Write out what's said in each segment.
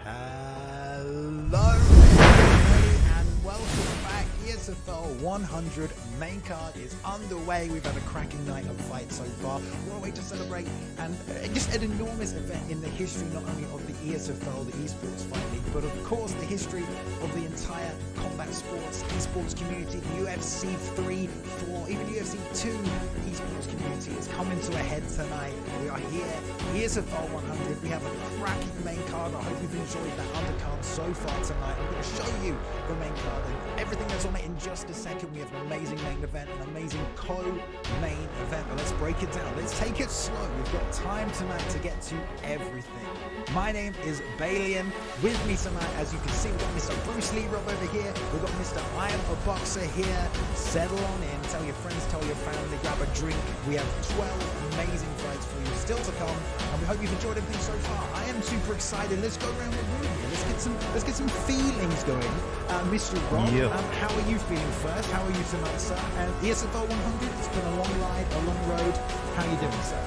Hello everybody and welcome back. ESFL 100 main card is underway. We've had a cracking night of fights so far. What a way to celebrate and just an enormous event in the history not only of the ESFL, the Esports Fight League, but of course the history of the entire combat sports, esports community, UFC 3, 4, even UFC 2 esports community is coming to a head tonight. We are here, ESFL 100. We have a cracking main card. I hope you've enjoyed that undercard so far tonight. I'm going to show you the main card and everything that's on it in just a second. We have an amazing main event, an amazing co-main event, but let's break it down. Let's take it slow. We've got time tonight to get to everything. My name is Balian. With me tonight, as you can see, we've got Mr. Bruce Lee Rob over here. We've got Mr. I Am a Boxer here. Settle on in, tell your friends, tell your family, grab a drink. We have 12 amazing fights for you still to come, and we hope you've enjoyed everything so far. I am super excited. Let's go around the room here. Let's get some feelings going. Mr. Rob, how are you feeling first? How are you tonight, sir? And ESFL 100, it's been a long ride, a long road. How are you doing, sir?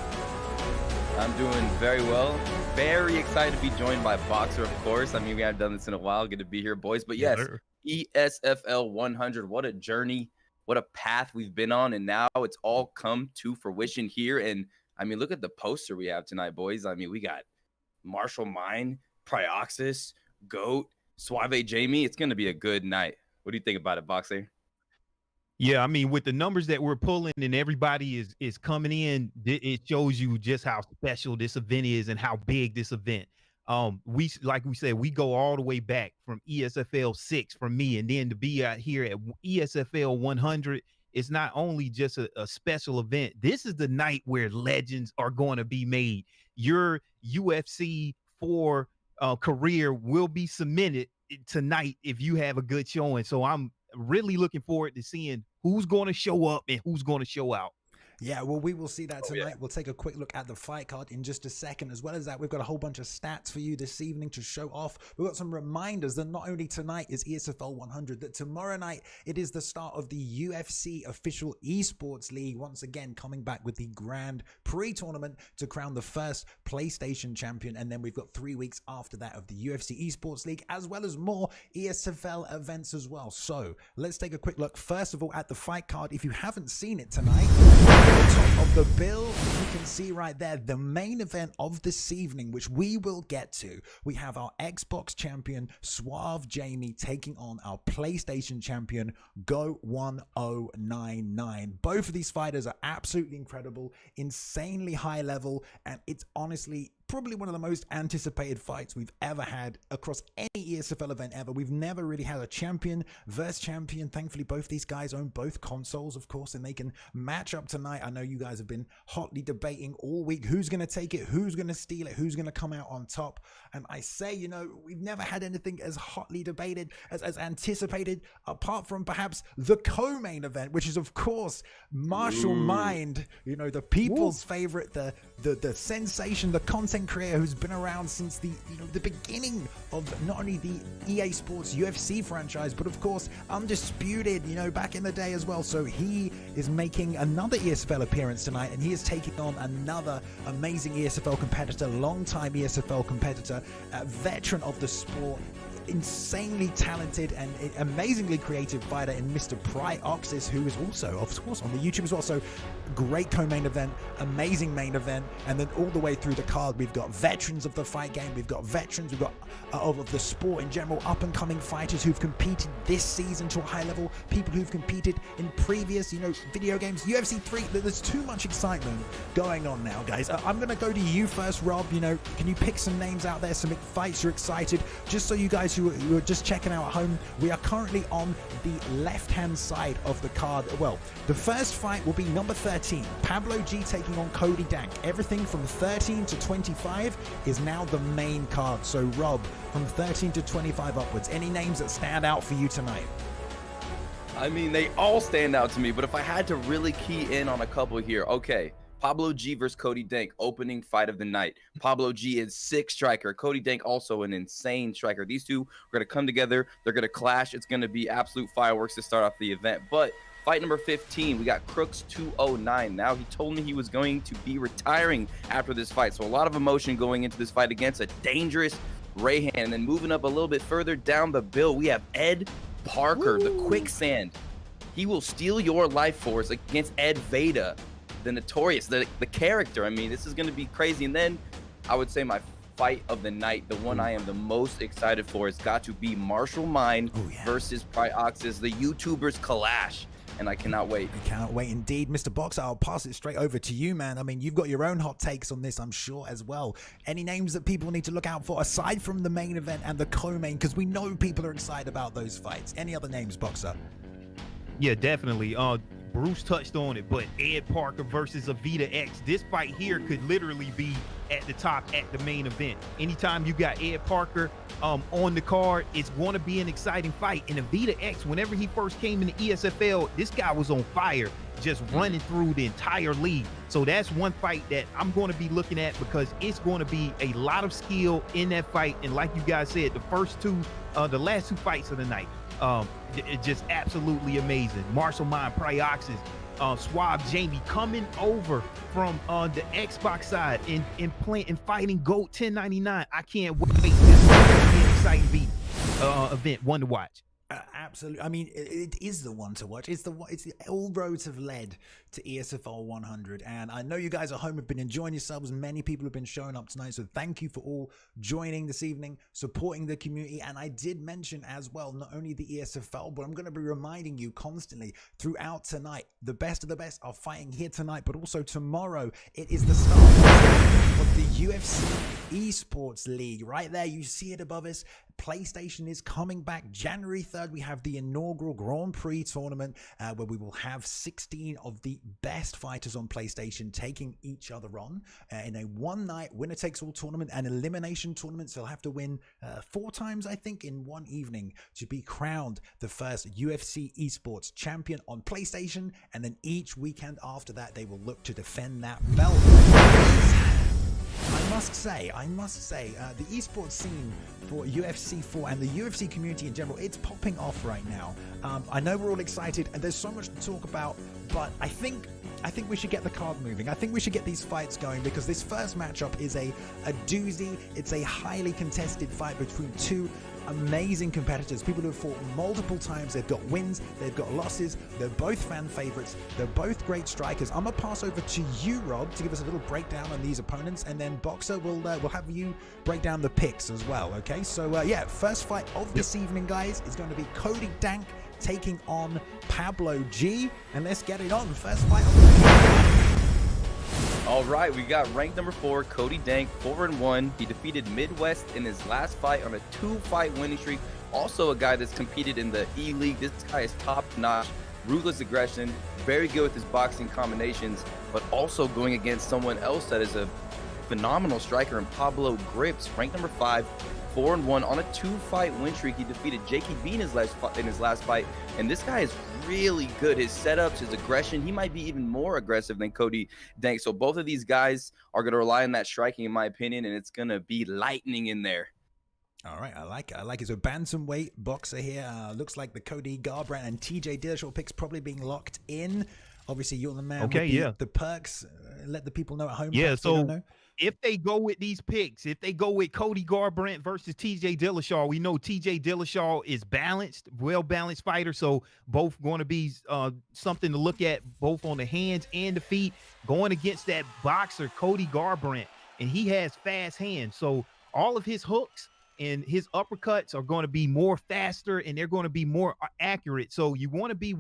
I'm doing very well. Very excited to be joined by Boxer, of course. I mean, we haven't done this in a while. Good to be here, boys. But yes, ESFL 100, what a journey, what a path we've been on. And now it's all come to fruition here. And I mean, look at the poster we have tonight, boys. I mean, we got Marshall Mine, Pryoxis, Goat, Suave Jamie. It's going to be a good night. What do you think about it, Boxer? Yeah, I mean, with the numbers that we're pulling and everybody is coming in, it shows you just how special this event is and how big this event. Like we said, we go all the way back from ESFL 6 from me, and then to be out here at ESFL 100, it's not only just a special event. This is the night where legends are going to be made. Your UFC 4 career will be cemented tonight if you have a good showing. So I'm really looking forward to seeing who's going to show up and who's going to show out. Yeah, well, we will see that tonight. We'll take a quick look at the fight card in just a second. As well as that, we've got a whole bunch of stats for you this evening to show off. We've got some reminders that not only tonight is ESFL 100, that tomorrow night it is the start of the UFC official Esports League. Once again, coming back with the grand pre-tournament to crown the first PlayStation champion. And then we've got 3 weeks after that of the UFC Esports League, as well as more ESFL events as well. So let's take a quick look, first of all, at the fight card. If you haven't seen it tonight, at the top of the bill, you can see right there the main event of this evening, which we will get to. We have our Xbox champion Suave Jamie taking on our PlayStation champion Go 1099. Both of these fighters are absolutely incredible, insanely high level, and it's honestly probably one of the most anticipated fights we've ever had across any ESFL event ever. We've never really had a champion versus champion. Thankfully, both these guys own both consoles, of course, and they can match up tonight. I know you guys have been hotly debating all week who's going to take it, who's going to steal it, who's going to come out on top. And I say, you know, we've never had anything as hotly debated, as anticipated, apart from perhaps the co-main event, which is, of course, Marshall Mind, you know, the people's favorite, the sensation, the content creator who's been around since the beginning of not only the EA Sports UFC franchise, but of course Undisputed, you know, back in the day as well. So he is making another ESFL appearance tonight, and he is taking on another amazing ESFL competitor, longtime ESFL competitor, a veteran of the sport, insanely talented and amazingly creative fighter in Mr. Pryoxis, who is also, of course, on the YouTube as well. So great co-main event, amazing main event, and then all the way through the card, we've got veterans of the fight game, we've got veterans, we've got of the sport in general, up-and-coming fighters who've competed this season to a high level, people who've competed in previous, you know, video games, UFC 3. There's too much excitement going on now, guys. I'm going to go to you first, Rob. You know, can you pick some names out there, some fights you're excited, just so you guys who are just checking out at home, we are currently on the left-hand side of the card. Well, the first fight will be number 13, Pablo G taking on Cody Dank. Everything from 13 to 25 is now the main card. So, Rob, from 13 to 25 upwards, any names that stand out for you tonight? I mean, they all stand out to me, but if I had to really key in on a couple here, okay. Pablo G versus Cody Dank, opening fight of the night. Pablo G is sick striker. Cody Dank also an insane striker. These two are going to come together. They're going to clash. It's going to be absolute fireworks to start off the event. But fight number 15, we got Crooks 209. Now, he told me he was going to be retiring after this fight. So a lot of emotion going into this fight against a dangerous Rayhan. And then moving up a little bit further down the bill, we have Ed Parker, the quicksand. He will steal your life force against Ed Vader, the notorious, the character. I mean, this is going to be crazy. And then I would say my fight of the night, the one I am the most excited for, has got to be Martial Mind versus Pryoxis, the YouTubers clash. And I cannot wait. I cannot wait indeed. Mr. Boxer, I'll pass it straight over to you, man. I mean, you've got your own hot takes on this, I'm sure, as well. Any names that people need to look out for, aside from the main event and the co-main, because we know people are excited about those fights. Any other names, Boxer? Yeah, definitely. Bruce touched on it, but Ed Parker versus Avita X. This fight here could literally be at the top at the main event. Anytime you got Ed Parker on the card, it's going to be an exciting fight. And Avita X, whenever he first came in the ESFL, this guy was on fire, just running through the entire league. So that's one fight that I'm going to be looking at, because it's going to be a lot of skill in that fight. And like you guys said, the last two fights of the night, just absolutely amazing. Martial Mind, Pryoxis, Suave Jamie coming over from the Xbox side and fighting GOAT 1099. I can't wait. That's going to be an exciting event, one to watch. Absolutely. I mean, it is the one to watch. It's all roads have led to ESFL 100, and I know you guys at home have been enjoying yourselves. Many people have been showing up tonight, so thank you for all joining this evening, supporting the community. And I did mention as well, not only the ESFL, but I'm going to be reminding you constantly throughout tonight, the best of the best are fighting here tonight, but also tomorrow. It is the start of the UFC Esports League. Right there, you see it above us. PlayStation is coming back January 3rd. We have the inaugural Grand Prix tournament where we will have 16 of the best fighters on PlayStation taking each other on in a one-night winner-takes-all tournament and elimination tournament. So they'll have to win 4 times, I think, in one evening to be crowned the first UFC Esports champion on PlayStation. And then each weekend after that, they will look to defend that belt. I must say, the esports scene for UFC 4 and the UFC community in general, it's popping off right now. I know we're all excited and there's so much to talk about, but I think we should get the card moving. I think we should get these fights going, because this first matchup is a doozy. It's a highly contested fight between two amazing competitors, people who have fought multiple times. They've got wins, they've got losses, they're both fan favorites, they're both great strikers. I'm gonna pass over to you, Rob, to give us a little breakdown on these opponents, and then Boxer will have you break down the picks as well. Okay, so yeah, first fight of this evening, guys, is going to be Cody Dank taking on Pablo G, and let's get it on. First fight of the night. All right, we got ranked number 4, Cody Dank, 4-1. He defeated Midwest in his last fight on a 2-fight winning streak. Also a guy that's competed in the E-League. This guy is top-notch, ruthless aggression, very good with his boxing combinations, but also going against someone else that is a phenomenal striker in Pablo Grips, ranked number 5, 4-1 on a 2-fight win streak. He defeated Jakey B in his last fight, and this guy is really good. His setups, his aggression, he might be even more aggressive than Cody Dank. So both of these guys are going to rely on that striking, in my opinion, and it's going to be lightning in there. All right, I like it. So bantamweight boxer here. Looks like the Cody Garbrandt and TJ Dillashaw picks probably being locked in. Obviously, you're the man with the perks. Let the people know at home. Yeah, so if they go with these picks, if they go with Cody Garbrandt versus TJ Dillashaw, we know TJ Dillashaw is balanced, well-balanced fighter, so both going to be something to look at, both on the hands and the feet, going against that boxer, Cody Garbrandt, and he has fast hands, so all of his hooks and his uppercuts are going to be more faster, and they're going to be more accurate. So you want to be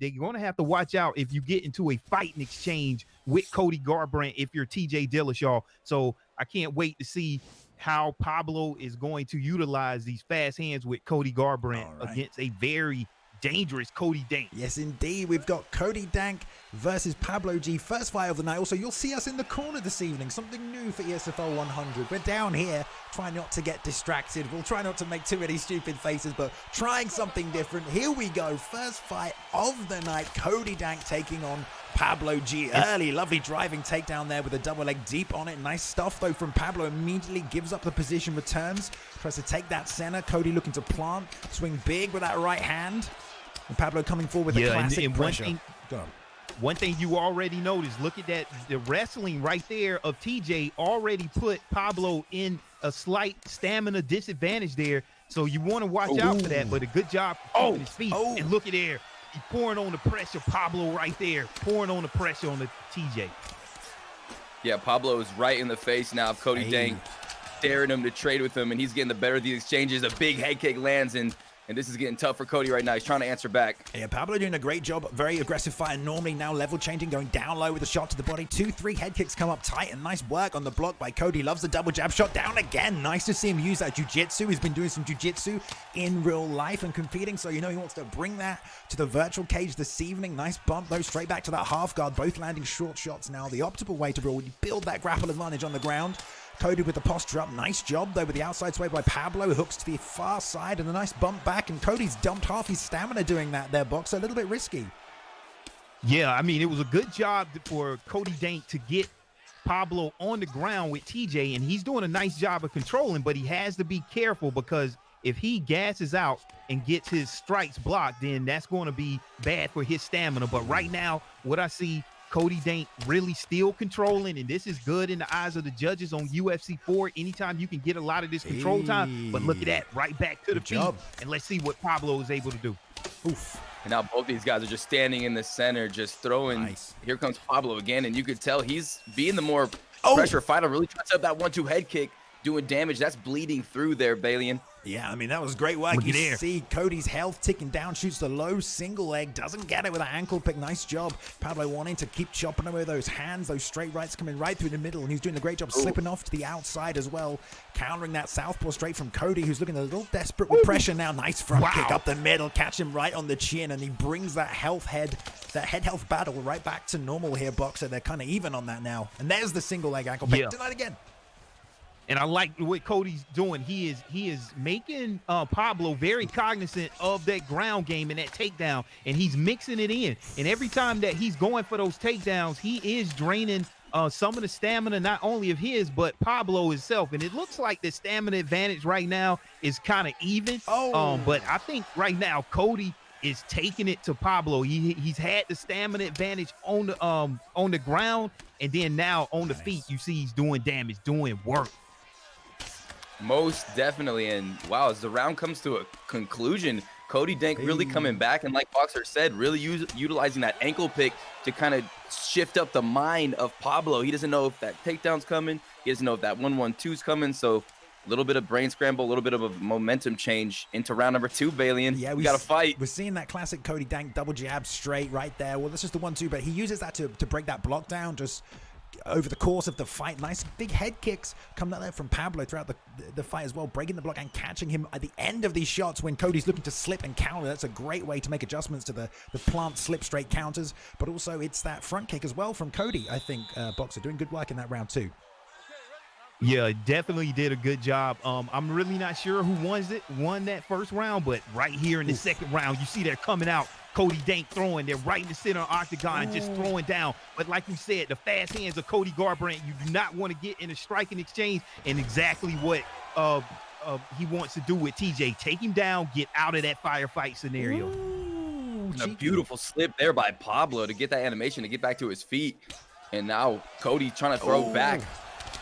they're going to have to watch out if you get into a fighting exchange with Cody Garbrandt if you're TJ Dillashaw. So I can't wait to see how Pablo is going to utilize these fast hands with Cody Garbrandt against a very dangerous Cody Dank. Yes, indeed. We've got Cody Dank versus Pablo G. First fight of the night. Also, you'll see us in the corner this evening. Something new for ESFL 100. We're down here trying not to get distracted. We'll try not to make too many stupid faces, but trying something different. Here we go. First fight of the night. Cody Dank taking on Pablo G. Early, lovely driving takedown there with a double leg deep on it. Nice stuff, though, from Pablo. Immediately gives up the position, returns, tries to take that center. Cody looking to plant, swing big with that right hand. And Pablo coming forward with a classic pressure. One thing you already noticed, look at that, the wrestling right there of TJ already put Pablo in a slight stamina disadvantage there. So you want to watch out for that, but a good job keeping his feet. And look at there. He's pouring on the pressure. Pablo right there, pouring on the pressure on the TJ. Yeah, Pablo is right in the face now of Cody Dank, daring him to trade with him, and he's getting the better of these exchanges. A big head kick lands, and this is getting tough for Cody right now. He's trying to answer back. Yeah, Pablo doing a great job. Very aggressive fighter. Normally now level changing, going down low with a shot to the body. 2-3 head kicks come up tight, and nice work on the block by Cody. Loves the double jab shot down again. Nice to see him use that jiu-jitsu. He's been doing some jiu-jitsu in real life and competing, so you know he wants to bring that to the virtual cage this evening. Nice bump though, straight back to that half guard. Both landing short shots now. The optimal way to really build that grapple advantage on the ground. Cody with the posture up. Nice job, though, with the outside sway by Pablo. Hooks to the far side and a nice bump back. And Cody's dumped half his stamina doing that there, Boxer. A little bit risky. Yeah, I mean, it was a good job for Cody Dank to get Pablo on the ground with TJ, and he's doing a nice job of controlling, but he has to be careful because if he gasses out and gets his strikes blocked, then that's going to be bad for his stamina. But right now, what I see, Cody Dank really still controlling, and this is good in the eyes of the judges on UFC 4. Anytime you can get a lot of this control time, but look at that, right back to the feet, and let's see what Pablo is able to do. Oof. And now both these guys are just standing in the center, just throwing. Nice. Here comes Pablo again, and you could tell he's being the more pressure fighter, really trying to set up that 1-2 head kick, doing damage. That's bleeding through there, Balian. Yeah, I mean, that was great work. You see Cody's health ticking down, shoots the low single leg, doesn't get it with an ankle pick. Nice job. Pablo wanting to keep chopping away those hands, those straight rights coming right through the middle, and he's doing a great job slipping off to the outside as well, countering that southpaw straight from Cody, who's looking a little desperate with pressure now. Nice front kick up the middle, catch him right on the chin, and he brings that head-health battle right back to normal here, Boxer. They're kind of even on that now. And there's the single leg ankle pick. Denied again. And I like what Cody's doing. He is making Pablo very cognizant of that ground game and that takedown, and he's mixing it in. And every time that he's going for those takedowns, he is draining some of the stamina, not only of his, but Pablo himself. And it looks like the stamina advantage right now is kind of even. But I think right now Cody is taking it to Pablo. He's had the stamina advantage on the ground, and then now on the feet, you see he's doing damage, doing work. Most definitely. And wow, as the round comes to a conclusion, Cody Dank really coming back, and like Boxer said, really utilizing that ankle pick to kind of shift up the mind of Pablo. He doesn't know if that takedown's coming. He doesn't know if that 1-1-2's coming. So a little bit of brain scramble, a little bit of a momentum change into round number 2, Balian. Yeah, we got to fight. We're seeing that classic Cody Dank double jab straight right there. Well, this is the 1-2, but he uses that to break that block down just over the course of the fight. Nice big head kicks come out there from Pablo throughout the fight as well, breaking the block and catching him at the end of these shots when Cody's looking to slip and counter. That's a great way to make adjustments to the plant slip straight counters, but also it's that front kick as well from Cody. I think Boxer doing good work in that round too. Yeah, definitely did a good job. I'm really not sure who won that first round, but right here in the second round, you see they're coming out. Cody Dank throwing. They're right in the center of the octagon, just throwing down. But like we said, the fast hands of Cody Garbrandt, you do not want to get in a striking exchange, and exactly what he wants to do with TJ. Take him down, get out of that firefight scenario. And a beautiful slip there by Pablo to get that animation, to get back to his feet. And now Cody trying to throw back.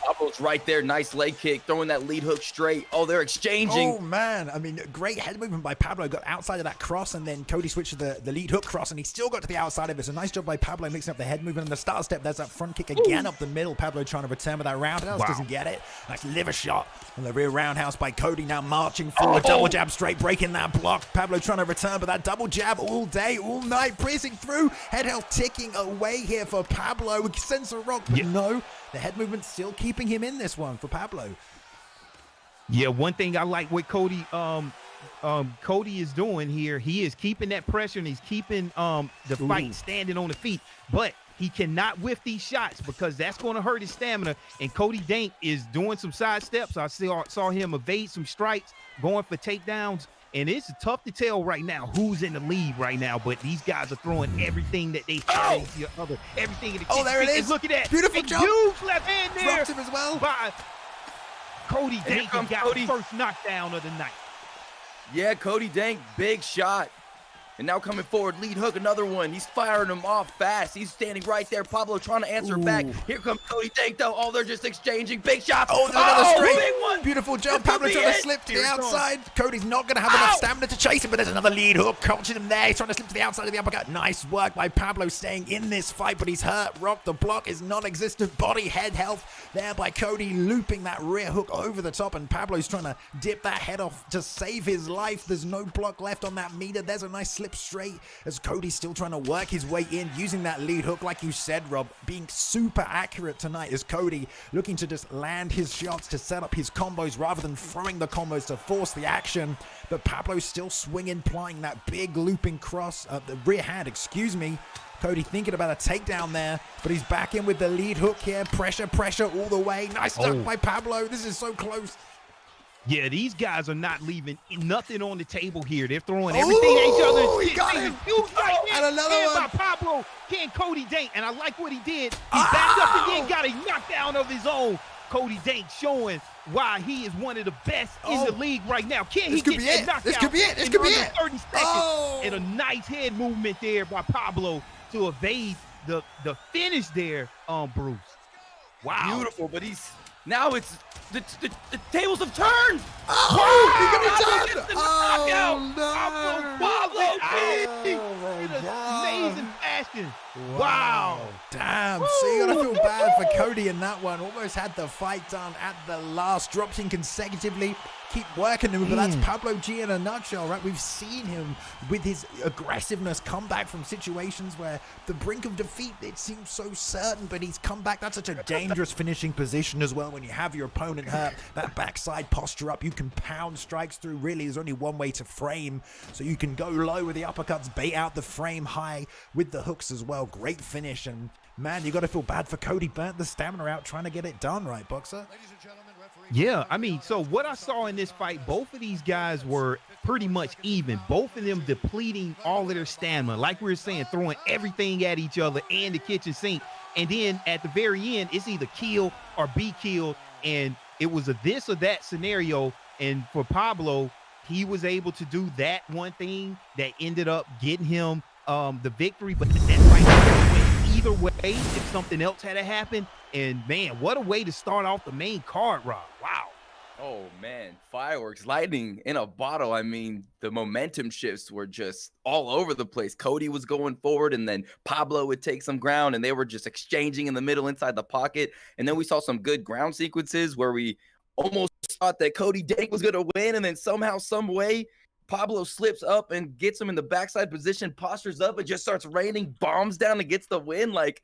Pablo's right there. Nice leg kick, throwing that lead hook straight. Oh, they're exchanging. Oh, man. I mean, great head movement by Pablo. Got outside of that cross, and then Cody switched to the lead hook cross, and he still got to the outside of it. So nice job by Pablo mixing up the head movement. And the start step, there's that front kick again up the middle. Pablo trying to return with that roundhouse. Doesn't get it. Nice liver shot on the rear roundhouse by Cody. Now marching forward. Double jab straight, breaking that block. Pablo trying to return, but that double jab all day, all night, piercing through. Head health ticking away here for Pablo. Sends a rock, but no. The head movement still keeping him in this one for Pablo. Yeah, one thing I like what Cody is doing here, he is keeping that pressure, and he's keeping the fight standing on the feet, but he cannot whiff these shots because that's going to hurt his stamina. And Cody Dank is doing some side steps. I saw him evade some strikes, going for takedowns. And it's tough to tell right now who's in the lead right now, but these guys are throwing everything that they have into the other, everything in the kitchen. There it is. Look at that. Beautiful jump. Huge left hand there. Dropped him as well. By Cody Dank got the first knockdown of the night. Yeah, Cody Dank, big shot. And now coming forward, lead hook, another one. He's firing them off fast. He's standing right there. Pablo trying to answer back. Here comes Cody Dank, though. Oh, they're just exchanging big shots. Oh, there's another straight. Big one. Beautiful jump. Pablo trying to slip to the outside. Cody's not going to have enough stamina to chase him, but there's another lead hook. Crouching him there. He's trying to slip to the outside of the uppercut. Nice work by Pablo staying in this fight, but he's hurt. Rock the block is non-existent. Body, head health there by Cody, looping that rear hook over the top, and Pablo's trying to dip that head off to save his life. There's no block left on that meter. There's a nice slip straight as Cody's still trying to work his way in, using that lead hook, like you said, Rob, being super accurate tonight as Cody looking to just land his shots to set up his combos rather than throwing the combos to force the action. But Pablo's still swinging, plying that big looping cross, the rear hand, excuse me. Cody thinking about a takedown there, but he's back in with the lead hook here. Pressure all the way. Nice stuff by Pablo. This is so close. Yeah, these guys are not leaving nothing on the table here. They're throwing everything at each other. He got him. And another one. By Pablo, can Cody Dank, and I like what he did. He backed up again, got a knockdown of his own. Cody Dank showing why he is one of the best in the league right now. Can he get that knockout? This could be it. This could be it. 30 seconds. And a nice head movement there by Pablo to evade the finish there on Bruce. Wow. Beautiful, but now it's the tables have turned. Oh, he's gonna be done. In an amazing fashion. Wow. Damn. So you gotta feel bad for Cody in that one. Almost had the fight done at the last. Dropped in consecutively. Keep working him, but that's Pablo G in a nutshell, right? We've seen him with his aggressiveness come back from situations where the brink of defeat, it seems so certain, but he's come back. That's such a dangerous finishing position as well when you have your opponent hurt. That backside posture up, you can pound strikes through. Really, there's only one way to frame, so you can go low with the uppercuts, bait out the frame high with the hooks as well. Great finish, and man, you got to feel bad for Cody. Burnt the stamina out trying to get it done, right, Boxer? Yeah, I mean, so what I saw in this fight, both of these guys were pretty much even. Both of them depleting all of their stamina. Like we were saying, throwing everything at each other and the kitchen sink. And then at the very end, it's either kill or be killed. And it was a this or that scenario. And for Pablo, he was able to do that one thing that ended up getting him the victory. But that fight went either way if something else had happened. And man, what a way to start off the main card, Rob. Wow. Oh man, fireworks, lightning in a bottle. I mean, the momentum shifts were just all over the place. Cody was going forward, and then Pablo would take some ground, and they were just exchanging in the middle inside the pocket. And then we saw some good ground sequences where we almost thought that Cody Dank was going to win, and then somehow, some way, Pablo slips up and gets him in the backside position, postures up, and just starts raining bombs down and gets the win. Like,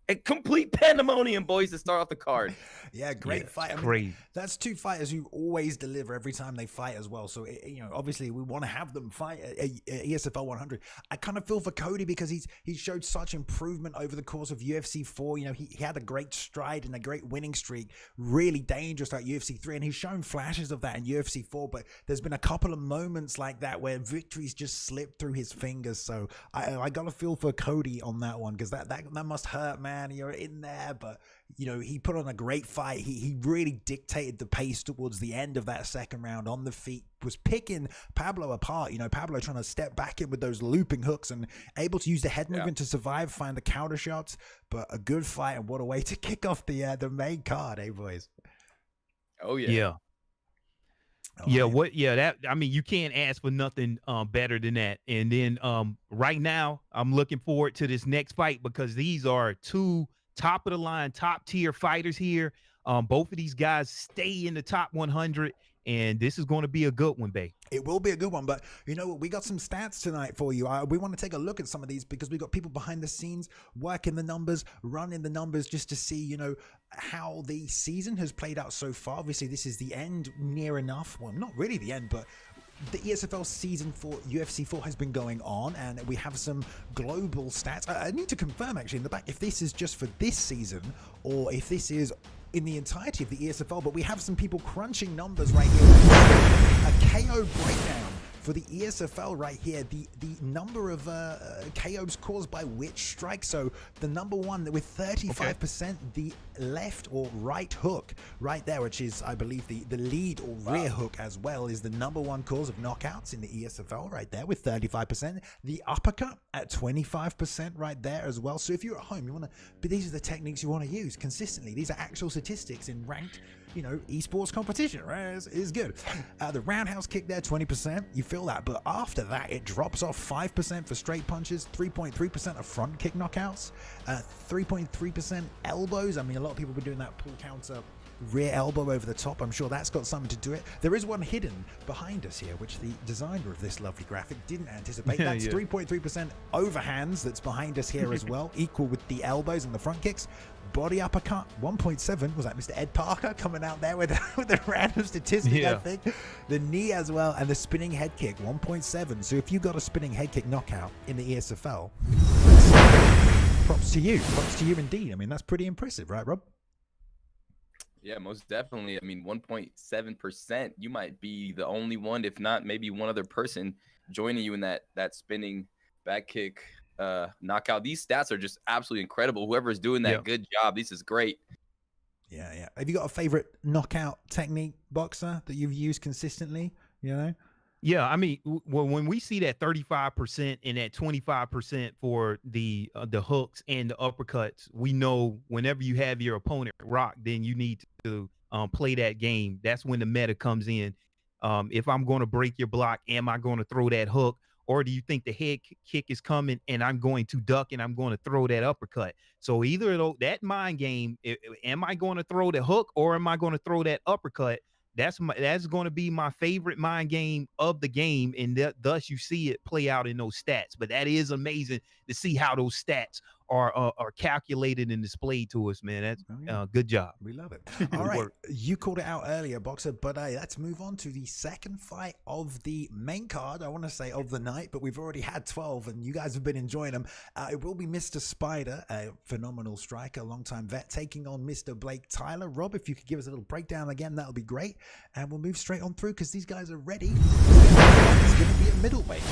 a complete pandemonium, boys, to start off the card. Yeah, great fight. I mean, that's two fighters who always deliver every time they fight as well. So, obviously we want to have them fight at ESFL 100. I kind of feel for Cody because he's showed such improvement over the course of UFC 4. He had a great stride and a great winning streak, really dangerous at UFC 3, and he's shown flashes of that in UFC 4. But there's been a couple of moments like that where victories just slipped through his fingers. So I got to feel for Cody on that one because that must hurt, man. You're in there, but he put on a great fight. He really dictated the pace towards the end of that second round on the feet, was picking Pablo apart. Pablo trying to step back in with those looping hooks and able to use the head movement to survive, find the counter shots. But a good fight, and what a way to kick off the main card, boys? Oh yeah. That, I mean, you can't ask for nothing better than that. And then right now, I'm looking forward to this next fight because these are two top of the line, top tier fighters here. Both of these guys stay in the top 100, and this is going to be a good one, babe. It will be a good one, but we got some stats tonight for you. We want to take a look at some of these because we got people behind the scenes working the numbers, running the numbers just to see, how the season has played out so far. Obviously, this is the end near enough. Well, not really the end, but the ESFL season for UFC 4 has been going on, and we have some global stats. I need to confirm actually in the back if this is just for this season or if this is in the entirety of the ESFL, but we have some people crunching numbers right here. A KO breakdown for the ESFL right here, the number of KOs caused by which strike. So the number one with 35%, the left or right hook right there, which is, I believe, the lead or rear hook as well, is the number one cause of knockouts in the ESFL right there with 35%. The uppercut at 25% right there as well. So if you're at home, you want to, but these are the techniques you want to use consistently. These are actual statistics in ranked, esports competition, right? Is good. The roundhouse kick there, 20%. You feel that, but after that, it drops off 5% for straight punches, 3.3% of front kick knockouts, 3.3% elbows. I mean, a lot of people have been doing that pull counter rear elbow over the top. I'm sure that's got something to do it. There is one hidden behind us here, which the designer of this lovely graphic didn't anticipate. That's 3.3% overhands that's behind us here as well, equal with the elbows and the front kicks. Body uppercut, 1.7. Was that Mr. Ed Parker coming out there with a random statistic, I think. The knee as well, and the spinning head kick, 1.7. So if you got a spinning head kick knockout in the ESFL, props to you. Props to you indeed. I mean, that's pretty impressive, right, Rob? Yeah, most definitely. I mean, 1.7%. You might be the only one, if not maybe one other person, joining you in that spinning back kick knockout. These stats are just absolutely incredible. Whoever's doing that, good job. This is great. Yeah. Have you got a favorite knockout technique, boxer, that you've used consistently? Yeah, I mean, when we see that 35% and that 25% for the hooks and the uppercuts, we know whenever you have your opponent rock, then you need to play that game. That's when the meta comes in. If I'm going to break your block, am I going to throw that hook? Or do you think the head kick is coming and I'm going to duck and I'm going to throw that uppercut? So either that mind game, am I going to throw the hook or am I going to throw that uppercut? That's going to be my favorite mind game of the game, and thus you see it play out in those stats. But that is amazing to see how those stats are calculated and displayed to us, man. That's good job. We love it. All right, you called it out earlier, boxer, but let's move on to the second fight of the main card. I want to say of the night, but we've already had 12, and you guys have been enjoying them. It will be Mr. Spider, a phenomenal striker, longtime vet, taking on Mr. Blake Tyler. Rob, if you could give us a little breakdown again, that'll be great. And we'll move straight on through because these guys are ready. It's going to be a middleweight.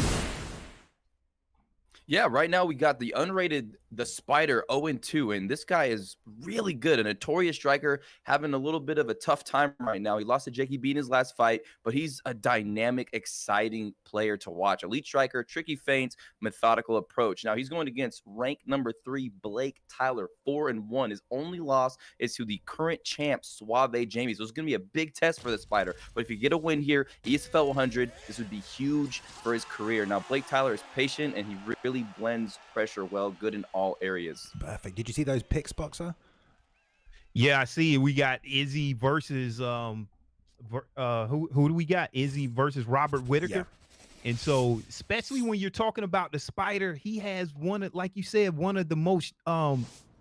Yeah, right now we got the unrated, the Spider 0-2, and this guy is really good. A notorious striker, having a little bit of a tough time right now. He lost to Jakey B in his last fight, but he's a dynamic, exciting player to watch. Elite striker, tricky feints, methodical approach. Now he's going against ranked number 3 Blake Tyler, 4-1. His only loss is to the current champ Suave Jamie. So it's going to be a big test for the Spider. But if you get a win here, ESFL 100, this would be huge for his career. Now Blake Tyler is patient and he really blends pressure well, good in all areas. Perfect. Did you see those picks, boxer? Yeah, I see. We got Izzy versus who do we got? Izzy versus Robert Whitaker. Yeah. And so, especially when you're talking about the Spider, he has like you said, one of the most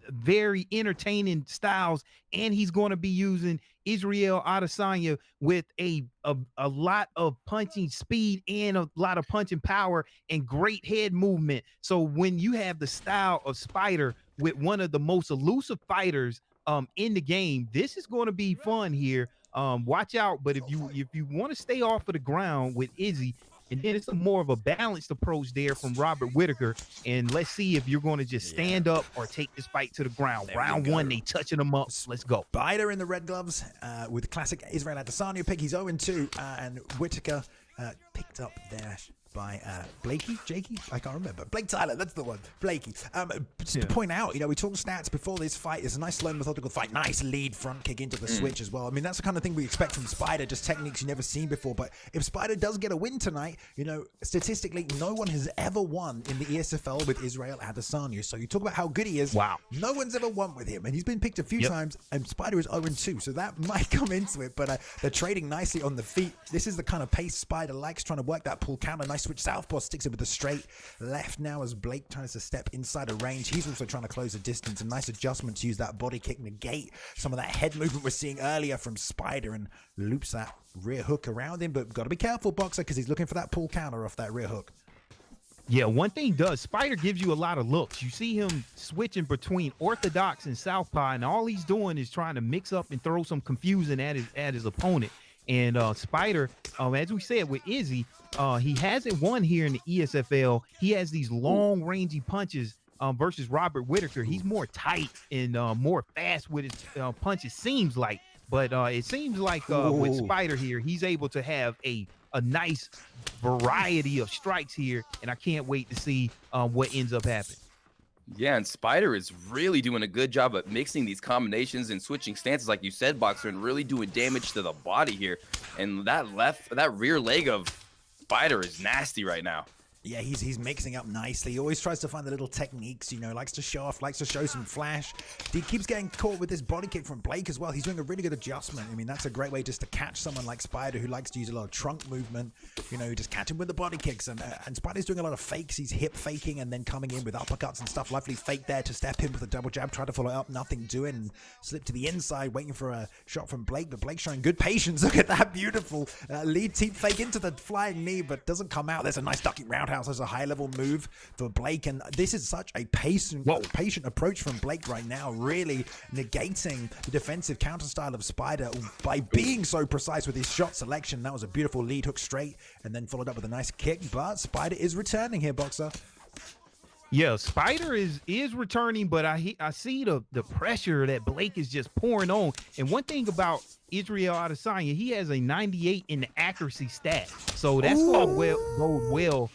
very entertaining styles, and he's going to be using Israel Adesanya with a lot of punching speed and a lot of punching power and great head movement. So when you have the style of Spider with one of the most elusive fighters in the game, this is going to be fun here. Watch out, but if you want to stay off of the ground with Izzy, and then it's more of a balanced approach there from Robert Whitaker. And let's see if you're going to just stand up or take this fight to the ground. Round 1, they touching them up. Let's go. Spider in the red gloves with the classic Israel Adesanya pick. He's 0-2, and Whitaker picked up there by Jakey? I can't remember. Blake Tyler, that's the one. Blakey. Just to point out, we talked stats before this fight. It's a nice, slow, methodical fight. Nice lead front kick into the switch as well. I mean, that's the kind of thing we expect from Spider, just techniques you've never seen before. But if Spider does get a win tonight, statistically, no one has ever won in the ESFL with Israel Adesanya. So you talk about how good he is. Wow. No one's ever won with him. And he's been picked a few times, and Spider is 0-2. So that might come into it. But they're trading nicely on the feet. This is the kind of pace Spider likes, trying to work that pull counter. Nice switch southpaw, sticks it with the straight left now as Blake tries to step inside a range. He's also trying to close the distance. A nice adjustment to use that body kick, negate some of that head movement we're seeing earlier from Spider, and loops that rear hook around him. But got to be careful, boxer, because he's looking for that pull counter off that rear hook. Yeah, one thing Spider gives you a lot of looks. You see him switching between orthodox and southpaw, and all he's doing is trying to mix up and throw some confusion at his opponent. And Spider, as we said with Izzy, he hasn't won here in the ESFL. He has these long rangy punches versus Robert Whitaker. He's more tight and more fast with his punches, seems like. But it seems like with Spider here, he's able to have a nice variety of strikes here, and I can't wait to see what ends up happening. Yeah, and Spider is really doing a good job at mixing these combinations and switching stances, like you said, Boxer, and really doing damage to the body here. And that rear leg of Spider is nasty right now. Yeah, he's mixing up nicely. He always tries to find the little techniques, you know, likes to show off, likes to show some flash. He keeps getting caught with this body kick from Blake as well. He's doing a really good adjustment. I mean, that's a great way just to catch someone like Spider, who likes to use a lot of trunk movement. You know, just catch him with the body kicks. And Spider's doing a lot of fakes. He's hip faking and then coming in with uppercuts and stuff. Lovely fake there to step in with a double jab, try to follow up, nothing doing, and slip to the inside, waiting for a shot from Blake. But Blake showing good patience. Look at that beautiful lead teep fake into the flying knee, but doesn't come out. There's a nice ducking roundhouse. There's a high-level move for Blake, and this is such a patient approach from Blake right now, really negating the defensive counter style of Spider by being so precise with his shot selection. That was a beautiful lead hook straight, and then followed up with a nice kick, but Spider is returning here, Boxer. Yeah, Spider is returning, but I see the pressure that Blake is just pouring on. And one thing about Israel Adesanya, he has a 98 in the accuracy stat, so that's going to bode well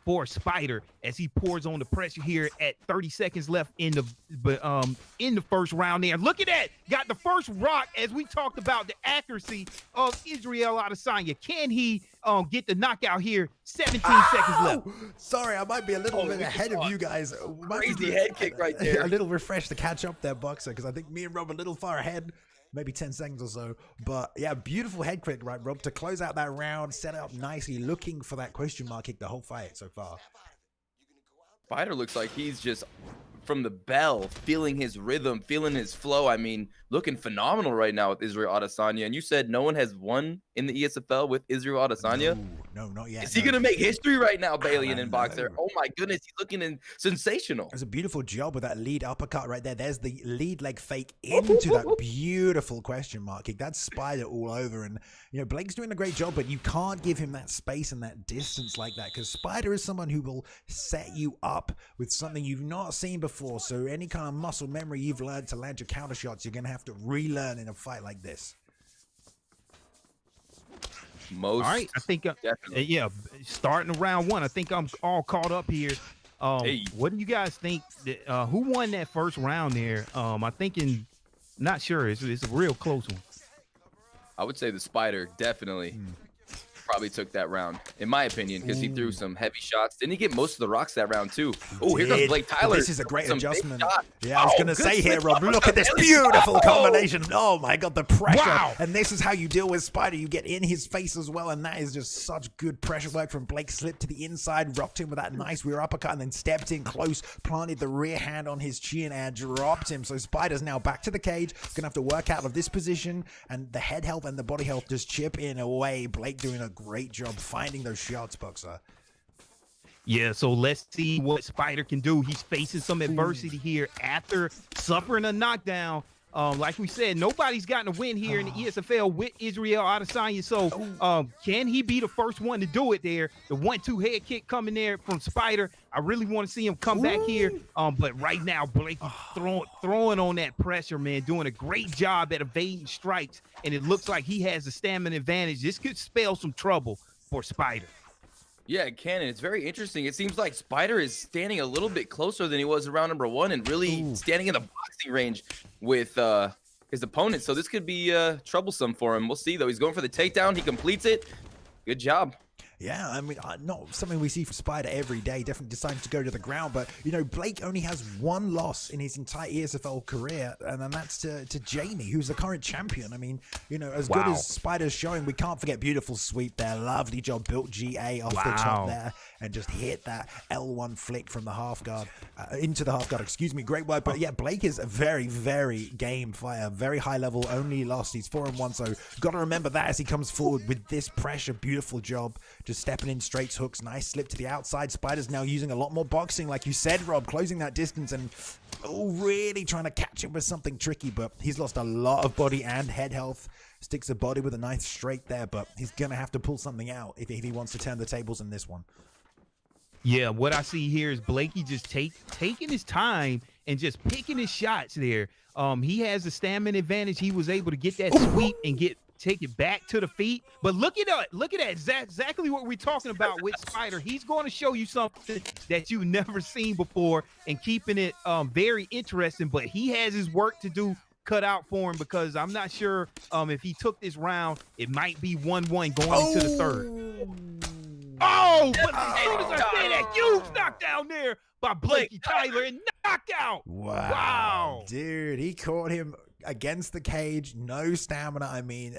for Spider as he pours on the pressure here at 30 seconds left in the first round. There, look at that, got the first rock. As we talked about the accuracy of Israel Adesanya, can he get the knockout here? 17 seconds left. Sorry, I might be a little bit ahead of you guys. Crazy head kick right there. A little refreshed to catch up there, Boxer, because I think me and Rob are a little far ahead. Maybe 10 seconds or so. But yeah, beautiful head kick, right, Rob, to close out that round, set it up nicely, looking for that question mark kick the whole fight so far. Spider looks like he's just from the bell, feeling his rhythm, feeling his flow. I mean, looking phenomenal right now with Israel Adesanya. And you said no one has won in the ESFL with Israel Adesanya? No, not yet. Is he going to make history right now, Bailey and Boxer? Oh my goodness, he's looking sensational. It was a beautiful job with that lead uppercut right there. There's the lead leg fake into that beautiful question mark kick. That's Spider all over. And, you know, Blake's doing a great job, but you can't give him that space and that distance like that, because Spider is someone who will set you up with something you've not seen before. So any kind of muscle memory you've learned to land your counter shots, you're going to have to relearn in a fight like this. All right, I think yeah, starting round one, I think I'm all caught up here. What do you guys think who won that first round there? I'm thinking, not sure, it's a real close one. I would say the Spider definitely probably took that round, in my opinion, because he threw some heavy shots. Didn't he get most of the rocks that round too? Oh, here comes Blake Tyler. This is a great adjustment. Yeah, I was gonna say here, Rob, look at this beautiful combination. Oh my god, the pressure. Wow. And this is how you deal with Spider. You get in his face as well, and that is just such good pressure work from Blake. Slipped to the inside, rocked him with that nice rear uppercut, and then stepped in close, planted the rear hand on his chin and dropped him. So Spider's now back to the cage. Gonna have to work out of this position, and the head health and the body health just chip in away. Blake doing a great job finding those shots, Boxer. Yeah, so let's see what Spider can do. He's facing some adversity here after suffering a knockdown. Like we said, nobody's gotten a win here in the ESFL with Israel Adesanya. So can he be the first one to do it there? The 1-2 head kick coming there from Spider. I really want to see him come back here. But right now, Blake throwing on that pressure, man, doing a great job at evading strikes. And it looks like he has the stamina advantage. This could spell some trouble for Spider. Yeah, it can, and it's very interesting. It seems like Spider is standing a little bit closer than he was in round number one, and really standing in the boxing range with his opponent. So this could be troublesome for him. We'll see, though. He's going for the takedown. He completes it. Good job. Yeah, I mean, not something we see from Spider every day, definitely deciding to go to the ground. But, you know, Blake only has one loss in his entire ESFL career, and then that's to Jamie, who's the current champion. I mean, you know, as good as Spider's showing, we can't forget beautiful sweep there. Lovely job, built GA off the top there, and just hit that L1 flick from the half guard, into the half guard, excuse me. Great work. But, yeah, Blake is a very, very game fighter, very high level, only lost. He's 4-1, so got to remember that as he comes forward with this pressure. Beautiful job. Just stepping in straight hooks, nice slip to the outside. Spider's now using a lot more boxing, like you said, Rob, closing that distance and really trying to catch him with something tricky, but he's lost a lot of body and head health. sticks the body with a nice straight there, but he's going to have to pull something out if he wants to turn the tables in this one. Yeah, what I see here is Blakey just taking his time and just picking his shots there. He has the stamina advantage. He was able to get that sweep and take it back to the feet. But look at that. Look at that. Exactly what we're talking about with Spider. He's going to show you something that you've never seen before and keeping it very interesting. But he has his work to do cut out for him, because I'm not sure if he took this round, it might be 1-1 going into the third. Oh, but as soon as I say that, huge knockdown there by Blakey Tyler and knockout. Wow. Dude, he caught him against the cage, no stamina. I mean,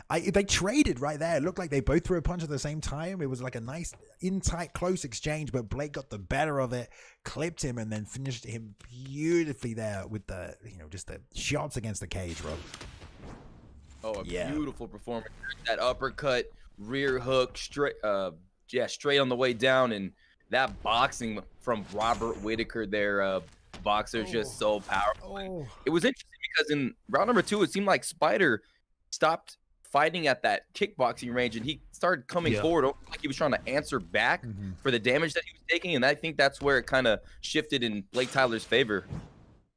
they traded right there. It looked like they both threw a punch at the same time. It was like a nice, in-tight, close exchange, but Blake got the better of it, clipped him, and then finished him beautifully there with the, just the shots against the cage, Rob. Oh, beautiful performance. That uppercut, rear hook, straight on the way down, and that boxing from Robert Whitaker there, boxer, just so powerful. It was interesting because in round number 2, it seemed like Spider stopped fighting at that kickboxing range, and he started coming forward, like he was trying to answer back for the damage that he was taking, and I think that's where it kind of shifted in Blake Tyler's favor.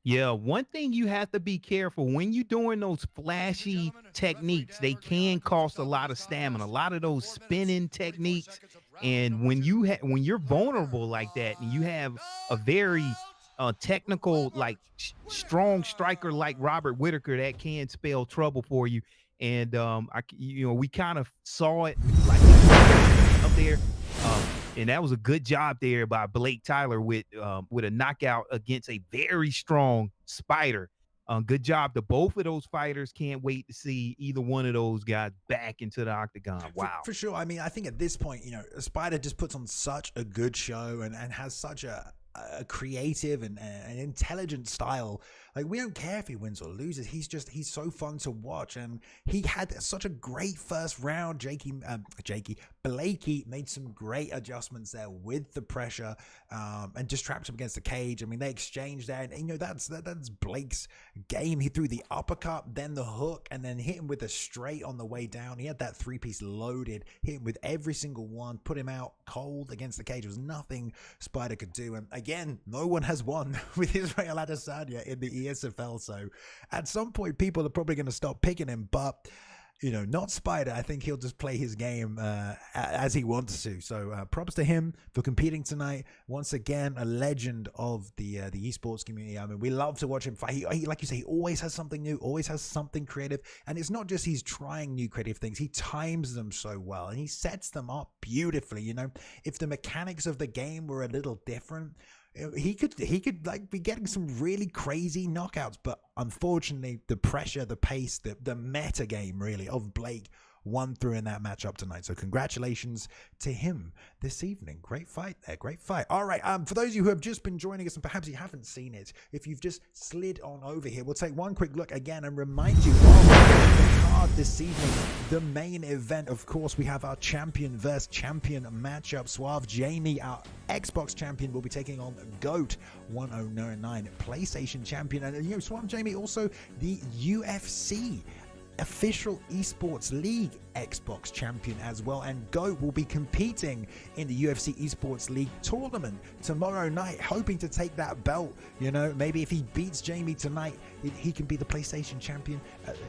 Yeah, one thing you have to be careful when you're doing those flashy techniques, they can cost a lot of stamina, a lot of those spinning techniques. And when you're vulnerable like that, and you have a very technical, like strong striker like Robert Whitaker, that can spell trouble for you. And we kind of saw it like up there. And that was a good job there by Blake Tyler with a knockout against a very strong Spider. Good job to both of those fighters. Can't wait to see either one of those guys back into the octagon. Wow. For sure. I mean, I think at this point, Spider just puts on such a good show and has such a creative and an intelligent style. Like, we don't care if he wins or loses. He's so fun to watch, and he had such a great first round. Blakey made some great adjustments there with the pressure, and just trapped him against the cage. I mean, they exchanged there, and that's Blake's game. He threw the uppercut, then the hook, and then hit him with a straight on the way down. He had that 3-piece loaded, hit him with every single one, put him out cold against the cage. There was nothing Spider could do, and again, no one has won with Israel Adesanya in the ESFL. So at some point, people are probably going to stop picking him, but not Spider. I think he'll just play his game as he wants to. So props to him for competing tonight. Once again, a legend of the esports community. I mean, we love to watch him fight. He, like you say, he always has something new, always has something creative. And it's not just he's trying new creative things. He times them so well, and he sets them up beautifully. If the mechanics of the game were a little different, he could like be getting some really crazy knockouts, but unfortunately the pressure, the pace, the meta game really of Blake won through in that matchup tonight. So congratulations to him this evening. Great fight there. Great fight. All right. For those of you who have just been joining us and perhaps you haven't seen it, if you've just slid on over here, we'll take one quick look again and remind you of the card this evening. The main event, of course, we have our champion versus champion matchup. Suave Jamie, our Xbox champion, will be taking on GOAT 1099 PlayStation champion. And Suave Jamie also the UFC official Esports League Xbox champion as well, and GOAT will be competing in the UFC Esports League tournament tomorrow night, hoping to take that belt. Maybe if he beats Jamie tonight, he can be the PlayStation champion,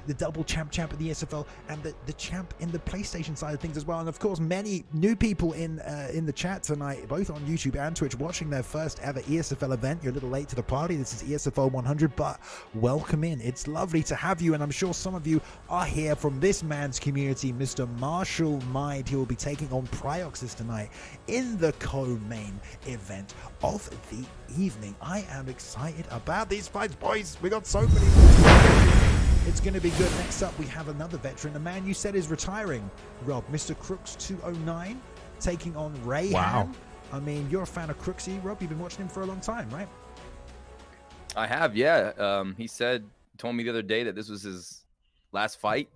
the double champ of the ESFL, and the champ in the PlayStation side of things as well. And of course, many new people in the chat tonight, both on YouTube and Twitch, watching their first ever ESFL event. You're a little late to the party. This is ESFL 100, but welcome in. It's lovely to have you, and I'm sure some of you are here from this man's community, Mr. Marshall Mind. He will be taking on Pryoxis tonight in the co-main event of the evening. I am excited about these fights, boys. We got so many. It's going to be good. Next up, we have another veteran, a man you said is retiring, Rob, Mr. Crooks 209, taking on Ray. Wow. I mean, you're a fan of Crooksy, Rob. You've been watching him for a long time, right? I have, yeah. He told me the other day that this was his last fight,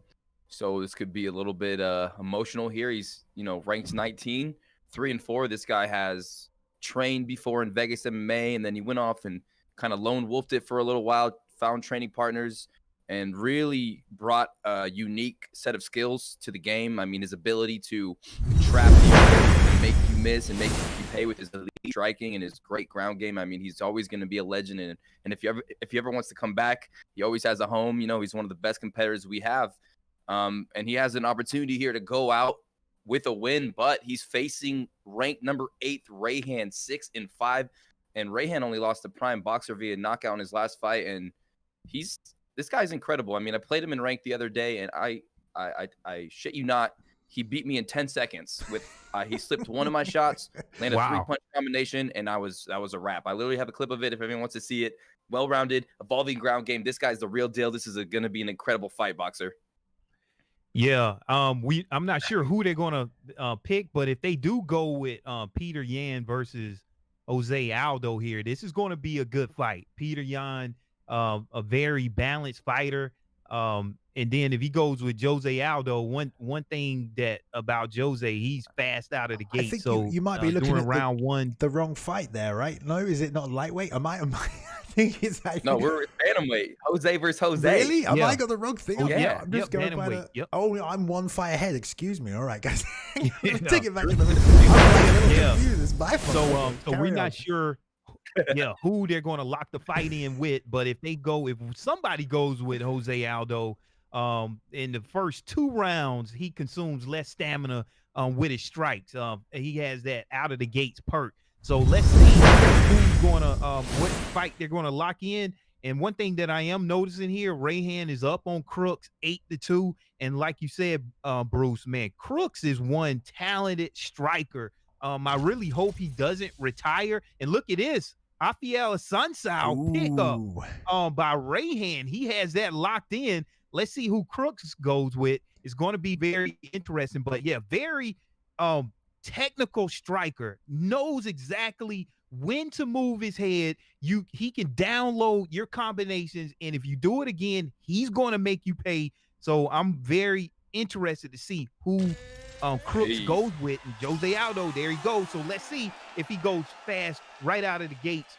so this could be a little bit emotional here. He's ranked 19, 3-4. This guy has trained before in Vegas MMA, and then he went off and kind of lone wolfed it for a little while, found training partners, and really brought a unique set of skills to the game. I mean, his ability to trap you and make you miss and make you pay with his elite striking and his great ground game. I mean, he's always going to be a legend. And if he ever wants to come back, he always has a home. You know, he's one of the best competitors we have. And he has an opportunity here to go out with a win, but he's facing ranked number 8 Rayhan, 6-5. And Rayhan only lost to Prime Boxer via knockout in his last fight. And this guy's incredible. I mean, I played him in ranked the other day, and I shit you not, he beat me in 10 seconds. With he slipped one of my shots, landed a 3-punch combination, and that was a wrap. I literally have a clip of it if anyone wants to see it. Well-rounded, evolving ground game. This guy's the real deal. This is going to be an incredible fight, Boxer. Yeah, I'm not sure who they're gonna pick, but if they do go with Peter Yan versus Jose Aldo here, this is going to be a good fight. Peter Yan, a very balanced fighter. And then if he goes with Jose Aldo, one thing that about Jose, he's fast out of the gate. I think so you might be looking at round one, the wrong fight there, right? No, is it not lightweight? Am I I think it's no, we're bantamweight. Jose versus Jose. Really? Am I got the wrong thing? Oh, yeah. I'm just going by the. Yep. Oh, I'm one fight ahead. Excuse me. All right, guys. Take it back. I'm confused. It's my fault. So we're not sure. Who they're going to lock the fight in with, but if somebody goes with Jose Aldo, in the first 2 rounds, he consumes less stamina with his strikes. He has that out of the gates perk. So let's see who's going to what fight they're going to lock in. And one thing that I am noticing here, Rayhan is up on Crooks 8-2, and like you said, Bruce, man, Crooks is one talented striker. I really hope he doesn't retire. And look at this. Rafael Sunsao pickup by Rayhan. He has that locked in. Let's see who Crooks goes with. It's going to be very interesting. But yeah, very technical striker. Knows exactly when to move his head. He can download your combinations, and if you do it again, he's going to make you pay. So I'm very interested to see who Crooks goes with. And Jose Aldo, there he goes. So let's see if he goes fast right out of the gates.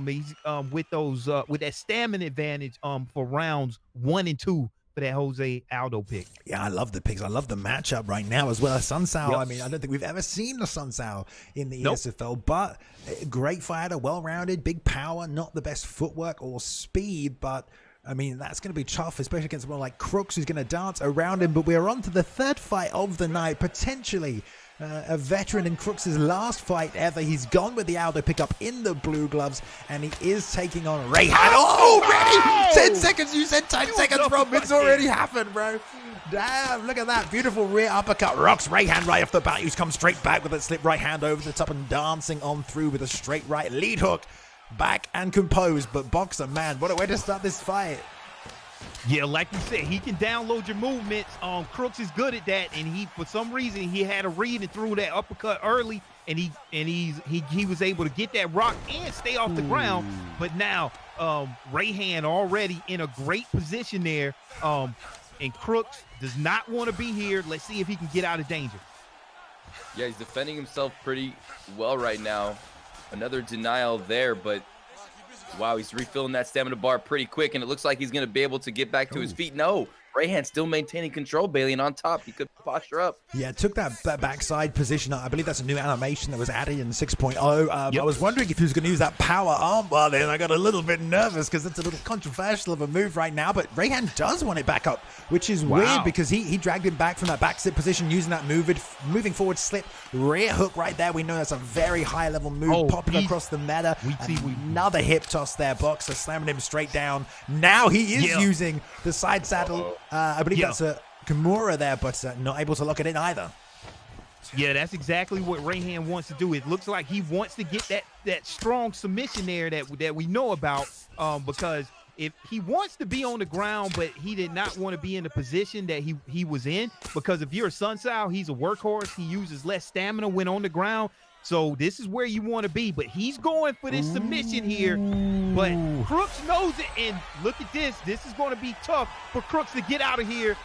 He's with that stamina advantage for rounds 1 and 2 for that Jose Aldo pick. Yeah, I love the picks. I love the matchup right now as well as Sunsao. I mean, I don't think we've ever seen the Sunsao in the ESFL, but great fighter, well-rounded, big power, not the best footwork or speed, but I mean, that's going to be tough, especially against someone like Crooks, who's going to dance around him. But we're on to the 3rd fight of the night, potentially a veteran in Crooks' last fight ever. He's gone with the Aldo pickup in the blue gloves, and he is taking on Rayhan. Already 10 seconds. You said 10 seconds, Rob. It's already happened, bro. Damn, look at that. Beautiful rear uppercut. Rocks Rayhan right off the bat. He's come straight back with a slip right hand over the top and dancing on through with a straight right lead hook. Back and composed, but Boxer, man, what a way to start this fight. Yeah, like you said, he can download your movements. Crooks is good at that, and he, for some reason, he had a read and threw that uppercut early, and he was able to get that rock and stay off the ground. But now, Rayhan already in a great position there, and Crooks does not want to be here. Let's see if he can get out of danger. Yeah, he's defending himself pretty well right now. Another denial there, but wow, he's refilling that stamina bar pretty quick, and it looks like he's going to be able to get back to his feet. No, Rayhan still maintaining control, Bailey, and on top, he could posture up. Yeah, took that backside position. I believe that's a new animation that was added in 6.0. I was wondering if he was going to use that power armbar there, and I got a little bit nervous because it's a little controversial of a move right now, but Rayhan does want it back up, which is weird because he dragged him back from that back sit position using that moving forward slip rear hook right there. We know that's a very high level move, popping across the meta. Another hip toss there, Boxer slamming him straight down. Now he is using the side saddle. I believe that's a Kimura there, but not able to lock it in either. Yeah, that's exactly what Rayhan wants to do. It looks like he wants to get that strong submission there that we know about, because if he wants to be on the ground, but he did not want to be in the position that he was in, because if you're a Sunsao, he's a workhorse. He uses less stamina when on the ground. So this is where you want to be, but he's going for this submission here, but Crooks knows it, and look at this. This is going to be tough for Crooks to get out of here.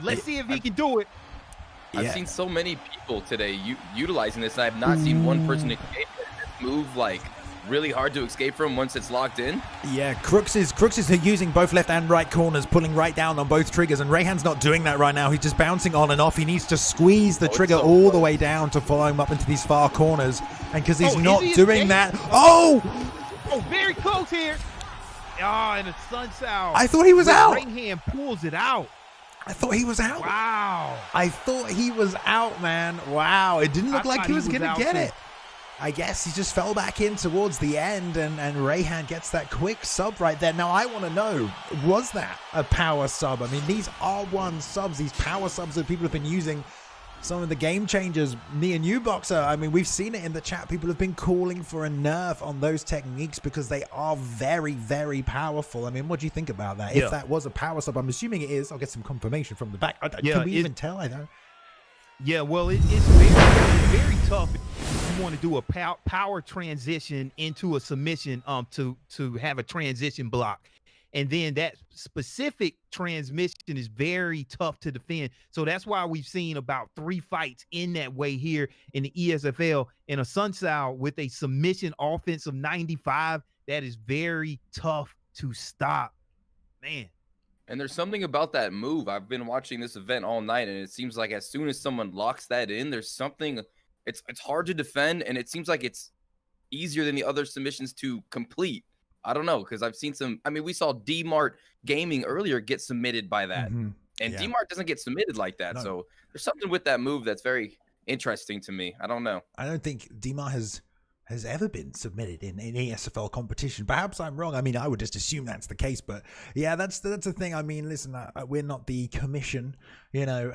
Let's see if he can do it. I've seen so many people today utilizing this, and I have not seen one person move like really hard to escape from once it's locked in. Yeah, Crooks is using both left and right corners, pulling right down on both triggers, and Rayhan's not doing that right now. He's just bouncing on and off. He needs to squeeze the trigger all the way down to follow him up into these far corners, and because he's not doing that... Oh, very close here. Oh, and a sunsound. I thought he was out. Right hand pulls it out. I thought he was out. Wow. I thought he was out, man. Wow, it didn't look like he was going to get it. I guess he just fell back in towards the end, and Rayhan gets that quick sub right there. Now, I want to know, was that a power sub? I mean, these R1 subs, these power subs that people have been using, some of the game changers, me and you, Boxer, I mean, we've seen it in the chat. People have been calling for a nerf on those techniques because they are very, very powerful. I mean, what do you think about that? Yeah. If that was a power sub, I'm assuming it is. I'll get some confirmation from the back. Can we even tell? I don't. Yeah, well, it's very tough if you want to do a power transition into a submission to have a transition block. And then that specific transmission is very tough to defend. So that's why we've seen about 3 fights in that way here in the ESFL. In a Sunsao with a submission offense of 95, that is very tough to stop, man. And there's something about that move. I've been watching this event all night, and it seems like as soon as someone locks that in, there's something. It's hard to defend, and it seems like it's easier than the other submissions to complete. I don't know, because I've seen some. I mean, we saw D-Mart Gaming earlier get submitted by that, and D-Mart doesn't get submitted like that. No. So there's something with that move that's very interesting to me. I don't know. I don't think D-Mart has ever been submitted in ESFL competition. Perhaps I'm wrong. I mean, I would just assume that's the case, but yeah, that's the thing. I mean, listen, we're not the commission, you know,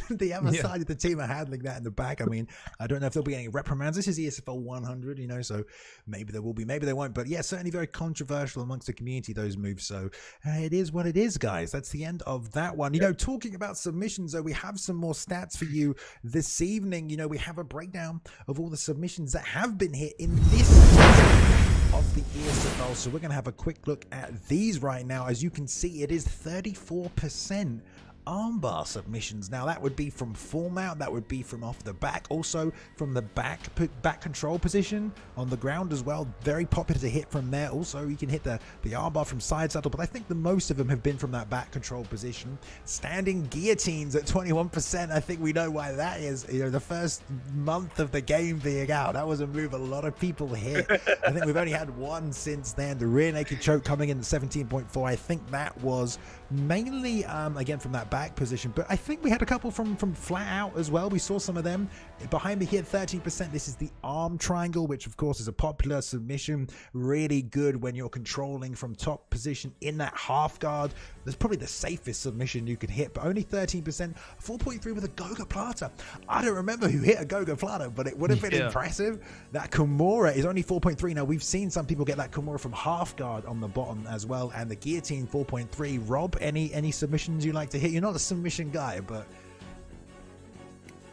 the other side of the team are handling that in the back. I mean, I don't know if there'll be any reprimands. This is ESFL 100, you know, so maybe there will be, maybe there won't, but yeah, certainly very controversial amongst the community, those moves. So it is what it is, guys. That's the end of that one. You know, talking about submissions, though, we have some more stats for you this evening. You know, we have a breakdown of all the submissions that have been hit in this season of the ESFL. So we're going to have a quick look at these right now. As you can see, it is 34% armbar submissions. Now that would be from full mount, that would be from off the back, also from the back control position on the ground as well. Very popular to hit from there. Also you can hit the armbar from side saddle, but I think the most of them have been from that back control position. Standing guillotines at 21%. I think we know why that is. You know, the first month of the game being out, that was a move a lot of people hit. I think we've only had one since then. The rear naked choke coming in at 17.4. I think that was mainly again from that back position, but I think we had a couple from flat out as well. We saw some of them behind me here. 13%. This is the arm triangle, which of course is a popular submission. Really good when you're controlling from top position in that half guard. That's probably the safest submission you could hit, but only 13%. 4.3 with a Goga Plata. I don't remember who hit a Goga Plata, but it would have been impressive. That Kimura is only 4.3. Now we've seen some people get that Kimura from half guard on the bottom as well, and the guillotine 4.3. Rob, any submissions you like to hit? You're not a submission guy, but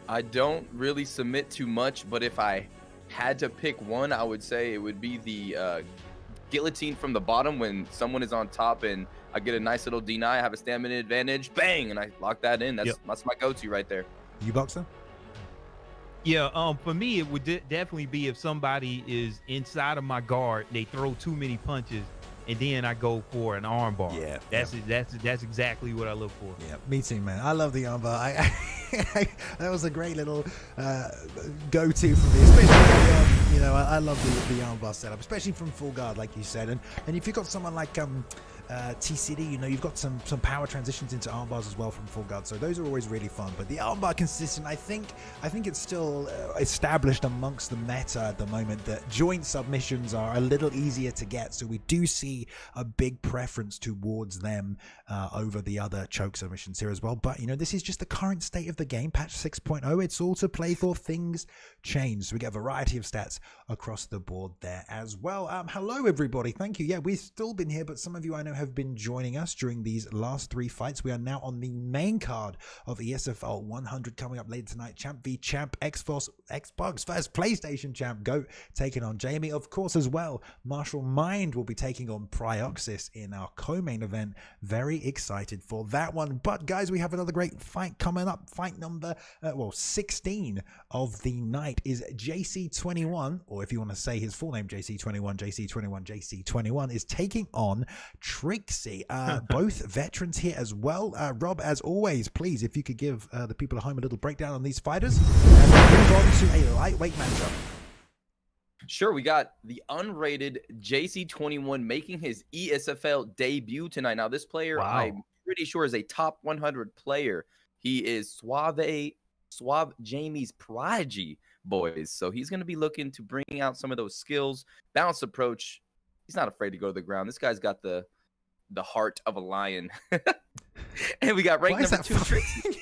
I don't really submit too much, but if I had to pick one, I would say it would be the guillotine from the bottom when someone is on top and I get a nice little deny, I have a stamina advantage, bang, and I lock that in. That's my go-to right there. You, Boxer? Yeah, for me, it would definitely be if somebody is inside of my guard, they throw too many punches, and then I go for an armbar. Yeah, that's exactly what I look for. Yeah, me too, man. I love the armbar. That was a great little go-to for me, especially you know, I love the armbar setup, especially from full guard, like you said, and if you've got someone like TCD, you know, you've got some power transitions into armbars as well from full guard, so those are always really fun. But the armbar consistent, I think it's still established amongst the meta at the moment that joint submissions are a little easier to get, so we do see a big preference towards them over the other choke submissions here as well. But you know, this is just the current state of the game. Patch 6.0, it's all to play for. Things change, so we get a variety of stats across the board there as well. Hello everybody, thank you. Yeah, we've still been here, but some of you I know have been joining us during these last 3 fights. We are now on the main card of ESFL 100 coming up later tonight. Champ v Champ, Xbox first PlayStation Champ GOAT taking on Jamie. Of course, as well, Martial Mind will be taking on Pryoxis in our co-main event. Very excited for that one. But guys, we have another great fight coming up. Fight number 16 of the night is JC21, or if you want to say his full name, JC21 is taking on Trixie. Both veterans here as well. Rob, as always, please, if you could give the people at home a little breakdown on these fighters, and then move on to a lightweight matchup. Sure, we got the unrated JC21 making his ESFL debut tonight. Now, this player, wow, I'm pretty sure is a top 100 player. He is Suave Jamie's prodigy, boys. So he's going to be looking to bring out some of those skills, balanced approach. He's not afraid to go to the ground. This guy's got the heart of a lion. And we got ranked number 2 Trixie.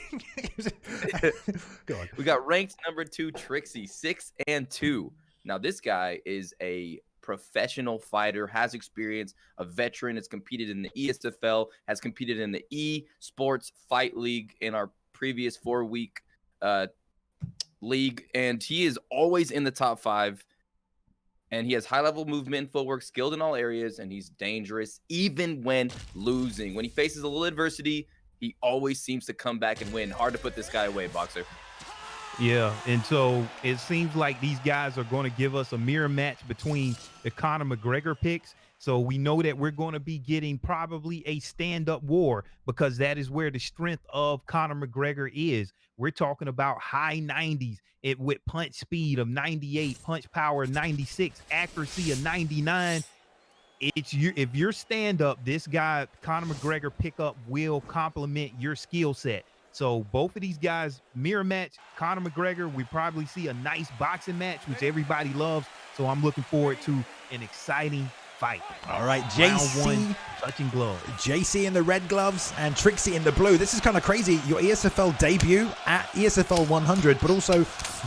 Go on. We got ranked number 2 Trixie, 6-2. Now this guy is a professional fighter, has experience, a veteran, has competed in the ESFL, has competed in the Esports Fight League in our previous 4-week league, and he is always in the top 5. And he has high-level movement and footwork, skilled in all areas, and he's dangerous even when losing. When he faces a little adversity, he always seems to come back and win. Hard to put this guy away, Boxer. Yeah, and so it seems like these guys are going to give us a mirror match between the Conor McGregor picks. So we know that we're going to be getting probably a stand-up war, because that is where the strength of Conor McGregor is. We're talking about high 90s with punch speed of 98, punch power 96, accuracy of 99. If you're stand-up, this guy, Conor McGregor pickup will complement your skill set. So both of these guys mirror match. Conor McGregor, we probably see a nice boxing match, which everybody loves. So I'm looking forward to an exciting fight. All right, JC touching gloves. JC in the red gloves and Trixie in the blue. This is kind of crazy. Your ESFL debut at ESFL 100, but also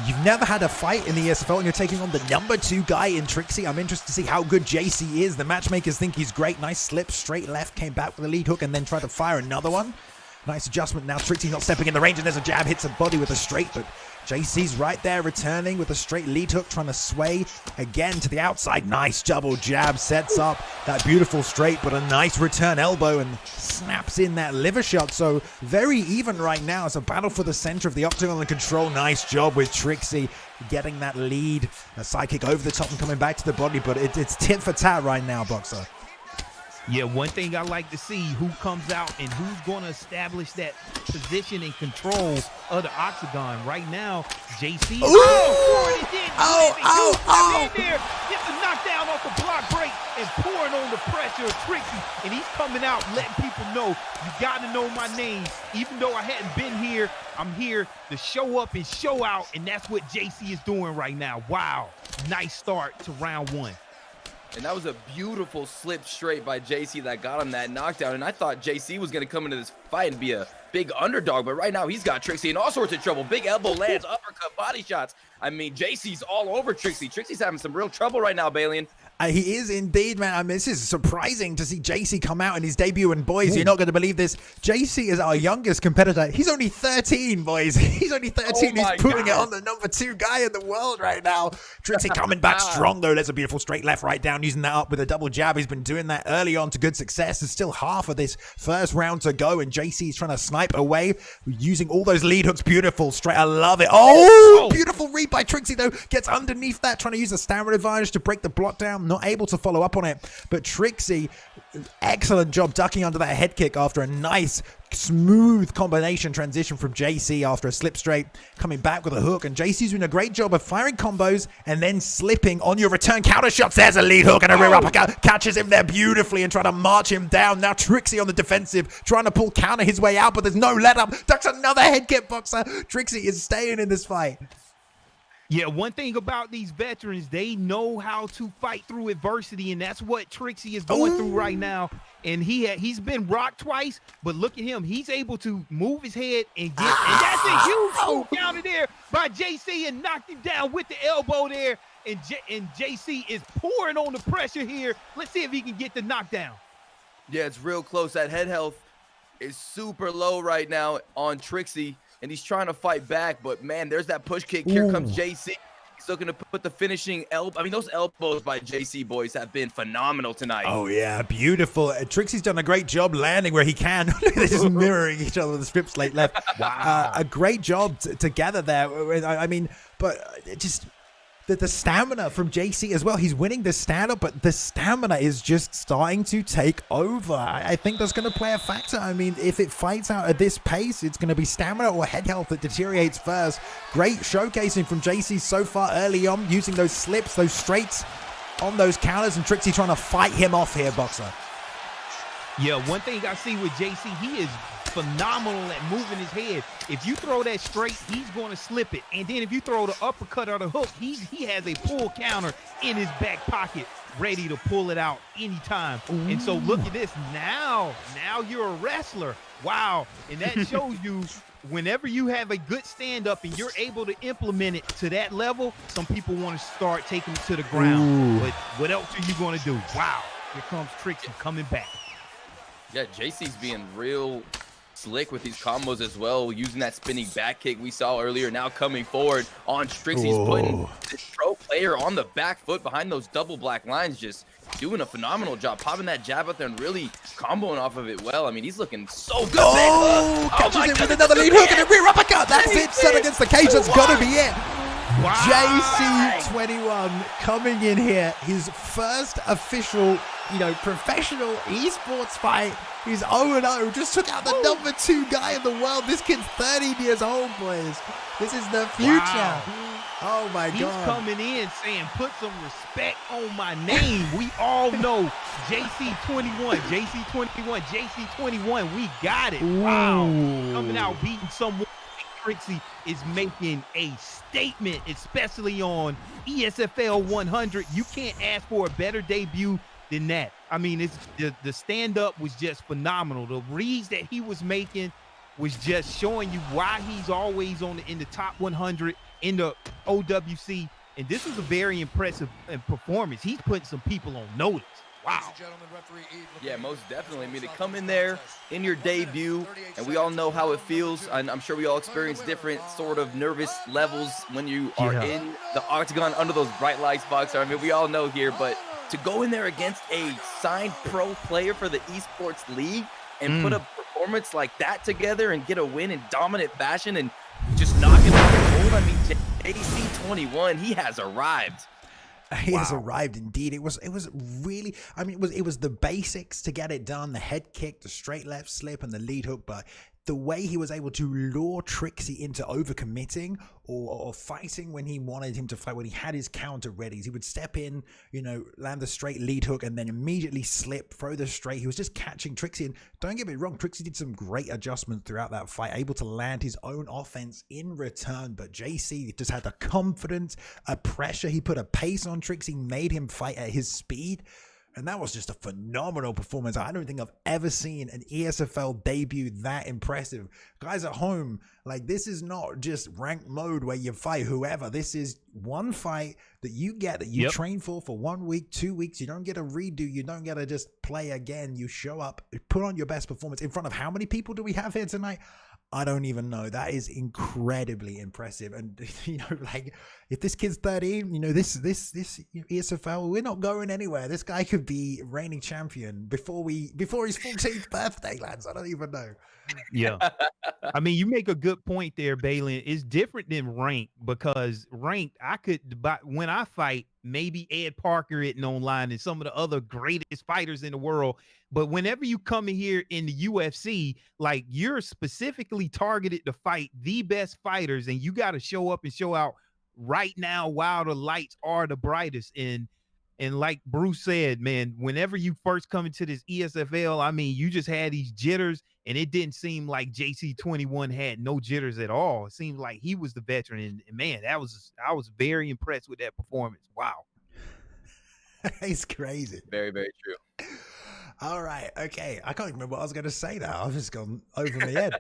you've never had a fight in the ESFL and you're taking on the number 2 guy in Trixie. I'm interested to see how good JC is. The matchmakers think he's great. Nice slip, straight left, came back with a lead hook and then tried to fire another one. Nice adjustment. Now Trixie not stepping in the range, and there's a jab, hits a body with a straight, but JC's right there returning with a straight lead hook, trying to sway again to the outside. Nice double jab, sets up that beautiful straight, but a nice return elbow and snaps in that liver shot. So very even right now. It's a battle for the center of the octagon and control. Nice job with Trixie getting that lead. A side kick over the top and coming back to the body, but it's tit for tat right now, Boxer. Yeah, one thing I like to see, who comes out and who's going to establish that position and control of the octagon. Right now, JC. Oh! There, gets a knockdown off the block break and pouring on the pressure of Trixie. And he's coming out, letting people know, you got to know my name. Even though I hadn't been here, I'm here to show up and show out. And that's what JC is doing right now. Wow. Nice start to round 1. And that was a beautiful slip straight by JC that got him that knockdown. And I thought JC was going to come into this fight and be a big underdog. But right now, he's got Trixie in all sorts of trouble. Big elbow lands, uppercut, body shots. I mean, JC's all over Trixie. Trixie's having some real trouble right now, Balian. He is indeed, man. I mean, this is surprising to see JC come out in his debut. And boys, you're not going to believe this. JC is our youngest competitor. He's only 13, boys. He's only 13. He's putting it on the number 2 guy in the world right now. Trixie coming back strong, though. There's a beautiful straight left right down, using that up with a double jab. He's been doing that early on to good success. There's still half of this first round to go, and JC's trying to snipe away, using all those lead hooks. Beautiful straight. I love it. Oh, beautiful read by Trixie, though. Gets underneath that, trying to use the stamina advantage to break the block down. Not able to follow up on it, but Trixie, excellent job ducking under that head kick after a nice smooth combination transition from JC after a slip straight, coming back with a hook. And JC's doing a great job of firing combos and then slipping on your return counter shots. There's a lead hook and a rear uppercut, catches him there beautifully and trying to march him down. Now Trixie on the defensive, trying to pull counter his way out, but there's no let up. Ducks another head kick, Boxer. Trixie is staying in this fight. Yeah, one thing about these veterans, they know how to fight through adversity, and that's what Trixie is going through right now. And he's been rocked twice, but look at him. He's able to move his head and get, and that's a huge counter there by JC and knocked him down with the elbow there. And JC is pouring on the pressure here. Let's see if he can get the knockdown. Yeah, it's real close. That head health is super low right now on Trixie, and he's trying to fight back. But man, there's that push kick. Here comes JC. He's looking to put the finishing elbow. I mean, those elbows by JC boys have been phenomenal tonight. Oh yeah, beautiful. Trixie's done a great job landing where he can. They're just mirroring each other with the strip slate left. Wow. A great job together there. I mean, but just the stamina from JC as well. He's winning the stand-up, but the stamina is just starting to take over. I think that's going to play a factor. I mean, if it fights out at this pace, it's going to be stamina or head health that deteriorates first. Great showcasing from JC so far early on, using those slips, those straights on those counters, and Trixie trying to fight him off here, Boxer. Yeah, one thing I see with JC, he is phenomenal at moving his head. If you throw that straight, he's going to slip it. And then if you throw the uppercut or the hook, he has a pull counter in his back pocket, ready to pull it out anytime. Ooh. And so look at this. Now you're a wrestler. Wow. And that shows you whenever you have a good stand-up and you're able to implement it to that level, some people want to start taking it to the ground. Ooh. But what else are you going to do? Wow. Here comes Trixie coming back. Yeah, JC's being real slick with these combos as well, using that spinning back kick we saw earlier, now coming forward on Trixie's putting this pro player on the back foot behind those double black lines, just doing a phenomenal job, popping that jab out there and really comboing off of it well. I mean, he's looking so good. Catches him with another lead hook and a rear uppercut. That's it, set against the cage. That's got to be it. Wow. JC21 coming in here, his first official, professional esports fight. He's 0-0, just took out the number 2 guy in the world. This kid's 13 years old, boys. This is the future. Wow. Oh my God. He's coming in saying, put some respect on my name. We all know JC21, JC21, JC21. We got it. Ooh. Wow. Coming out beating someone. Trixie is making a statement, especially on ESFL 100. You can't ask for a better debut than that. I mean, it's the stand-up was just phenomenal. The reads that he was making was just showing you why he's always in the top 100 in the OWC. And this was a very impressive performance. He's putting some people on notice. Wow. Yeah, most definitely. I mean, to come in there in your debut, and we all know how it feels. And I'm sure we all experience different sort of nervous levels when you are in the octagon under those bright lights, Boxer. I mean, we all know here, but to go in there against a signed pro player for the Esports League and put a performance like that together and get a win in dominant fashion and just knock it out the cold. I mean, JC21, he has arrived. He has arrived indeed. It was really, I mean, it was the basics to get it done, the head kick, the straight left slip, and the lead hook, but the way he was able to lure Trixie into overcommitting or fighting when he wanted him to fight, when he had his counter ready, he would step in, land the straight lead hook and then immediately slip, throw the straight. He was just catching Trixie. And don't get me wrong, Trixie did some great adjustments throughout that fight, able to land his own offense in return. But JC just had the confidence, a pressure. He put a pace on Trixie, made him fight at his speed. And that was just a phenomenal performance. I don't think I've ever seen an ESFL debut that impressive. Guys at home, this is not just ranked mode where you fight whoever. This is one fight that you get, that you train for 1 week, 2 weeks. You don't get a redo. You don't get to just play again. You show up, put on your best performance in front of how many people do we have here tonight? I don't even know. That is incredibly impressive. And if this kid's 13, this ESFL, we're not going anywhere. This guy could be reigning champion before his 14th birthday, lads. I don't even know. Yeah. I mean, you make a good point there, Balin. It's different than ranked, because ranked, when I fight, maybe Ed Parker isn't online and some of the other greatest fighters in the world. But whenever you come in here in the UFC, you're specifically targeted to fight the best fighters, and you got to show up and show out right now while the lights are the brightest. And like Bruce said, man, whenever you first come into this ESFL, I mean, you just had these jitters, and it didn't seem like JC21 had no jitters at all. It seemed like he was the veteran, and man, I was very impressed with that performance. Wow. It's crazy. Very, very true. All right. Okay. I can't remember what I was going to say now. I've just gone over my head.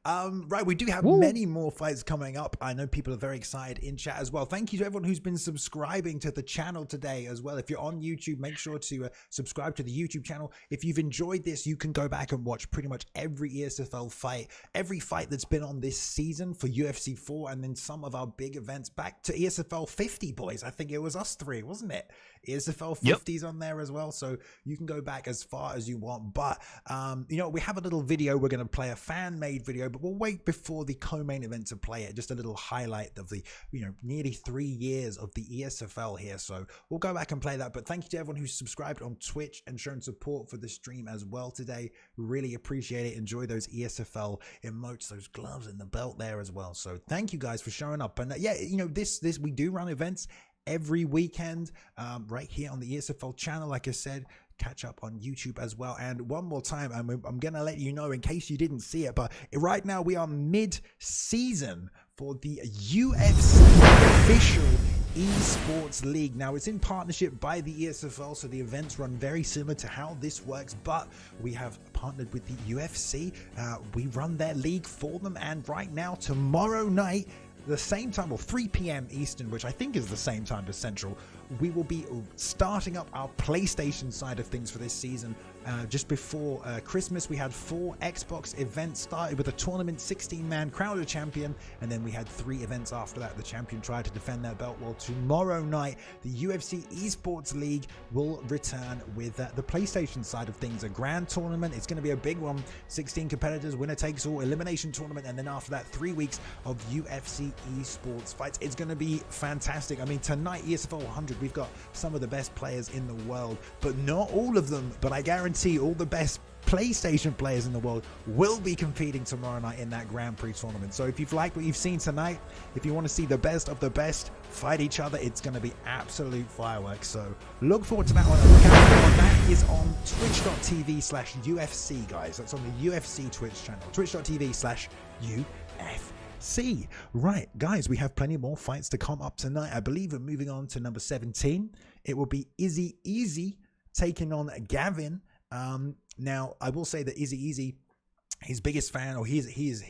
Right. We do have many more fights coming up. I know people are very excited in chat as well. Thank you to everyone who's been subscribing to the channel today as well. If you're on YouTube, make sure to subscribe to the YouTube channel. If you've enjoyed this, you can go back and watch pretty much every ESFL fight, every fight that's been on this season for UFC 4, and then some of our big events back to ESFL 50, boys. I think it was us three, wasn't it? ESFL 50's on there as well, so you can go back as far as you want. But you know, we have a little video. We're going to play a fan-made video, but we'll wait before the co-main event to play it. Just a little highlight of the, you know, nearly 3 years of the ESFL here. So we'll go back and play that. But thank you to everyone who's subscribed on Twitch and shown support for the stream as well today. Really appreciate it. Enjoy those ESFL emotes, those gloves and the belt there as well. So thank you guys for showing up. And yeah, you know, this we do run events every weekend right here on the ESFL channel. Like I said, catch up on YouTube as well. And one more time, I'm gonna let you know in case you didn't see it, but right now we are mid-season for the UFC official Esports League. Now it's in partnership by the ESFL, so the events run very similar to how this works, but we have partnered with the UFC. We run their league for them, and right now, tomorrow night, the same time, or 3 p.m. Eastern, which I think is the same time as Central, we will be starting up our PlayStation side of things for this season. Just before Christmas, we had 4 Xbox events, started with a tournament, 16-man crowner champion, and then we had 3 events after that. The champion tried to defend their belt. Well, tomorrow night, the UFC Esports League will return with the PlayStation side of things, a grand tournament. It's going to be a big one, 16 competitors, winner takes all, elimination tournament, and then after that, 3 weeks of UFC Esports fights. It's going to be fantastic. I mean, tonight, ESFL 100, we've got some of the best players in the world, but not all of them, but I guarantee all the best PlayStation players in the world will be competing tomorrow night in that Grand Prix tournament. So if you've liked what you've seen tonight, if you want to see the best of the best fight each other, it's going to be absolute fireworks. So look forward to that one. That is on twitch.tv/UFC, guys. That's on the UFC Twitch channel, twitch.tv/UFC. Right, guys, we have plenty more fights to come up tonight. I believe we're moving on to number 17. It will be Izzy Easy taking on Gavin. Now I will say that Izzy, his biggest fan, or he's his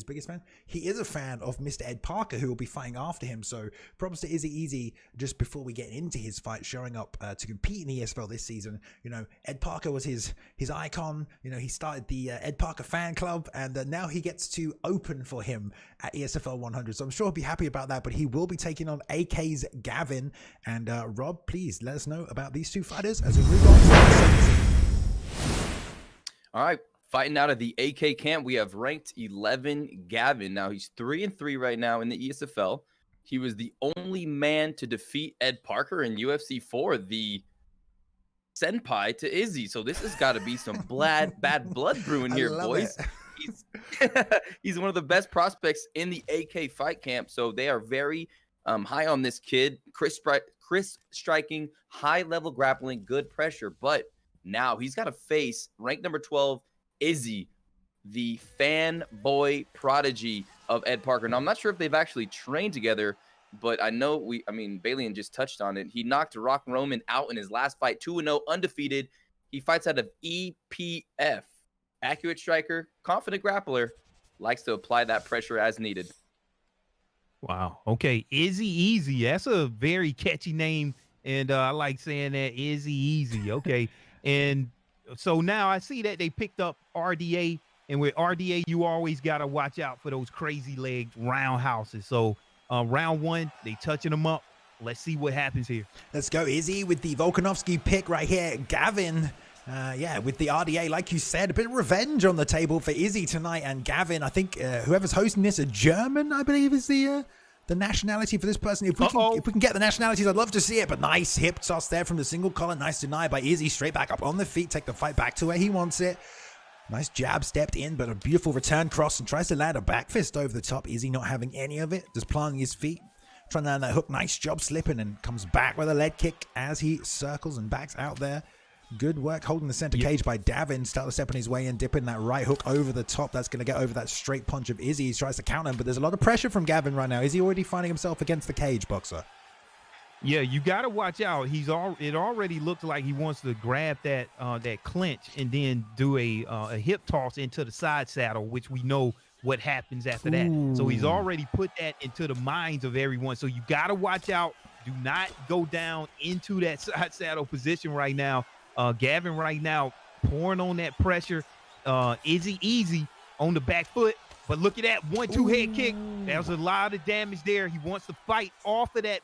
biggest fan. He is a fan of Mr. Ed Parker, who will be fighting after him. So props to Izzy just before we get into his fight, showing up to compete in the ESFL this season. You know, Ed Parker was his icon. You know, he started the Ed Parker fan club, and now he gets to open for him at ESFL 100. So I'm sure he'll be happy about that. But he will be taking on AK's Gavin. And Rob, please let us know about these 2 fighters as we move on to the 17. All right, fighting out of the AK camp, we have ranked 11 Gavin. Now he's 3-3 right now in the ESFL. He was the only man to defeat Ed Parker in UFC 4, the senpai to Izzy. So this has got to be some bad blood brewing here, boys. He's one of the best prospects in the AK fight camp. So they are very high on this kid. Crisp striking, high level grappling, good pressure, but now he's got to face ranked number 12, Izzy, the fanboy prodigy of Ed Parker. Now, I'm not sure if they've actually trained together, but I know Balian just touched on it. He knocked Rock Roman out in his last fight, 2-0, undefeated. He fights out of EPF. Accurate striker, confident grappler, likes to apply that pressure as needed. Wow. Okay. Izzy Easy. That's a very catchy name. And I like saying that, Izzy Easy. Okay. And so now I see that they picked up RDA, and with RDA, you always got to watch out for those crazy leg roundhouses. So round 1, they touching them up. Let's see what happens here. Let's go, Izzy, with the Volkanovski pick right here. Gavin, yeah, with the RDA, like you said, a bit of revenge on the table for Izzy tonight. And Gavin, I think whoever's hosting this, a German, I believe, is the nationality for this person. If we can get the nationalities, I'd love to see it. But nice hip toss there from the single collar. Nice deny by Izzy. Straight back up on the feet. Take the fight back to where he wants it. Nice jab stepped in, but a beautiful return cross, and tries to land a back fist over the top. Izzy not having any of it. Just planting his feet. Trying to land that hook. Nice job slipping, and comes back with a leg kick as he circles and backs out there. Good work holding the center cage by Davin. Start to step on his way in, dipping that right hook over the top. That's going to get over that straight punch of Izzy. He tries to counter him, but there's a lot of pressure from Gavin right now. Is he already finding himself against the cage, boxer? Yeah, you got to watch out. It already looks like he wants to grab that clinch and then do a hip toss into the side saddle, which we know what happens after that. So he's already put that into the minds of everyone. So you got to watch out. Do not go down into that side saddle position right now. Gavin right now pouring on that pressure. Izzy easy on the back foot. But look at that 1-2 head kick. That was a lot of damage there. He wants to fight off of that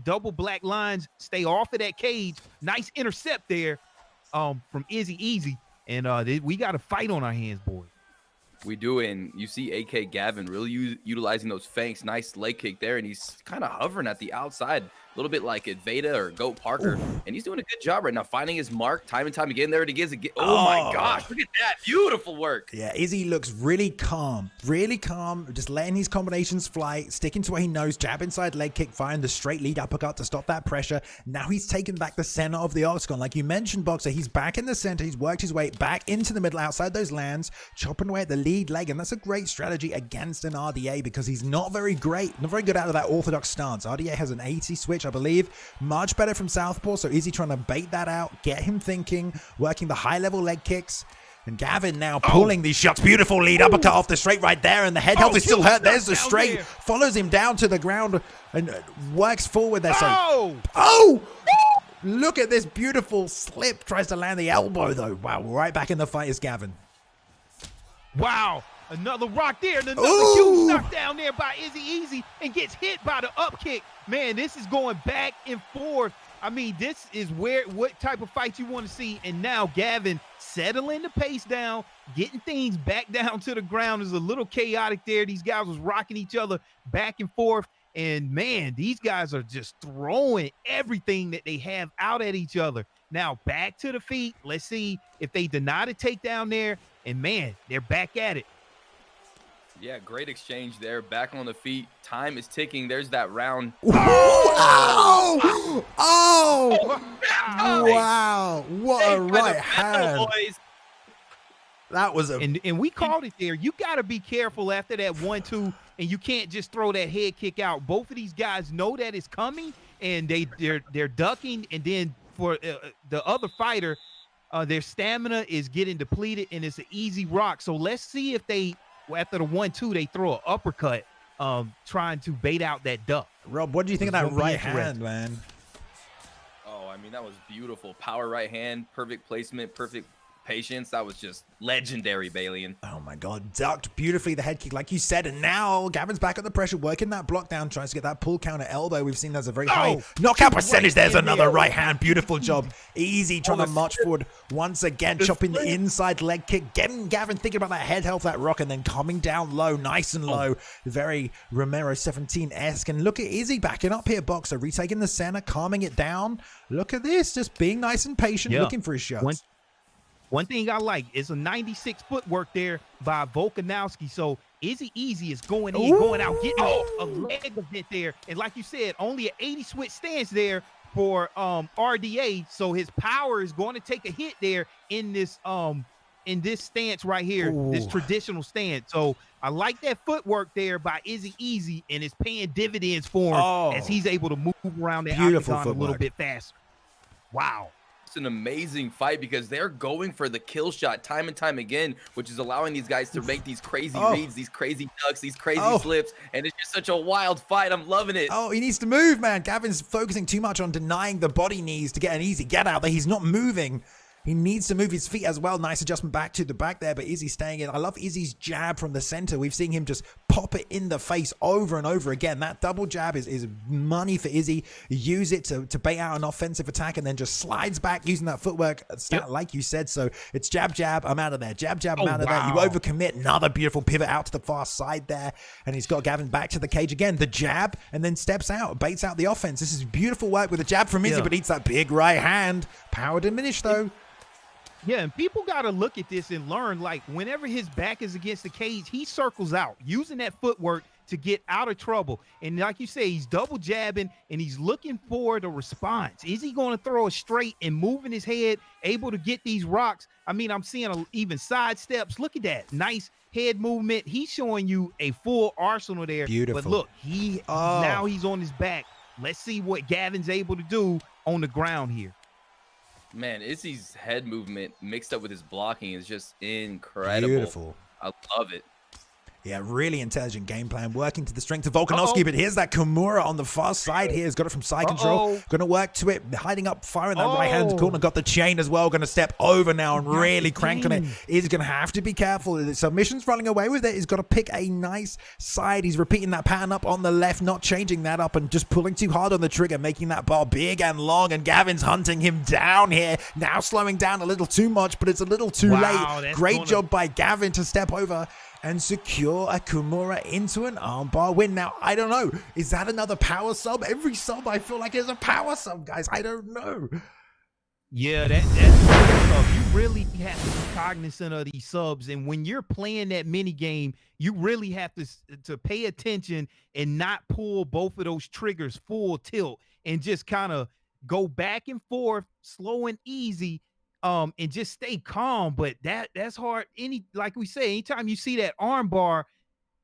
double black lines, stay off of that cage. Nice intercept there from Izzy Easy. And we got a fight on our hands, boys. We do, and you see AK Gavin really utilizing those feints. Nice leg kick there, and he's kind of hovering at the outside, a little bit like Ed Vader or Goat Parker. And he's doing a good job right now, finding his mark time and time again. There it is again. Oh my gosh, look at that. Beautiful work. Yeah, Izzy looks really calm, just letting his combinations fly, sticking to what he knows, jab inside leg kick, firing the straight lead uppercut to stop that pressure. Now he's taken back the center of the octagon. Like you mentioned, Boxer, he's back in the center. He's worked his way back into the middle, outside those lands, chopping away at the lead leg, and that's a great strategy against an RDA because he's not very good out of that orthodox stance. RDA has an 80 switch, I believe, much better from southpaw, so Izzy trying to bait that out, get him thinking, working the high-level leg kicks, and Gavin now pulling these shots. Beautiful lead uppercut off the straight right there, and the head health is still hurt. There's the straight, follows him down to the ground and works forward there. So, look at this beautiful slip, tries to land the elbow though. Wow, right back in the fight is Gavin. Wow, another rock there, and another huge knock down there by Izzy Easy, and gets hit by the up kick. Man, this is going back and forth. I mean, this is what type of fight you want to see. And now Gavin settling the pace down, getting things back down to the ground. Is a little chaotic there. These guys was rocking each other back and forth. And man, these guys are just throwing everything that they have out at each other. Now back to the feet. Let's see if they deny the takedown there. And man, they're back at it. Yeah, great exchange there. Back on the feet. Time is ticking. There's that round. Wow! What a right hand. Boys. That was and we called it there. You got to be careful after that 1-2, and you can't just throw that head kick out. Both of these guys know that it's coming, and they're ducking. And then for the other fighter, their stamina is getting depleted, and it's an easy rock. So let's see if they, after the 1-2, they throw an uppercut, trying to bait out that duck. Rob, what do you think of that right hand, man? Oh, I mean, that was beautiful. Power right hand, perfect placement, perfect patience. That was just legendary, Balian. Oh my God, ducked beautifully the head kick, like you said, and now Gavin's back under pressure, working that block down, tries to get that pull counter elbow. We've seen there's a very high knockout percentage. There's another right hand. Beautiful job. Easy trying to march forward once again, chopping the inside leg kick, getting Gavin thinking about that head health, that rock, and then coming down low, nice and low. Very Romero 17-esque. And look at Izzy backing up here, Boxer, retaking the center, calming it down. Look at this, just being nice and patient, looking for his shots. One thing I like is a 96 footwork there by Volkanovski. So Izzy Easy is going in, going out, getting a leg event there. And like you said, only an 80 switch stance there for RDA. So his power is going to take a hit there in this stance right here, this traditional stance. So I like that footwork there by Izzy Easy, and it's paying dividends for him as he's able to move around that octagon a little bit faster. Wow. An amazing fight because they're going for the kill shot time and time again, which is allowing these guys to make these crazy reads, these crazy ducks, these crazy slips, and it's just such a wild fight. I'm loving it. He needs to move, man. Gavin's focusing too much on denying the body knees to get an easy get out there. He's not moving. He needs to move his feet as well. Nice adjustment back to the back there, but Izzy's staying in. I love Izzy's jab from the center. We've seen him just pop it in the face over and over again. That double jab is money for Izzy. Use it to bait out an offensive attack and then just slides back using that footwork, like you said. So it's jab, jab, I'm out of there. Jab, jab, I'm out of there. You overcommit. Another beautiful pivot out to the far side there. And he's got Gavin back to the cage again. The jab, and then steps out, baits out the offense. This is beautiful work with a jab from Izzy, but eats that big right hand. Power diminished, though. Yeah, and people got to look at this and learn, like, whenever his back is against the cage, he circles out, using that footwork to get out of trouble. And like you say, he's double jabbing, and he's looking for the response. Is he going to throw a straight and moving his head, able to get these rocks? I mean, I'm seeing even side steps. Look at that. Nice head movement. He's showing you a full arsenal there. Beautiful. But look, now he's on his back. let's see what Gavin's able to do on the ground here. Man, Izzy's head movement mixed up with his blocking is just incredible. Beautiful. I love it. Yeah, really intelligent game plan, working to the strength of Volkanovski, but here's that Kimura on the far side here. He's got it from side control. Going to work to it, hiding up, firing that right-hand corner. Got the chain as well. Going to step over now and really crank on it. He's going to have to be careful. The submission's running away with it. He's got to pick a nice side. He's repeating that pattern up on the left, not changing that up and just pulling too hard on the trigger, making that bar big and long. And Gavin's hunting him down here. Now slowing down a little too much, but it's a little too late. Great job by Gavin to step over and secure a Kimura into an armbar win. Now, I don't know. Is that another power sub? Every sub I feel like is a power sub, guys. I don't know. Yeah, that's you really have to be cognizant of these subs. And when you're playing that mini game, you really have to pay attention and not pull both of those triggers full tilt and just kind of go back and forth, slow and easy. And just stay calm, but that's hard. Like we say, anytime you see that arm bar,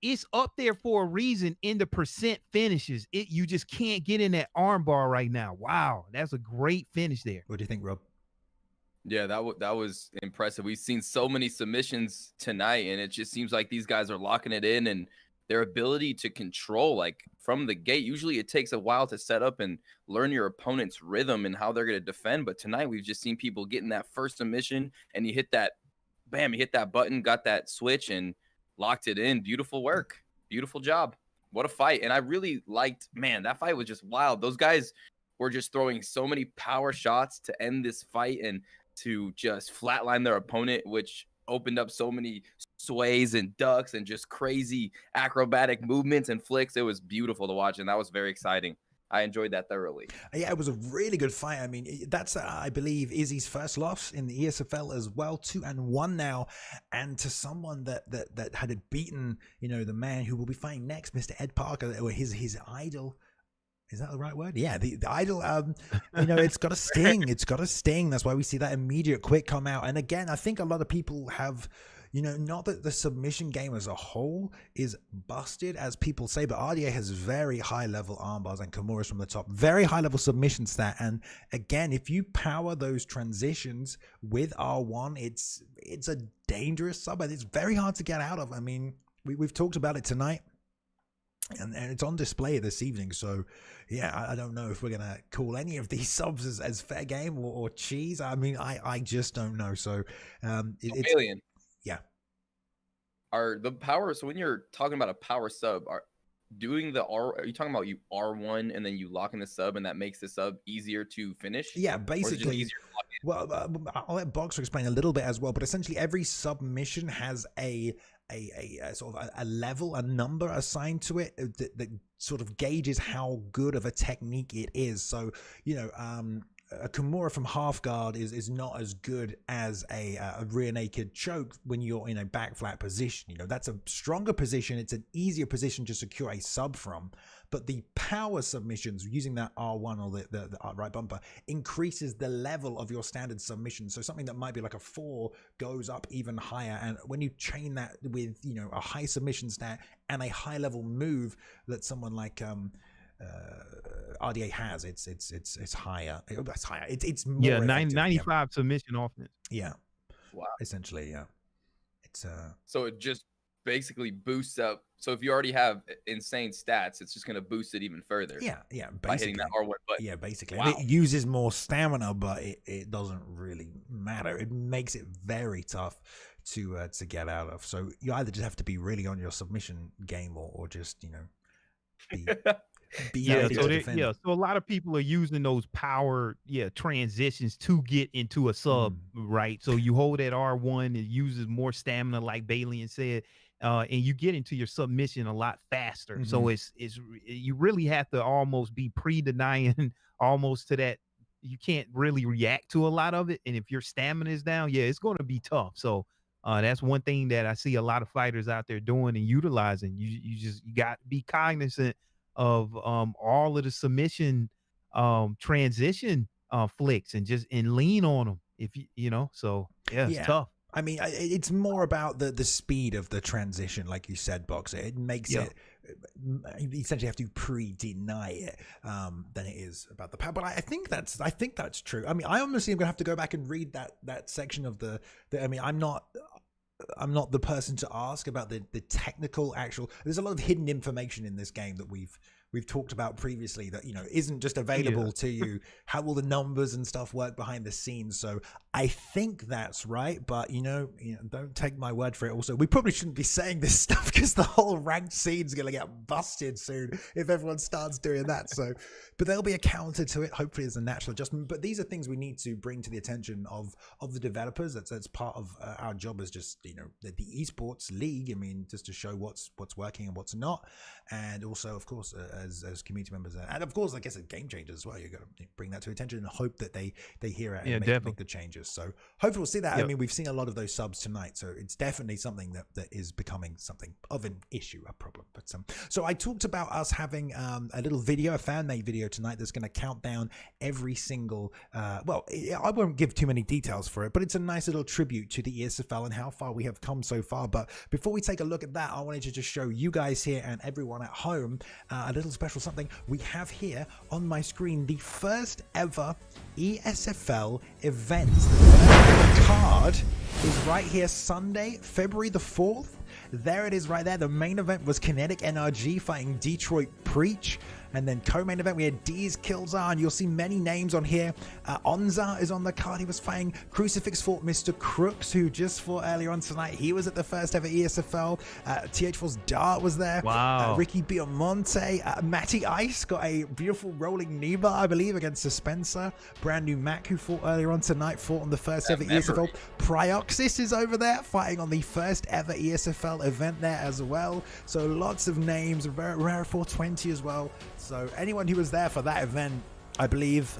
it's up there for a reason in the percent finishes. You just can't get in that arm bar right now. Wow, that's a great finish there. What do you think, Rob? Yeah, that was impressive. We've seen so many submissions tonight, and it just seems like these guys are locking it in, and their ability to control, like from the gate. Usually it takes a while to set up and learn your opponent's rhythm and how they're going to defend. But tonight we've just seen people getting that first submission, and you hit that, bam, you hit that button, got that switch and locked it in. Beautiful work. Beautiful job. What a fight. And I really liked, man, that fight was just wild. Those guys were just throwing so many power shots to end this fight and to just flatline their opponent, which opened up so many sways and ducks and just crazy acrobatic movements and flicks. It was beautiful to watch, and that was very exciting. I enjoyed that thoroughly. Yeah, it was a really good fight. I mean, that's, I believe, Izzy's first loss in the ESFL as well, 2-1 now. And to someone that had beaten, you know, the man who will be fighting next, Mr. Ed Parker, or his idol. Is that the right word? Yeah, the idol, you know, it's got to sting. It's got to sting. That's why we see that immediate quick come out. And again, I think a lot of people have, you know, not that the submission game as a whole is busted, as people say, but RDA has very high-level armbars and Kimuras from the top. Very high-level submission stat. And again, if you power those transitions with R1, it's a dangerous sub, and it's very hard to get out of. I mean, we've talked about it tonight. And it's on display this evening, so yeah, I don't know if we're gonna call any of these subs as fair game or cheese. I mean, I just don't know. So it's Alien. Yeah. Are the power? So when you're talking about a power sub, are you talking about you R1 and then you lock in the sub and that makes the sub easier to finish? Yeah, basically. Well, I'll let Boxer explain a little bit as well, but essentially every submission has a sort of a level, a number assigned to it that sort of gauges how good of a technique it is. So, you know, a Kimura from half guard is not as good as a rear naked choke when you're in a back flat position. You know, that's a stronger position. It's an easier position to secure a sub from. But the power submissions using that R1 or the right bumper increases the level of your standard submission. So something that might be like a 4 goes up even higher. And when you chain that with, you know, a high submission stat and a high level move that someone like RDA has, it's higher. That's higher. It's more, yeah, 95 submission offense. Yeah. Wow. Essentially, yeah. It's so it just basically boosts up. So if you already have insane stats, it's just going to boost it even further. Yeah, basically. By hitting that R1 button. Yeah, basically. Wow. It uses more stamina, but it doesn't really matter. It makes it very tough to get out of. So you either just have to be really on your submission game or just, you know, be so a lot of people are using those power transitions to get into a sub, right? So you hold that R1, it uses more stamina, like Balian said, and you get into your submission a lot faster. So it's you really have to almost be pre-denying almost to that. You can't really react to a lot of it, and if your stamina is down, it's going to be tough. So that's one thing that I see a lot of fighters out there doing and utilizing. You got to be cognizant of all of the submission transition flicks and lean on them if you know. So it's tough. I mean, it's more about the speed of the transition, like you said, Boxer. It makes it, you essentially have to pre-deny it than it is about the power. But I think that's true. I mean, I honestly am gonna have to go back and read that section of the I mean, I'm not the person to ask about the technical actual. There's a lot of hidden information in this game that we've talked about previously that, you know, isn't just available to you. How will the numbers and stuff work behind the scenes? So I think that's right, but you know, don't take my word for it. Also, we probably shouldn't be saying this stuff because the whole ranked scene's gonna get busted soon if everyone starts doing that. So, but there'll be a counter to it. Hopefully, as a natural adjustment. But these are things we need to bring to the attention of the developers. That's part of our job as just, you know, the Esports League. I mean, just to show what's working and what's not, and also, of course, as community members, and of course, I guess, as game changers as well. You got to bring that to attention and hope that they hear it and make the changes. So hopefully we'll see that. I mean, we've seen a lot of those subs tonight, so it's definitely something that is becoming something of an issue, a problem. But so I talked about us having a little video, a fan-made video tonight that's going to count down every single. Well, I won't give too many details for it, but it's a nice little tribute to the ESFL and how far we have come so far. But before we take a look at that, I wanted to just show you guys here and everyone at home a little special something. We have here on my screen the first ever ESFL event. The card is right here, Sunday, February the 4th. There it is right there. The main event was Kinetic NRG fighting Detroit Preach. And then co-main event, we had D's Killzar, and you'll see many names on here. Onza is on the card. He was fighting Crucifix fought Mr. Crooks, who just fought earlier on tonight. He was at the first ever ESFL. TH4's Dart was there. Wow. Ricky Biamonte. Matty Ice got a beautiful rolling knee bar, I believe, against Spencer. Brand new Mac, who fought earlier on tonight, fought on the first ever ESFL. Pryoxis is over there, fighting on the first ever ESFL event there as well. So lots of names. Rare 420 as well. So anyone who was there for that event, I believe,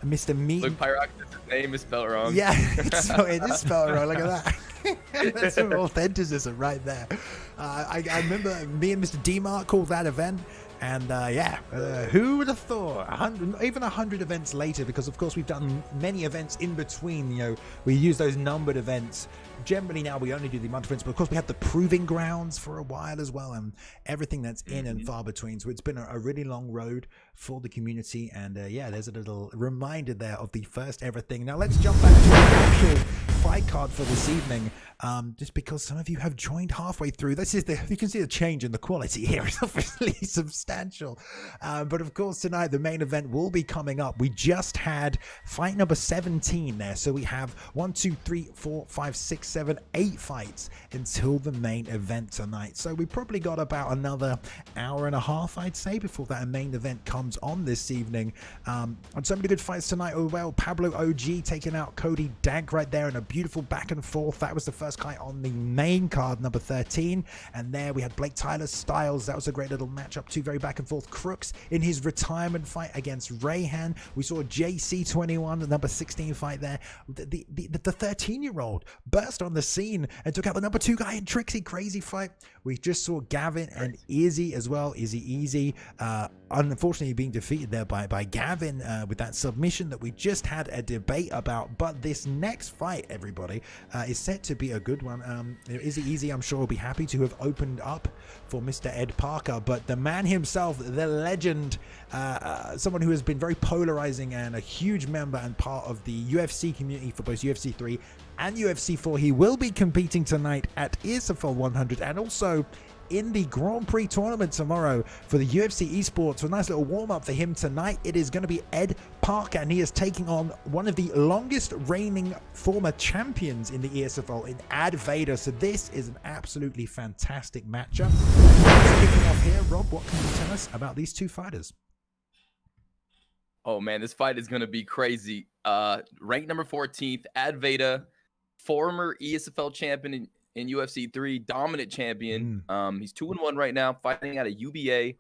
Mr. Meat. Look, Pryoxis' name is spelled wrong. Yeah, it is spelled wrong. Look at that. That's some authenticism right there. I remember me and Mr. D-Mark called that event. And who would have thought? 100 events later, because of course we've done many events in between. You know, we use those numbered events. Generally now we only do the month events, but of course we had the proving grounds for a while as well, and everything that's in and far between. So it's been a really long road for the community, and there's a little reminder there of the first ever thing. Now let's jump back to the actual fight card for this evening, just because some of you have joined halfway through. You can see the change in the quality here. It's obviously substantial, but of course tonight the main event will be coming up. We just had fight number 17 there, so we have 1, 2, 3, 4, 5, 6, 7, 8 fights until the main event tonight. So we probably got about another hour and a half, I'd say, before that main event comes on this evening. And so many good fights tonight. Oh well, Pablo OG taking out Cody Dank right there in a beautiful back and forth. That was the first fight on the main card, number 13. And there we had Blake Tyler Styles. That was a great little matchup too, very back and forth. Crooks in his retirement fight against Rayhan. We saw JC21, the number 16 fight there. The 13-year-old burst on the scene and took out the number 2 guy in Trixie. Crazy fight. We just saw Gavin and Izzy as well. Izzy unfortunately being defeated there by Gavin with that submission that we just had a debate about. But this next fight, everybody, is set to be a good one. Izzy, I'm sure, will be happy to have opened up for Mr. Ed Parker, but the man himself, the legend, someone who has been very polarizing and a huge member and part of the UFC community for both UFC 3 and UFC 4. He will be competing tonight at ESFL 100 and also in the Grand Prix tournament tomorrow for the UFC Esports. So a nice little warm-up for him tonight. It is going to be Ed Parker, and he is taking on one of the longest reigning former champions in the ESFL in Ed Vader. So this is an absolutely fantastic matchup. Kicking off here, Rob, what can you tell us about these two fighters? Oh man, this fight is going to be crazy. Ranked number 14th, Ed Vader, former ESFL champion in UFC 3, dominant champion. He's 2-1 right now, fighting out of UBA.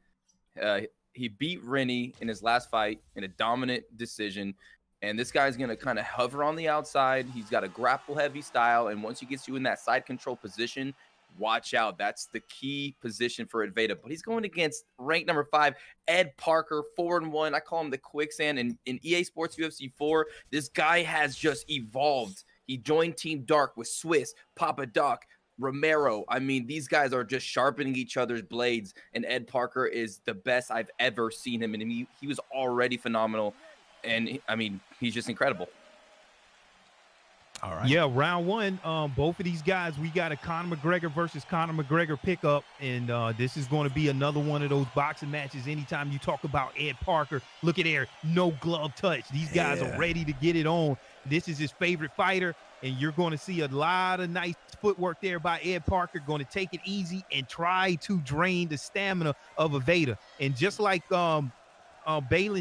He beat Rennie in his last fight in a dominant decision. And this guy's going to kind of hover on the outside. He's got a grapple-heavy style, and once he gets you in that side control position, watch out. That's the key position for Ed Vader. But he's going against ranked number 5, Ed Parker, 4-1. I call him the quicksand. In EA Sports UFC 4, this guy has just evolved. He joined Team Dark with Swiss, Papa Doc, Romero. I mean, these guys are just sharpening each other's blades, and Ed Parker is the best I've ever seen him, and he was already phenomenal, and I mean, he's just incredible. All right. Yeah, round one, both of these guys, we got a Conor McGregor versus Conor McGregor pickup, and this is going to be another one of those boxing matches. Anytime you talk about Ed Parker, look at there, no glove touch. These guys are ready to get it on. This is his favorite fighter, and you're going to see a lot of nice footwork there by Ed Parker, going to take it easy and try to drain the stamina of Ea Vader. And just like Balin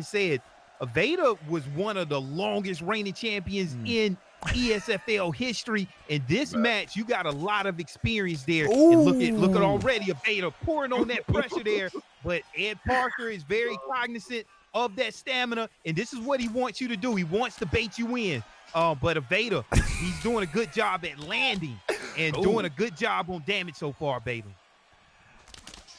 said, Ea Vader was one of the longest reigning champions in ESFL history. In this match, you got a lot of experience there. And look at already Ea Vader pouring on that pressure there. But Ed Parker is very cognizant of that stamina, and this is what he wants you to do. He wants to bait you in. But Ea Vader, he's doing a good job at landing and doing a good job on damage so far, Bailey.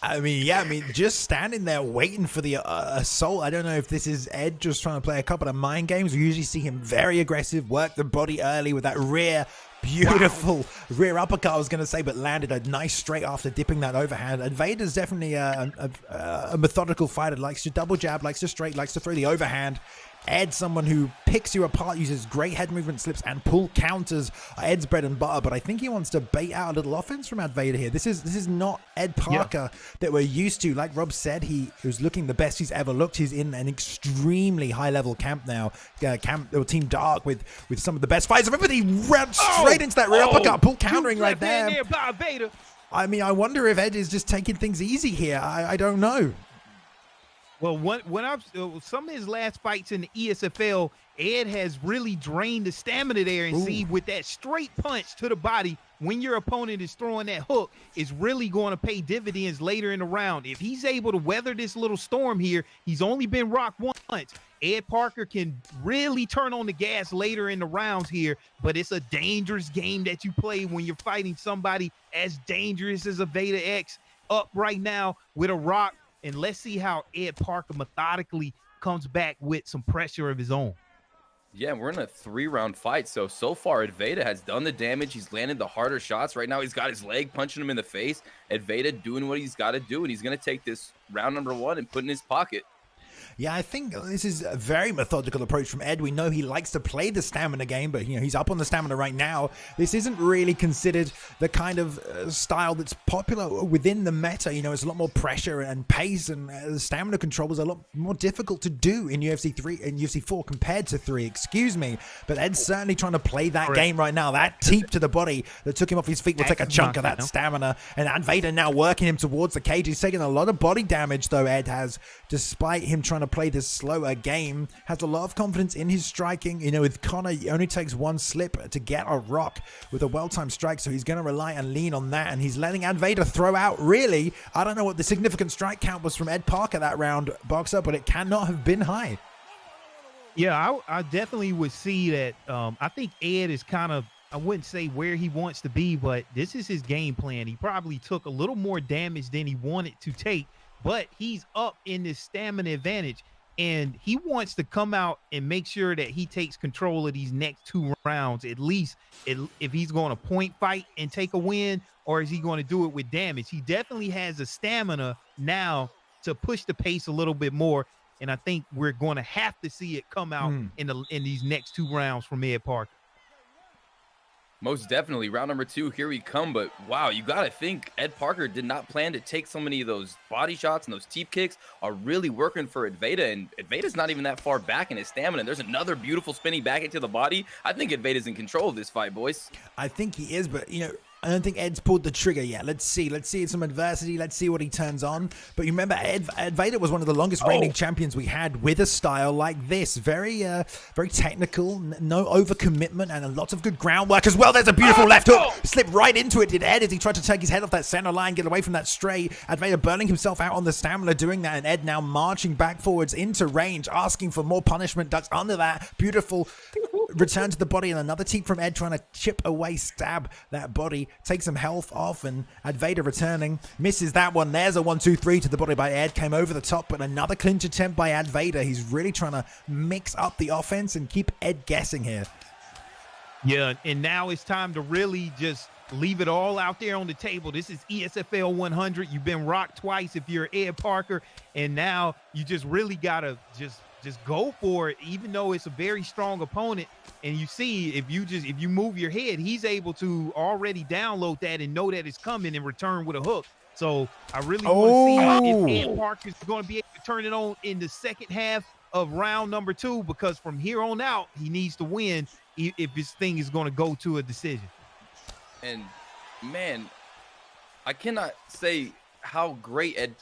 I mean, just standing there waiting for the assault. I don't know if this is Ed just trying to play a couple of mind games. We usually see him very aggressive, work the body early with that rear, beautiful rear uppercut, I was going to say, but landed a nice straight after dipping that overhand. And Vader's definitely a methodical fighter, likes to double jab, likes to straight, likes to throw the overhand. Ed, someone who picks you apart, uses great head movement slips and pull counters. Ed's bread and butter, but I think he wants to bait out a little offense from Ed Vader here. This is not Ed Parker that we're used to. Like Rob said, he was looking the best he's ever looked. He's in an extremely high level camp now. Team Dark with some of the best fighters. Remember, he ran straight into that rear uppercut, pull countering right there. Vader. I mean, I wonder if Ed is just taking things easy here. I don't know. Well, when I've some of his last fights in the ESFL, Ed has really drained the stamina there, and see, with that straight punch to the body, when your opponent is throwing that hook, is really going to pay dividends later in the round. If he's able to weather this little storm here, he's only been rocked once. Ed Parker can really turn on the gas later in the rounds here, but it's a dangerous game that you play when you're fighting somebody as dangerous as Ea Vader X up right now with a rock. And let's see how Ed Parker methodically comes back with some pressure of his own. Yeah, we're in a 3-round fight. So far, Ed Vader has done the damage. He's landed the harder shots. Right now, he's got his leg punching him in the face. Ed Vader doing what he's got to do, and he's going to take this round number 1 and put it in his pocket. Yeah, I think this is a very methodical approach from Ed. We know he likes to play the stamina game, but he's up on the stamina right now. This isn't really considered the kind of style that's popular within the meta. It's a lot more pressure and pace, and stamina control is a lot more difficult to do in UFC 3 and UFC 4 compared to 3. Excuse me, but Ed's certainly trying to play that game right now. That teep to the body that took him off his feet will take a chunk of that stamina, and Ed Vader now working him towards the cage. He's taking a lot of body damage, though. Ed has, despite him trying to play this slower game, has a lot of confidence in his striking. With Conor, he only takes one slip to get a rock with a well-timed strike, so he's going to rely and lean on that, and he's letting Ed Vader throw out. Really, I don't know what the significant strike count was from Ed Parker that round, Boxer, but it cannot have been high. Yeah, I definitely would see that. I think Ed is kind of, I wouldn't say where he wants to be, but this is his game plan. He probably took a little more damage than he wanted to take, but he's up in this stamina advantage, and he wants to come out and make sure that he takes control of these next 2 rounds, at least if he's going to point fight and take a win, or is he going to do it with damage. He definitely has the stamina now to push the pace a little bit more, and I think we're going to have to see it come out in these next 2 rounds from Ed Parker. Most definitely. Round number 2, here we come. But wow, you got to think Ed Parker did not plan to take so many of those body shots, and those teep kicks are really working for Ed Vader. And Ed Vader's not even that far back in his stamina. There's another beautiful spinning back into the body. I think Ed Vader's in control of this fight, boys. I think he is, but I don't think Ed's pulled the trigger yet. Let's see some adversity. Let's see what he turns on. But you remember, Ed Vader was one of the longest reigning champions we had with a style like this. Very technical, no overcommitment, and a lot of good groundwork as well. There's a beautiful left hook. Slipped right into it, did Ed, as he tried to take his head off that center line, get away from that straight. Ed Vader burning himself out on the stamina doing that, and Ed now marching back forwards into range, asking for more punishment. Ducks under that. Beautiful return to the body, and another teep from Ed trying to chip away, stab that body. Take some health off, and Ed Vader returning. Misses that one. There's a 1-2-3 to the body by Ed. Came over the top, but another clinch attempt by Ed Vader. He's really trying to mix up the offense and keep Ed guessing here. Yeah, and now it's time to really just leave it all out there on the table. This is ESFL 100. You've been rocked twice if you're Ed Parker, and now you just really gotta just go for it, even though it's a very strong opponent. And you see, if you move your head, he's able to already download that and know that it's coming and return with a hook. So I really want to see if Ed Parker's going to be able to turn it on in the second half of round number 2, because from here on out, he needs to win if his thing is going to go to a decision. And man, I cannot say how great Ed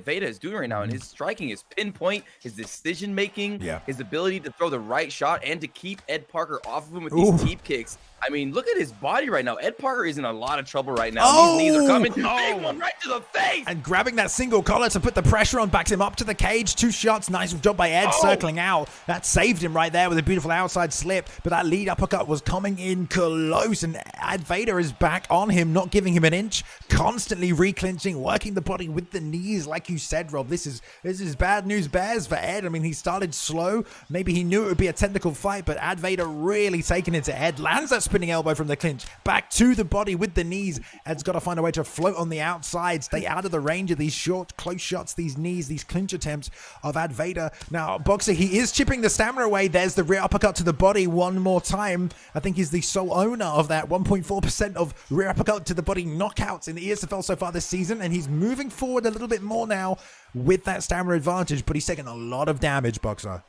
Vader is doing right now. And his striking, his pinpoint, his decision making, his ability to throw the right shot and to keep Ed Parker off of him with these deep kicks. I mean, look at his body right now. Ed Parker is in a lot of trouble right now. These knees are coming. Big one right to the face. And grabbing that single collar to put the pressure on, backs him up to the cage. 2 shots. Nice job by Ed circling out. That saved him right there with a beautiful outside slip. But that lead uppercut was coming in close. And Ed Vader is back on him, not giving him an inch. Constantly reclinching, working the body with the knees. Like you said, Rob, this is bad news bears for Ed. I mean, he started slow. Maybe he knew it would be a technical fight, but Ed Vader really taking it to Ed. Lands that spinning elbow from the clinch, back to the body with the knees. Ed's got to find a way to float on the outside, stay out of the range of these short, close shots, these knees, these clinch attempts of Ed Vader. Now, Boxer, he is chipping the stamina away. There's the rear uppercut to the body one more time. I think he's the sole owner of that 1.4% of rear uppercut to the body knockouts in the ESFL so far this season, and he's moving forward a little bit more now with that stamina advantage, but he's taking a lot of damage, Boxer.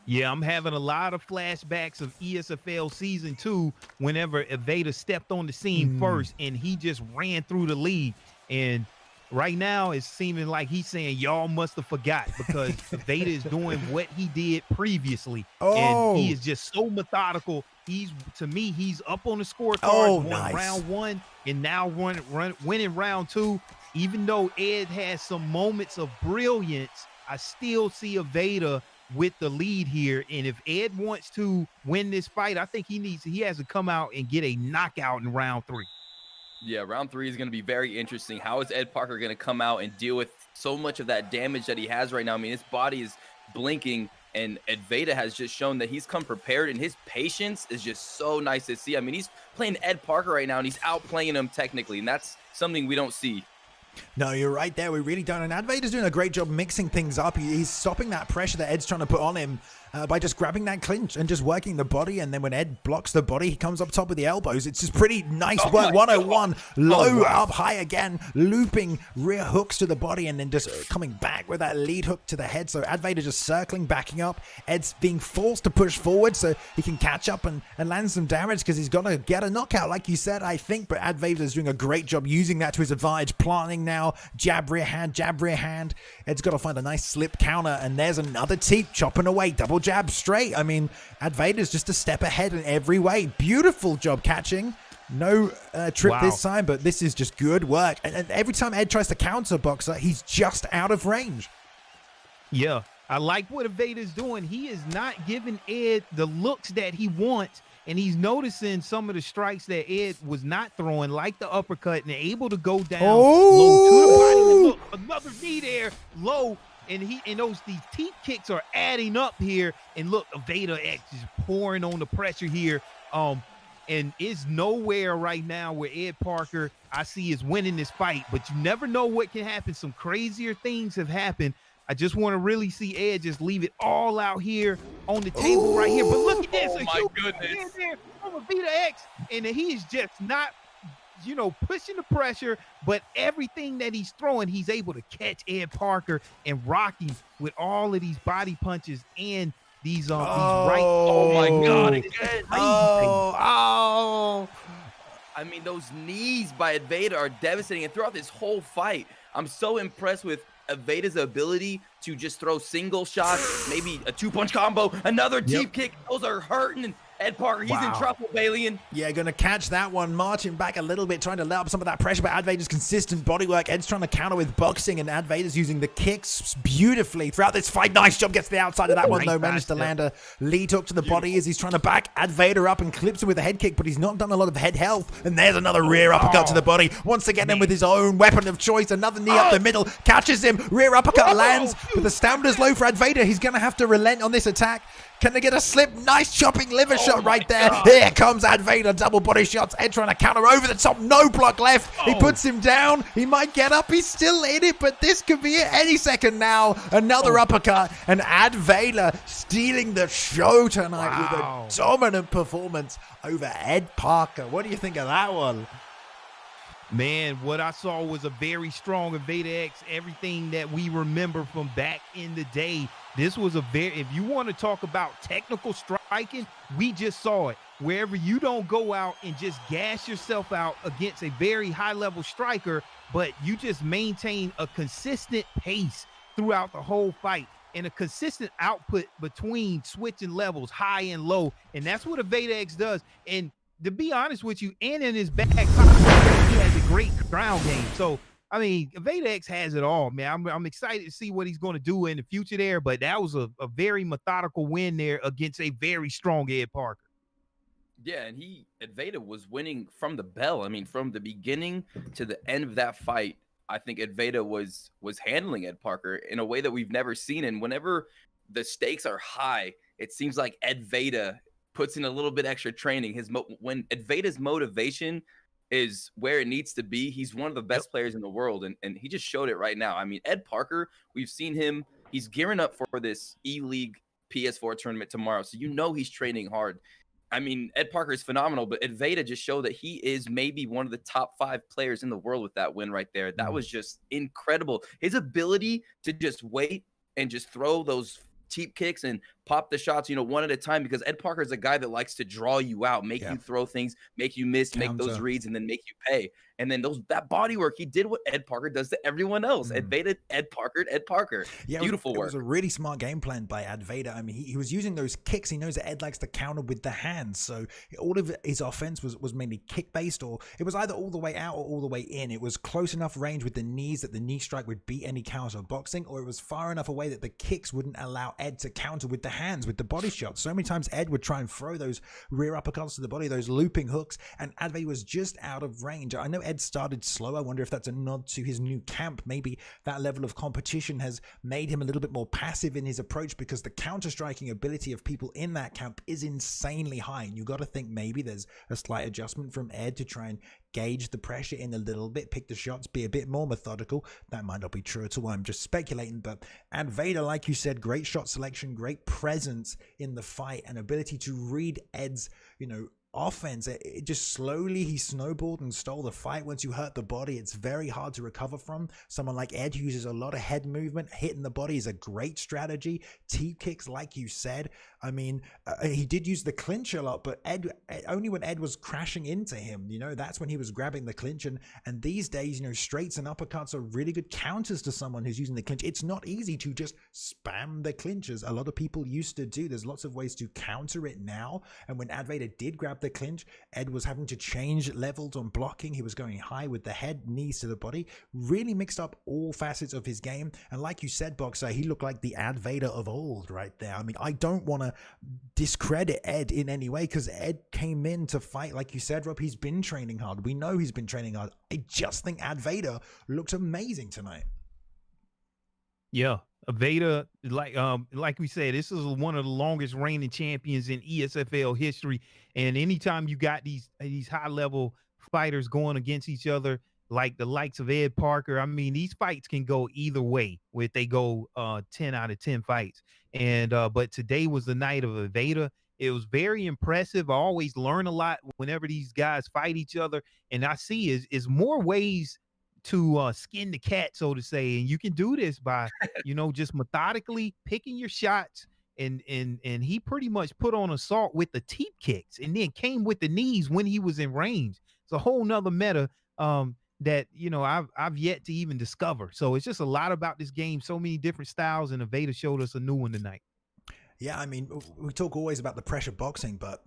Yeah, I'm having a lot of flashbacks of ESFL Season 2 whenever Vader stepped on the scene first and he just ran through the league. And right now it's seeming like he's saying, y'all must have forgot, because Vader is doing what he did previously. And he is just so methodical. To me, he's up on the scorecard, won round 1 and now winning round 2. Even though Ed has some moments of brilliance, I still see a Vader with the lead here. And if Ed wants to win this fight, I think he has to come out and get a knockout in round 3. Yeah, round 3 is going to be very interesting. How is Ed Parker going to come out and deal with so much of that damage that he has right now? I mean, his body is blinking, and Ed Vader has just shown that he's come prepared, and his patience is just so nice to see. I mean, he's playing Ed Parker right now, and he's outplaying him technically, and that's something we don't see. No, you're right there. We really don't. And Ed Vader's doing a great job mixing things up. He's stopping that pressure that Ed's trying to put on him by just grabbing that clinch and just working the body. And then when Ed blocks the body, he comes up top with the elbows. It's just pretty nice work. 101, low, up, high again, looping rear hooks to the body and then just coming back with that lead hook to the head. So Ed Vader just circling, backing up. Ed's being forced to push forward so he can catch up and land some damage, because he's going to get a knockout, like you said, I think. But Ed Vader's doing a great job using that to his advantage, planting now, jab, rear hand. Ed's got to find a nice slip counter, and there's another teep chopping away, double jab straight. I mean, Ed Vader's just a step ahead in every way. Beautiful job catching. No trip this time, but this is just good work. And every time Ed tries to counter Boxer, he's just out of range. Yeah, I like what Vader's doing. He is not giving Ed the looks that he wants, and he's noticing some of the strikes that Ed was not throwing, like the uppercut, and able to go down low to the body. And look, another knee there, low, and these teep kicks are adding up here. And look, Vader is pouring on the pressure here. And it's nowhere right now where Ed Parker, I see, is winning this fight, but you never know what can happen. Some crazier things have happened. I just want to really see Ed just leave it all out here on the table right here. But look at this. Oh, my goodness. There from a Vita X, and he's just not, pushing the pressure, but everything that he's throwing, he's able to catch Ed Parker and rock him with all of these body punches and these right. Oh, my God. Again. Oh. I mean, those knees by Ed Vader are devastating. And throughout this whole fight, I'm so impressed with Vader's ability to just throw single shots, maybe a 2-punch combo, another deep kick. Those are hurting. And Ed Parker, he's in trouble, Balian. Yeah, going to catch that one, marching back a little bit, trying to let up some of that pressure, but Ed Vader's consistent body work. Ed's trying to counter with boxing, and Ed Vader's using the kicks beautifully throughout this fight. Nice job, gets to the outside of that one, though. Managed to land a lead hook to the body as he's trying to back Ed Vader up and clips him with a head kick, but he's not done a lot of head health. And there's another rear uppercut to the body. Once again, with his own weapon of choice, another knee up the middle, catches him, rear uppercut lands, but the stamina's low for Ed Vader. He's going to have to relent on this attack. Can they get a slip? Nice chopping liver shot right there. Here comes Ed Vader, double body shots. Ed trying to counter over the top. No block left. He puts him down. He might get up. He's still in it, but this could be it any second now. Another uppercut, and Ed Vader stealing the show tonight with a dominant performance over Ed Parker. What do you think of that one? Man, what I saw was a very strong Ea X, everything that we remember from back in the day. This was a very, if you want to talk about technical striking, we just saw it. Wherever you don't go out and just gas yourself out against a very high-level striker, but you just maintain a consistent pace throughout the whole fight and a consistent output between switching levels, high and low. And that's what Ea X does. And to be honest with you, and in his back pocket, he has a great ground game. So, I mean, Ea X has it all, man. I'm excited to see what he's going to do in the future there, but that was a very methodical win there against a very strong Ed Parker. Yeah, and Ed Vader was winning from the bell. I mean, from the beginning to the end of that fight, I think Ed Vader was handling Ed Parker in a way that we've never seen. And whenever the stakes are high, it seems like Ed Vader puts in a little bit extra training. When Ed Vader's motivation is where it needs to be, he's one of the best players in the world, and he just showed it right now. I mean, Ed Parker, we've seen him. He's gearing up for this E-League PS4 tournament tomorrow, so you know he's training hard. I mean, Ed Parker is phenomenal, but Ed Vader just showed that he is maybe one of the top 5 players in the world with that win right there. That was just incredible. His ability to just wait and just throw those cheap kicks and pop the shots, one at a time, because Ed Parker is a guy that likes to draw you out, make you throw things, make you miss, make those reads, and then make you pay. And then that body work, he did what Ed Parker does to everyone else. Ed Vader, Ed Parker. Yeah, beautiful work. It was a really smart game plan by Ed Vader. I mean, he was using those kicks. He knows that Ed likes to counter with the hands. So all of his offense was mainly kick-based, or it was either all the way out or all the way in. It was close enough range with the knees that the knee strike would beat any counter boxing, or it was far enough away that the kicks wouldn't allow Ed to counter with the hands, with the body shots. So many times Ed would try and throw those rear uppercuts to the body, those looping hooks, and Ed Vader was just out of range. I know Ed started slow. I wonder if that's a nod to his new camp. Maybe that level of competition has made him a little bit more passive in his approach, because the counter-striking ability of people in that camp is insanely high. And you got to think maybe there's a slight adjustment from Ed to try and gauge the pressure in a little bit, pick the shots, be a bit more methodical. That might not be true at all. I'm just speculating. But Ed Vader, like you said, great shot selection, great presence in the fight, and ability to read Ed's, offense. It just slowly, he snowballed and stole the fight. Once you hurt the body, it's very hard to recover from. Someone like Ed, who uses a lot of head movement, hitting the body is a great strategy. Teep kicks, like you said. I mean, he did use the clinch a lot, but only when Ed was crashing into him, that's when he was grabbing the clinch. And these days, straights and uppercuts are really good counters to someone who's using the clinch. It's not easy to just spam the clinches. A lot of people used to do. There's lots of ways to counter it now. And when Ed Vader did grab the clinch, Ed was having to change levels on blocking. He was going high with the head, knees to the body. Really mixed up all facets of his game. And like you said, Boxer, he looked like the Ed Vader of old right there. I mean, I don't want to discredit Ed in any way, because Ed came in to fight. Like you said, Rob, he's been training hard. We know he's been training hard. I just think Ed Vader looked amazing tonight. Yeah, Vader, like we said, this is one of the longest reigning champions in ESFL history. And anytime you got these high level fighters going against each other, like the likes of Ed Parker, I mean, these fights can go either way, where they go 10 out of 10 fights. And but today was the night of Vader. It was very impressive. I always learn a lot whenever these guys fight each other, and I see is more ways to skin the cat, so to say. And you can do this by just methodically picking your shots, and he pretty much put on assault with the teep kicks, and then came with the knees when he was in range. It's a whole nother meta that I've yet to even discover. So it's just a lot about this game, so many different styles, and Vader showed us a new one tonight. Yeah, I mean, we talk always about the pressure boxing, but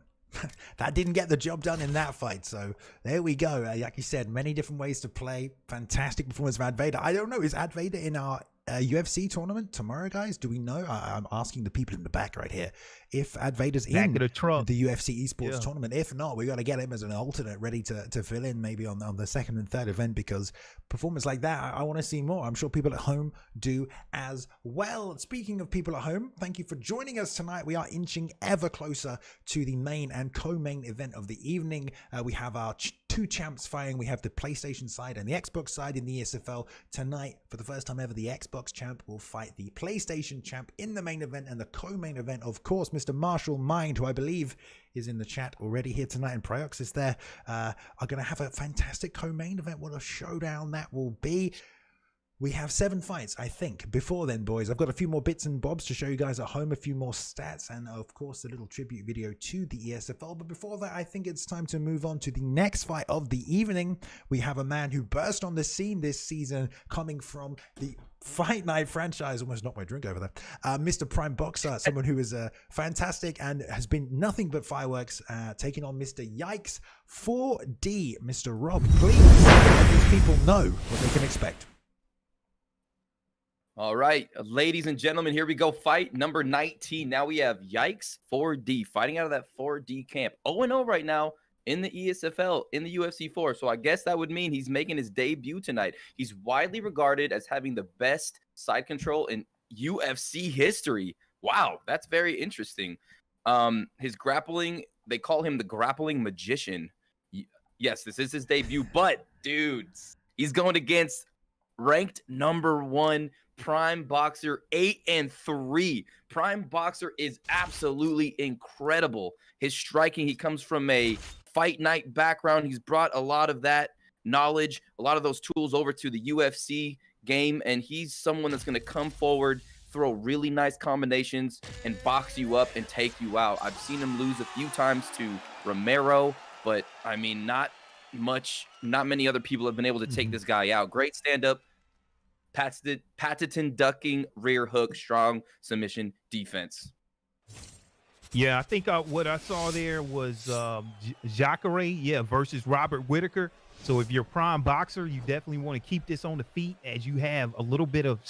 that didn't get the job done in that fight. So there we go. Like you said, many different ways to play. Fantastic performance of Ed Vader. I don't know, is Ed Vader in our UFC tournament tomorrow, guys? Do we know? I'm asking the people in the back right here if Ed Vader's Back in of the truck. the UFC Esports tournament. If not, we got to get him as an alternate ready to fill in maybe on the second and third event, because performance like that, I want to see more. I'm sure people at home do as well. Speaking of people at home, thank you for joining us tonight. We are inching ever closer to the main and co-main event of the evening. We have our two champs fighting. We have the PlayStation side and the Xbox side in the ESFL. Tonight, for the first time ever, the Xbox champ will fight the PlayStation champ in the main event, and the co-main event, of course, Mr. Marshall Mind, who I believe is in the chat already here tonight, and Pryoxis there, are going to have a fantastic co-main event. What a showdown that will be. We have 7 fights, I think. Before then, boys, I've got a few more bits and bobs to show you guys at home, a few more stats, and of course, a little tribute video to the ESFL. But before that, I think it's time to move on to the next fight of the evening. We have a man who burst on the scene this season, coming from the Fight Night franchise. Almost knocked my drink over there. Mr. Prime Boxer, someone who is fantastic and has been nothing but fireworks, taking on Mr. Yikes 4D. Mr. Rob, please let these people know what they can expect. All right, ladies and gentlemen, here we go. Fight number 19. Now we have Yikes 4D fighting out of that 4D camp. 0-0 right now in the ESFL, in the UFC 4. So I guess that would mean he's making his debut tonight. He's widely regarded as having the best side control in UFC history. Wow, that's very interesting. His grappling, they call him the grappling magician. Yes, this is his debut, but dudes, he's going against ranked #1 Prime Boxer, 8-3. Prime Boxer is absolutely incredible. His striking, he comes from a Fight Night background. He's brought a lot of that knowledge, a lot of those tools over to the UFC game, and he's someone that's going to come forward, throw really nice combinations, and box you up and take you out. I've seen him lose a few times to Romero, but I mean, not many other people have been able to take this guy out. Great stand-up, patented ducking, rear hook, strong submission defense. Yeah, I think what I saw there was Jacare, versus Robert Whitaker. So if you're a Prime Boxer, you definitely want to keep this on the feet, as you have a little bit of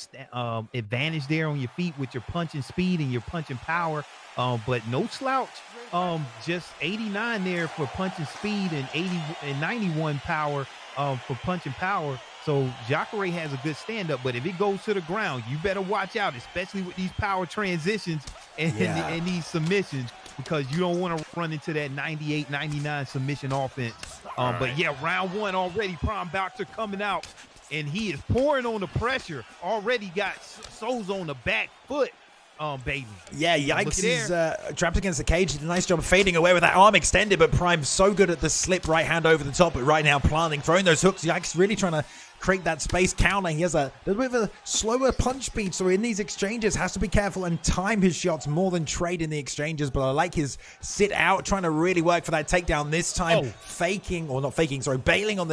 advantage there on your feet with your punching speed and your punching power. But no slouch. Just 89 there for punching speed and 80 and 91 power for punching power. So Jacare has a good stand-up, but if it goes to the ground, you better watch out, especially with these power transitions and these submissions, because you don't want to run into that 98, 99 submission offense. But yeah, round 1 already, Prime Boxer coming out, and he is pouring on the pressure. Already got soles on the back foot. Baby. Yeah, Yikes is trapped against the cage. He did a nice job fading away with that arm extended, but Prime's so good at the slip right hand over the top, but right now planting, throwing those hooks. Yikes really trying to create that space counter. He has a little bit of a slower punch speed, so in these exchanges has to be careful and time his shots more than trade in the exchanges. But I like his sit out, trying to really work for that takedown this time. Bailing on the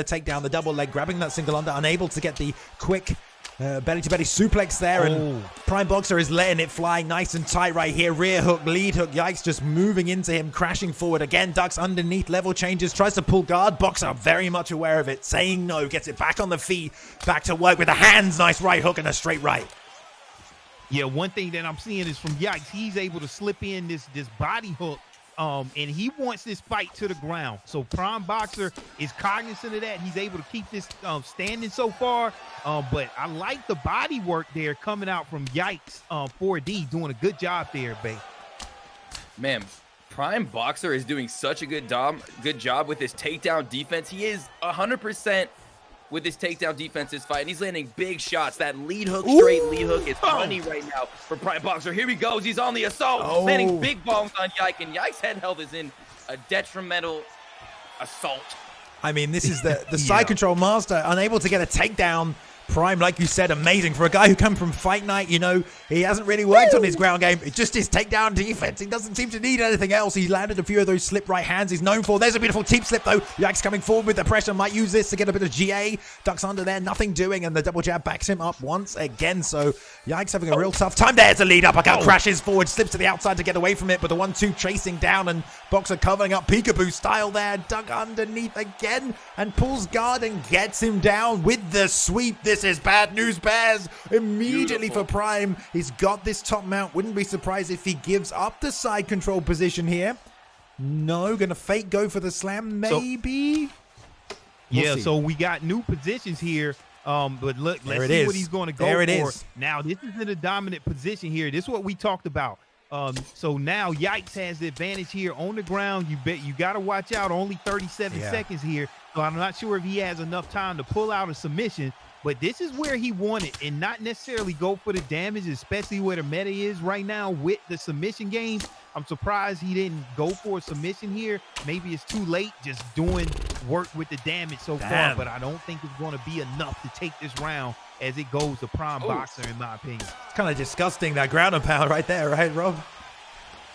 takedown, the double leg, grabbing that single under, unable to get the quick belly-to-belly suplex there, and Prime Boxer is letting it fly nice and tight right here. Rear hook, lead hook. Yikes just moving into him, crashing forward again. Ducks underneath, level changes, tries to pull guard. Boxer very much aware of it, saying no, gets it back on the feet, back to work with the hands. Nice right hook and a straight right. Yeah, one thing that I'm seeing is from Yikes, he's able to slip in this body hook. And he wants this fight to the ground. So Prime Boxer is cognizant of that. He's able to keep this standing so far. But I like the body work there coming out from Yikes 4D, doing a good job there, babe. Man, Prime Boxer is doing such a good job with his takedown defense. He is 100% with his takedown defense this fight, and he's landing big shots. That lead hook, straight lead hook is money right now for Prime Boxer. Here he goes. He's on the assault, landing big bombs on Yikes, and Yikes' head health is in a detrimental assault. I mean, this is the side control master, unable to get a takedown. Prime, like you said, amazing. For a guy who come from Fight Night, you know, he hasn't really worked on his ground game. It's just his takedown defense. He doesn't seem to need anything else. He landed a few of those slip right hands he's known for. There's a beautiful teep slip, though. Yikes coming forward with the pressure. Might use this to get a bit of GA. Ducks under there, nothing doing, and the double jab backs him up once again. So Yikes having a real tough time. There's a lead uppercut. Crashes forward, slips to the outside to get away from it, but the 1-2 chasing down, and Boxer covering up peekaboo style there. Duck underneath again and pulls guard and gets him down with the sweep. This this is bad news bears immediately for Prime. He's got this top mount. Wouldn't be surprised if he gives up the side control position here. No, gonna fake go for the slam, maybe. So we got new positions here. But look, let's see what he's going to go for. Now, this is in a dominant position here. This is what we talked about. So now Yikes has the advantage here on the ground. You got to watch out. Only 37 seconds here. So I'm not sure if he has enough time to pull out a submission. But this is where he wanted, and not necessarily go for the damage, especially where the meta is right now with the submission game. I'm surprised he didn't go for a submission here. Maybe it's too late, just doing work with the damage so far, but I don't think it's going to be enough to take this round as it goes to Prime Boxer, in my opinion. It's kind of disgusting, that ground and pound right there, right, Rob?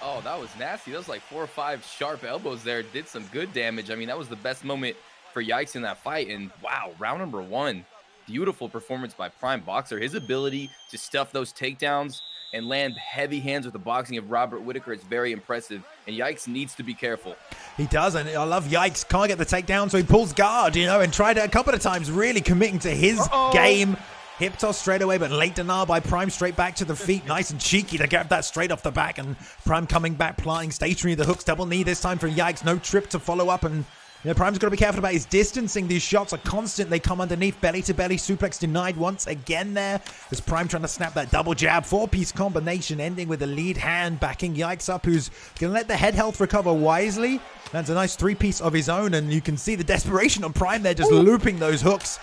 Oh, that was nasty. That was like 4 or 5 sharp elbows there. Did some good damage. I mean, that was the best moment for Yikes in that fight. And wow, round number 1. Beautiful performance by Prime Boxer. His ability to stuff those takedowns and land heavy hands with the boxing of Robert Whitaker is very impressive, and Yikes needs to be careful. He does, and I love Yikes. Can't get the takedown, so he pulls guard, you know, and tried it a couple of times, really committing to his game. Hip toss straight away, but late denial by Prime, straight back to the feet. Nice and cheeky to grab that straight off the back, and Prime coming back, planting stationary. The hooks, double knee this time for Yikes. No trip to follow up, and you know, Prime's got to be careful about his distancing. These shots are constant. They come underneath, belly to belly. Suplex denied once again there. As Prime trying to snap that double jab. 4-piece combination ending with the lead hand backing Yikes up, who's going to let the head health recover wisely. That's a nice 3-piece of his own, and you can see the desperation on Prime there, just looping those hooks.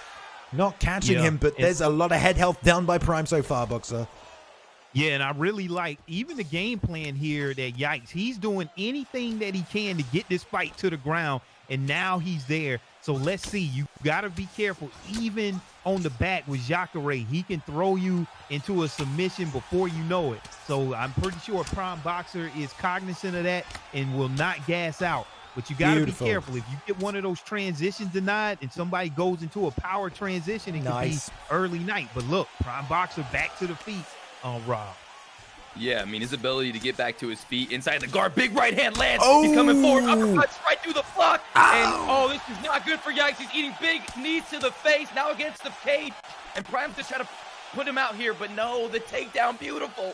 Not catching him, but there's a lot of head health down by Prime so far, Boxer. Yeah, and I really like even the game plan here that Yikes, he's doing anything that he can to get this fight to the ground. And now he's there. So let's see. You got to be careful. Even on the back with Jacare, he can throw you into a submission before you know it. So I'm pretty sure Prime Boxer is cognizant of that and will not gas out. But you got to be careful. If you get one of those transitions denied and somebody goes into a power transition, it could be early night. But look, Prime Boxer back to the feet on Rob. Yeah, I mean, his ability to get back to his feet inside the guard. Big right hand lands. He's coming forward. Uppercuts right through the block. And, this is not good for Yikes. He's eating big knees to the face. Now against the cage. And Prime's to try to put him out here. But no, the takedown, beautiful.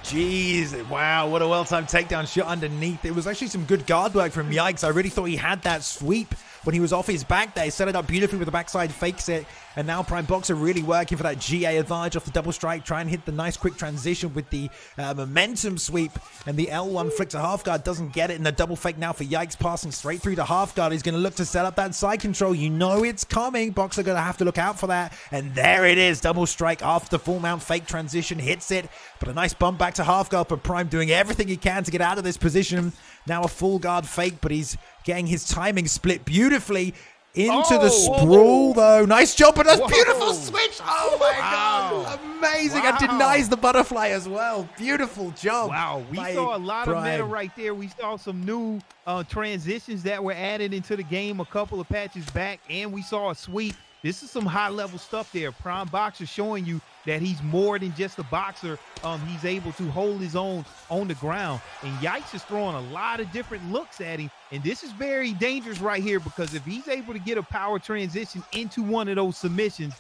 Jeez, wow, what a well-timed takedown shot underneath. It was actually some good guard work from Yikes. I really thought he had that sweep when he was off his back there. He set it up beautifully with the backside, fakes it. And now Prime Boxer really working for that GA advantage off the double strike. Try and hit the nice quick transition with the momentum sweep. And the L1 flick to half guard doesn't get it. And the double fake now for Yikes, passing straight through to half guard. He's going to look to set up that side control. You know it's coming. Boxer going to have to look out for that. And there it is. Double strike after the full mount fake transition. Hits it. But a nice bump back to half guard for Prime, doing everything he can to get out of this position. Now a full guard fake, but he's getting his timing split beautifully. Into the sprawl, though. Nice job, but that's beautiful switch. Oh, my God. Amazing. And denies the butterfly as well. Beautiful job. Wow. We saw a lot of meta right there. We saw some new transitions that were added into the game a couple of patches back, and we saw a sweep. This is some high-level stuff there. Prime Boxer showing you that he's more than just a boxer. He's able to hold his own on the ground. And Yikes is throwing a lot of different looks at him. And this is very dangerous right here, because if he's able to get a power transition into one of those submissions,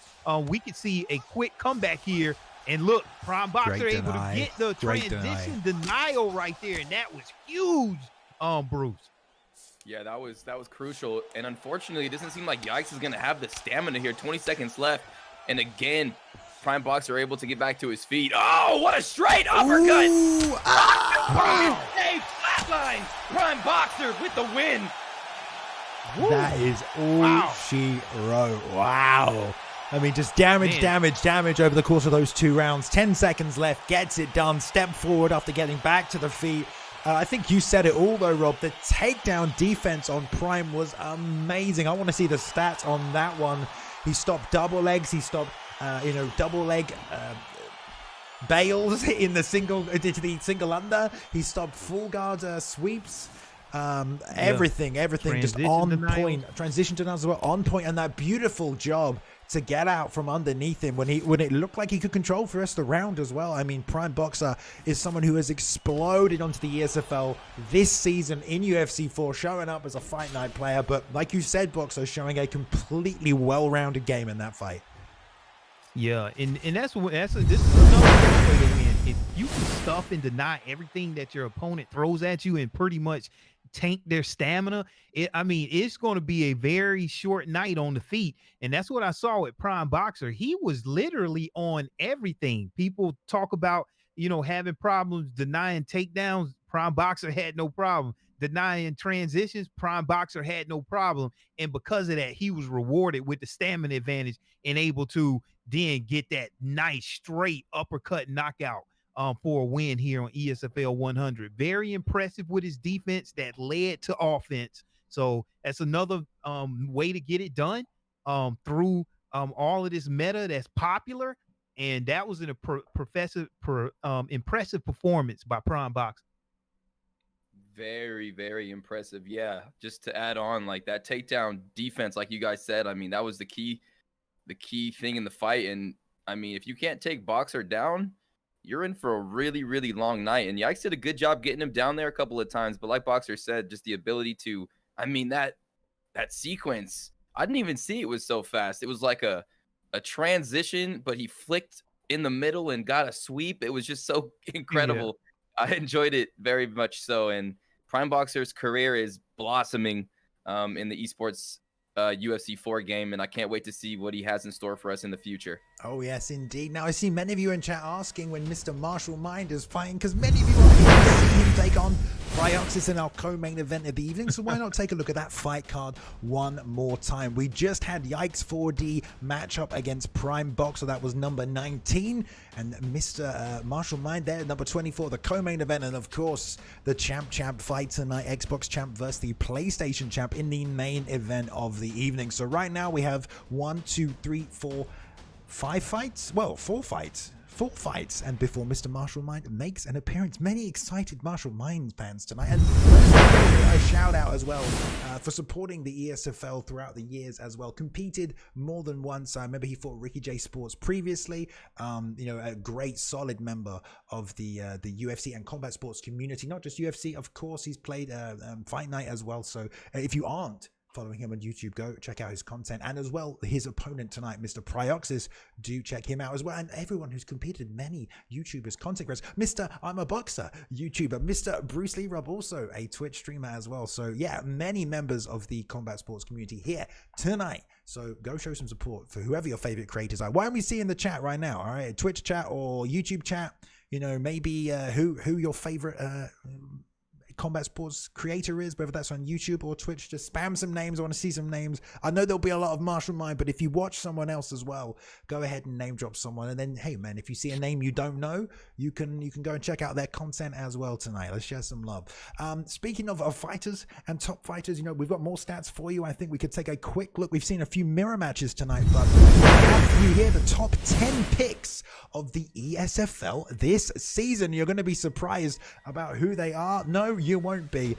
we could see a quick comeback here. And look, Prime Boxer able to get the transition denial right there. And that was huge, Bruce. Yeah, that was crucial. And unfortunately, it doesn't seem like Yikes is going to have the stamina here. 20 seconds left. And again, Prime Boxer able to get back to his feet. Oh, what a straight uppercut. Wow. Flatline. Prime Boxer with the win. That is all she wrote. Wow. I mean, just damage over the course of those 2 rounds. 10 seconds left. Gets it done. Step forward after getting back to the feet. I think you said it all, though, Rob. The takedown defense on Prime was amazing. I want to see the stats on that one. He stopped double legs. He stopped, double leg bails in the single under. He stopped full guard sweeps. Everything just on point. Transition denials as well, on point, and that beautiful job to get out from underneath him when it looked like he could control for the rest of the round as well. I mean, Prime Boxer is someone who has exploded onto the ESFL this season in UFC 4, showing up as a fight night player, but like you said, Boxer, showing a completely well-rounded game in that fight. Yeah, and this is another way to win. If you can stuff and deny everything that your opponent throws at you and pretty much tank their stamina, it's going to be a very short night on the feet. And that's what I saw with Prime Boxer. He was literally on everything. People talk about, having problems denying takedowns. Prime Boxer had no problem. Denying transitions, Prime Boxer had no problem. And because of that, he was rewarded with the stamina advantage and able to then get that nice straight uppercut knockout for a win here on ESFL 100. Very impressive with his defense that led to offense. So that's another way to get it done through all of this meta that's popular. And that was an impressive performance by Prime Boxer. Very, very impressive. Yeah, just to add on, like that takedown defense, like you guys said, I mean, that was the key thing in the fight. And I mean, if you can't take Boxer down, you're in for a really, really long night. And Yikes did a good job getting him down there a couple of times. But like Boxer said, just the ability to, I mean, that sequence, I didn't even see it was so fast. It was like a transition, but he flicked in the middle and got a sweep. It was just so incredible. Yeah. I enjoyed it very much so. And Prime Boxer's career is blossoming in the Esports UFC 4 game, and I can't wait to see what he has in store for us in the future. Oh yes, indeed. Now I see many of you in chat asking when Mr. Martial Mind is fighting, because many of you are here to see him take on Pryoxis in our co-main event of the evening. So why not take a look at that fight card one more time? We just had Yikes 4D matchup against Prime Boxer. That was number 19, and Mr. Martial Mind there, number 24, the co-main event, and of course the champ fight tonight, Xbox champ versus the PlayStation champ in the main event of the evening. So right now we have 1, 2, 3, 4, 5 fights. Well, 4 fights. 4 fights, and before Mr. Martial Mind makes an appearance, many excited Martial Mind fans tonight, and a shout out as well for supporting the ESFL throughout the years as well. Competed more than once. I remember he fought Ricky J Sports previously. A great solid member of the UFC and combat sports community, not just UFC. Of course, he's played Fight Night as well. So if you aren't following him on YouTube, go check out his content, and as well his opponent tonight, Mr. Pryoxis, do check him out as well, and everyone who's competed, many YouTubers, content creators, Mr. I'm a Boxer YouTuber, Mr. Bruce Lee Rob, also a Twitch streamer as well. So yeah, many members of the combat sports community here tonight. So go show some support for whoever your favorite creators are. Why don't we see in the chat right now? All right, Twitch chat or YouTube chat, maybe who your favorite combat sports creator is, whether that's on YouTube or Twitch. Just spam some names. I want to see some names. I know there'll be a lot of Martial Mind, but if you watch someone else as well, go ahead and name drop someone. And then, hey man, if you see a name you don't know, you can go and check out their content as well tonight. Let's share some love. Speaking of fighters and top fighters, we've got more stats for you. I think we could take a quick look. We've seen a few mirror matches tonight, but you hear the top 10 picks of the ESFL this season. You're going to be surprised about who they are. No, you won't be,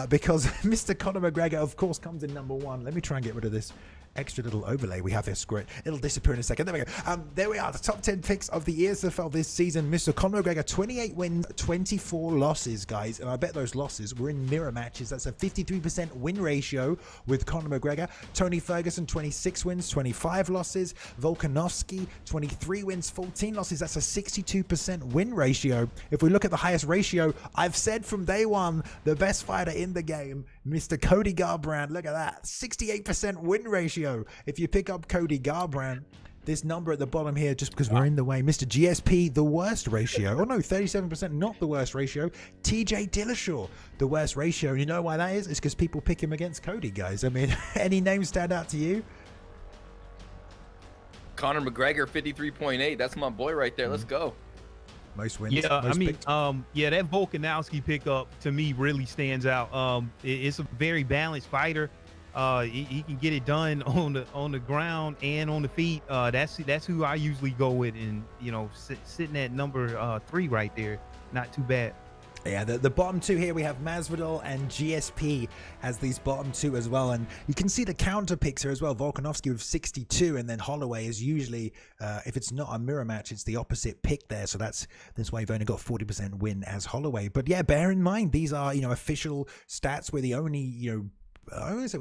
because Mr. Conor McGregor, of course, comes in number 1. Let me try and get rid of this extra little overlay we have here. Screw it. It'll disappear in a second. There we go. There we are. The top 10 picks of the ESFL this season. Mr. Conor McGregor, 28 wins, 24 losses, guys. And I bet those losses were in mirror matches. That's a 53% win ratio with Conor McGregor. Tony Ferguson, 26 wins, 25 losses. Volkanovski, 23 wins, 14 losses. That's a 62% win ratio. If we look at the highest ratio, I've said from day one, the best fighter in the game, Mr. Cody Garbrandt. Look at that. 68% win ratio. If you pick up Cody Garbrandt, this number at the bottom here, just because we're in the way, Mr. GSP, the worst ratio. Oh no, 37% not the worst ratio. TJ Dillashaw, the worst ratio. You know why that is? It's because people pick him against Cody, guys. I mean, any names stand out to you? Conor McGregor, 53.8. That's my boy right there. Let's go. Most wins. Yeah, most picked. That Volkanovski pickup to me really stands out. It's a very balanced fighter. He can get it done on the ground and on the feet. That's who I usually go with, and sitting at number 3 right there, not too bad. Yeah, the bottom 2 here, we have Masvidal and GSP as these bottom 2 as well. And you can see the counter picks here as well. Volkanovski with 62, and then Holloway is usually, if it's not a mirror match, it's the opposite pick there. So that's why you've only got 40% win as Holloway. But yeah, bear in mind, these are, official stats. We're the only, I always say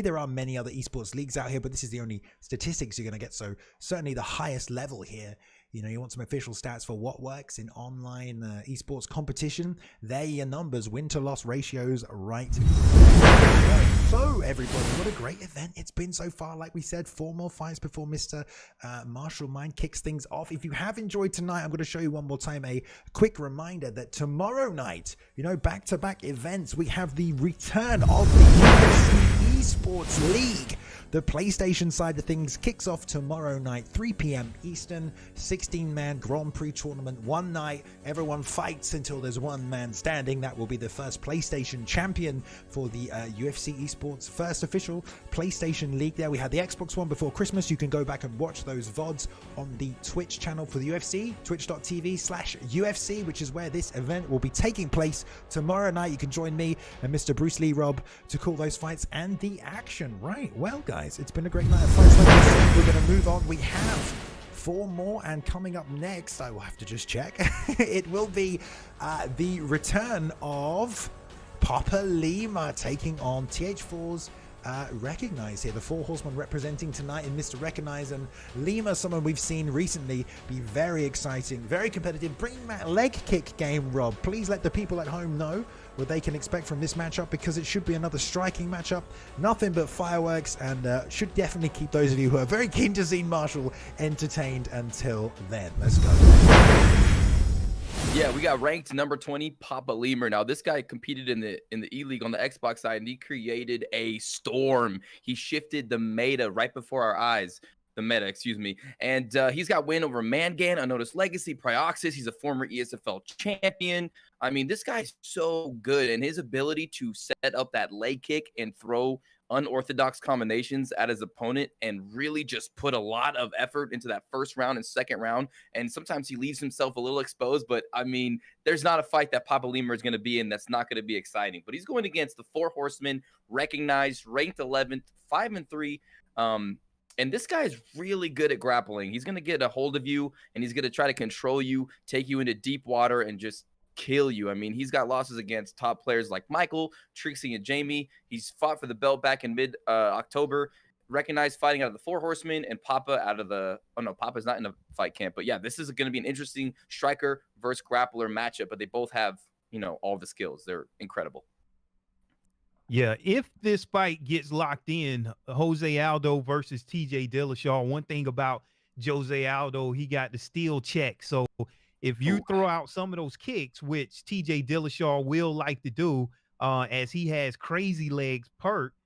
there are many other esports leagues out here, but this is the only statistics you're going to get. So certainly the highest level here. You know, you want some official stats for what works in online esports competition. There are your numbers, win to loss ratios right. So everybody, what a great event it's been so far. Like we said, 4 more fights before Mr. Marshall Mind kicks things off. If you have enjoyed tonight, I'm going to show you one more time a quick reminder that tomorrow night, you know, back-to-back events, we have the return of the UFC Esports League. The PlayStation side of things kicks off tomorrow night, 3 p.m. Eastern, 16-man Grand Prix tournament, one night. Everyone fights until there's one man standing. That will be the first PlayStation champion for the UFC Esports first official PlayStation League there. We had the Xbox one before Christmas. You can go back and watch those VODs on the Twitch channel for the UFC, twitch.tv/UFC, which is where this event will be taking place tomorrow night. You can join me and Mr. Bruce Lee Rob to call those fights and the action. Right, well guys, it's been a great night of fights. Like I said, we're going to move on. We have 4 more, and coming up next, I will have to just check. It will be the return of Papa Lima taking on TH4's Recognize here. The 4 horsemen representing tonight in Mr. Recognize, and Lima, someone we've seen recently be very exciting, very competitive. Bring that leg kick game, Rob. Please let the people at home know what they can expect from this matchup, because it should be another striking matchup. Nothing but fireworks, and should definitely keep those of you who are very keen to see Marshall entertained until then. Let's go. Yeah, we got ranked number 20, Papa Lima. Now, this guy competed in the E-League on the Xbox side, and he created a storm. He shifted the meta right before our eyes. The meta, excuse me. And he's got win over Mangan, Unnoticed Legacy, Pryoxis. He's a former ESFL champion. I mean, this guy's so good, and his ability to set up that leg kick and throw unorthodox combinations at his opponent and really just put a lot of effort into that first round and second round. And sometimes he leaves himself a little exposed, but I mean, there's not a fight that Papa Lima is going to be in that's not going to be exciting. But he's going against the 4 horsemen, recognized, ranked 11th, 5-3. And this guy is really good at grappling. He's going to get a hold of you, and he's going to try to control you, take you into deep water, and just kill you. I mean, he's got losses against top players like Michael, Trixie, and Jamie. He's fought for the belt back in mid-October. Recognized fighting out of the 4 horsemen, and Papa out of the... Oh, no, Papa's not in a fight camp. But, yeah, this is going to be an interesting striker versus grappler matchup. But they both have, you know, all the skills. They're incredible. Yeah, if this fight gets locked in, Jose Aldo versus TJ Dillashaw, one thing about Jose Aldo, he got the steel check. So if you throw out some of those kicks, which TJ Dillashaw will like to do, as he has crazy legs perked,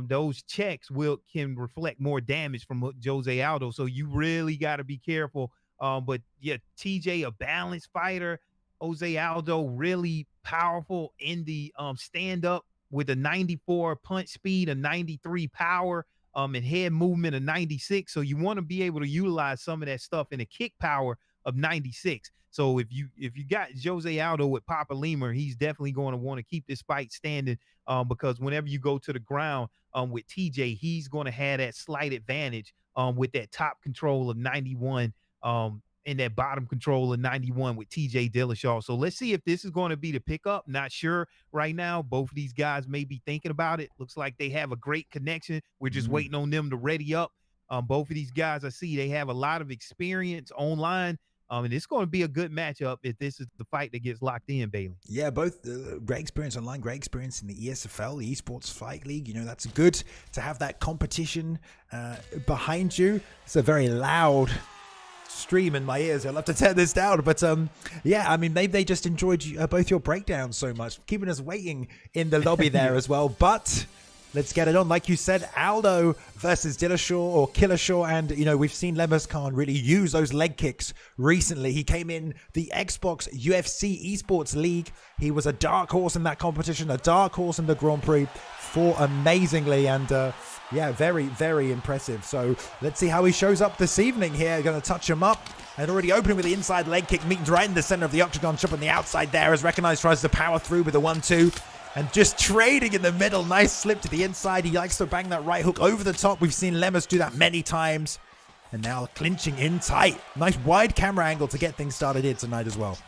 those checks can reflect more damage from Jose Aldo. So you really got to be careful. But yeah, TJ, a balanced fighter. Jose Aldo, really powerful in the stand-up, with a 94 punch speed, a 93 power, and head movement of 96. So you want to be able to utilize some of that stuff in a kick power of 96. So if you got Jose Aldo with Papa Lima, he's definitely going to want to keep this fight standing, because whenever you go to the ground with TJ, he's going to have that slight advantage with that top control of 91 and that bottom control of 91 with TJ Dillashaw. So let's see if this is going to be the pickup. Not sure right now. Both of these guys may be thinking about it. Looks like they have a great connection. We're just waiting on them to ready up. Both of these guys, I see they have a lot of experience online. And it's going to be a good matchup if this is the fight that gets locked in, Bailey. Yeah, both great experience online, great experience in the ESFL, the Esports Fight League. You know, that's good to have that competition behind you. It's a very loud stream in my ears. I'll have to turn this down, but yeah, I mean, maybe they just enjoyed both your breakdowns so much, keeping us waiting in the lobby there as well. But let's get it on. Like you said, Aldo versus Dillashaw or Killashaw, and you know, we've seen Lemus Khan really use those leg kicks recently. He came in the Xbox UFC Esports League. He was a dark horse in that competition, a dark horse in the Grand Prix, fought amazingly, and yeah, very, very impressive. So let's see how he shows up this evening here. Going to touch him up. And already opening with the inside leg kick, meeting right in the center of the octagon, chop on the outside there as Recognized tries to power through with a 1-2. And just trading in the middle. Nice slip to the inside. He likes to bang that right hook over the top. We've seen Lemus do that many times. And now clinching in tight. Nice wide camera angle to get things started here tonight as well.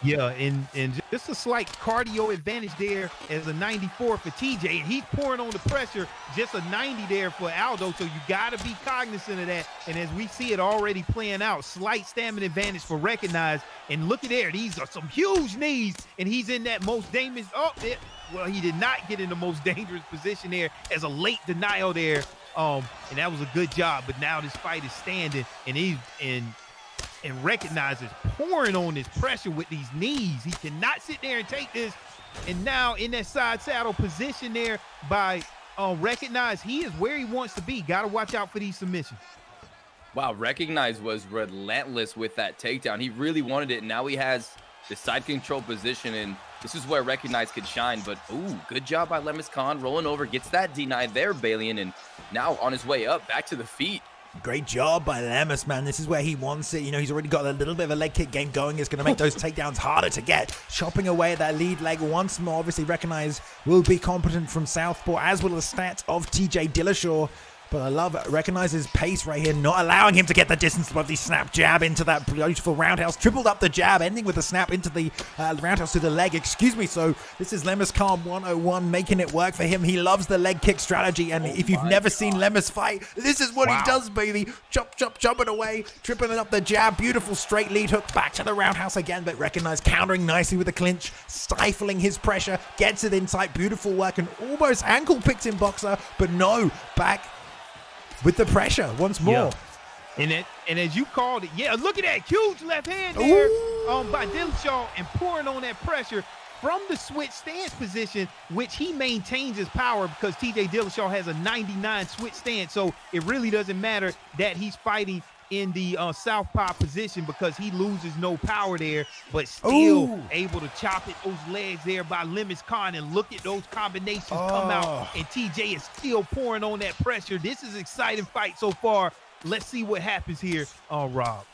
Yeah, and just a slight cardio advantage there as a 94 for TJ, and he's pouring on the pressure. Just a 90 there for Aldo, so you got to be cognizant of that. And as we see it already playing out, slight stamina advantage for Recognize. And look at there, these are some huge knees, and he's in that most dangerous. Well, he did not get in the most dangerous position there as a late denial there, and that was a good job. But now this fight is standing, and Recognizes pouring on this pressure with these knees. He cannot sit there and take this. And now in that side saddle position there by Recognize, he is where he wants to be. Got to watch out for these submissions. Wow, Recognize was relentless with that takedown. He really wanted it. Now he has the side control position, and this is where Recognize could shine. But, ooh, good job by Lemis Khan. Rolling over, gets that denied there, Balian, and now on his way up, back to the feet. Great job by Lemis, man. This is where he wants it. You know, he's already got a little bit of a leg kick game going. It's going to make those takedowns harder to get. Chopping away at that lead leg once more. Obviously, Recognize will be competent from southpaw, as will the stats of TJ Dillashaw. But I love Recognize's pace right here, not allowing him to get the distance above the snap jab into that beautiful roundhouse. Tripled up the jab, ending with the snap into the roundhouse to the leg. Excuse me. So this is Lemis Khan 101, making it work for him. He loves the leg kick strategy. And if you've never seen Lemis fight, this is what he does, baby. Chop, chop, chopping away, tripling up the jab. Beautiful straight lead hook back to the roundhouse again. But Recognize countering nicely with the clinch, stifling his pressure, gets it inside. Beautiful work and almost ankle picked in boxer. But no, back with the pressure once more. Yeah. And as you called it, yeah, look at that huge left hand there by Dillashaw, and pouring on that pressure from the switch stance position, which he maintains his power because TJ Dillashaw has a 99 switch stance. So it really doesn't matter that he's fighting in the southpaw position because he loses no power there, but still able to chop at those legs there by Lemis Khan. And look at those combinations come out, and TJ is still pouring on that pressure. This is an exciting fight so far. Let's see what happens here, Rob.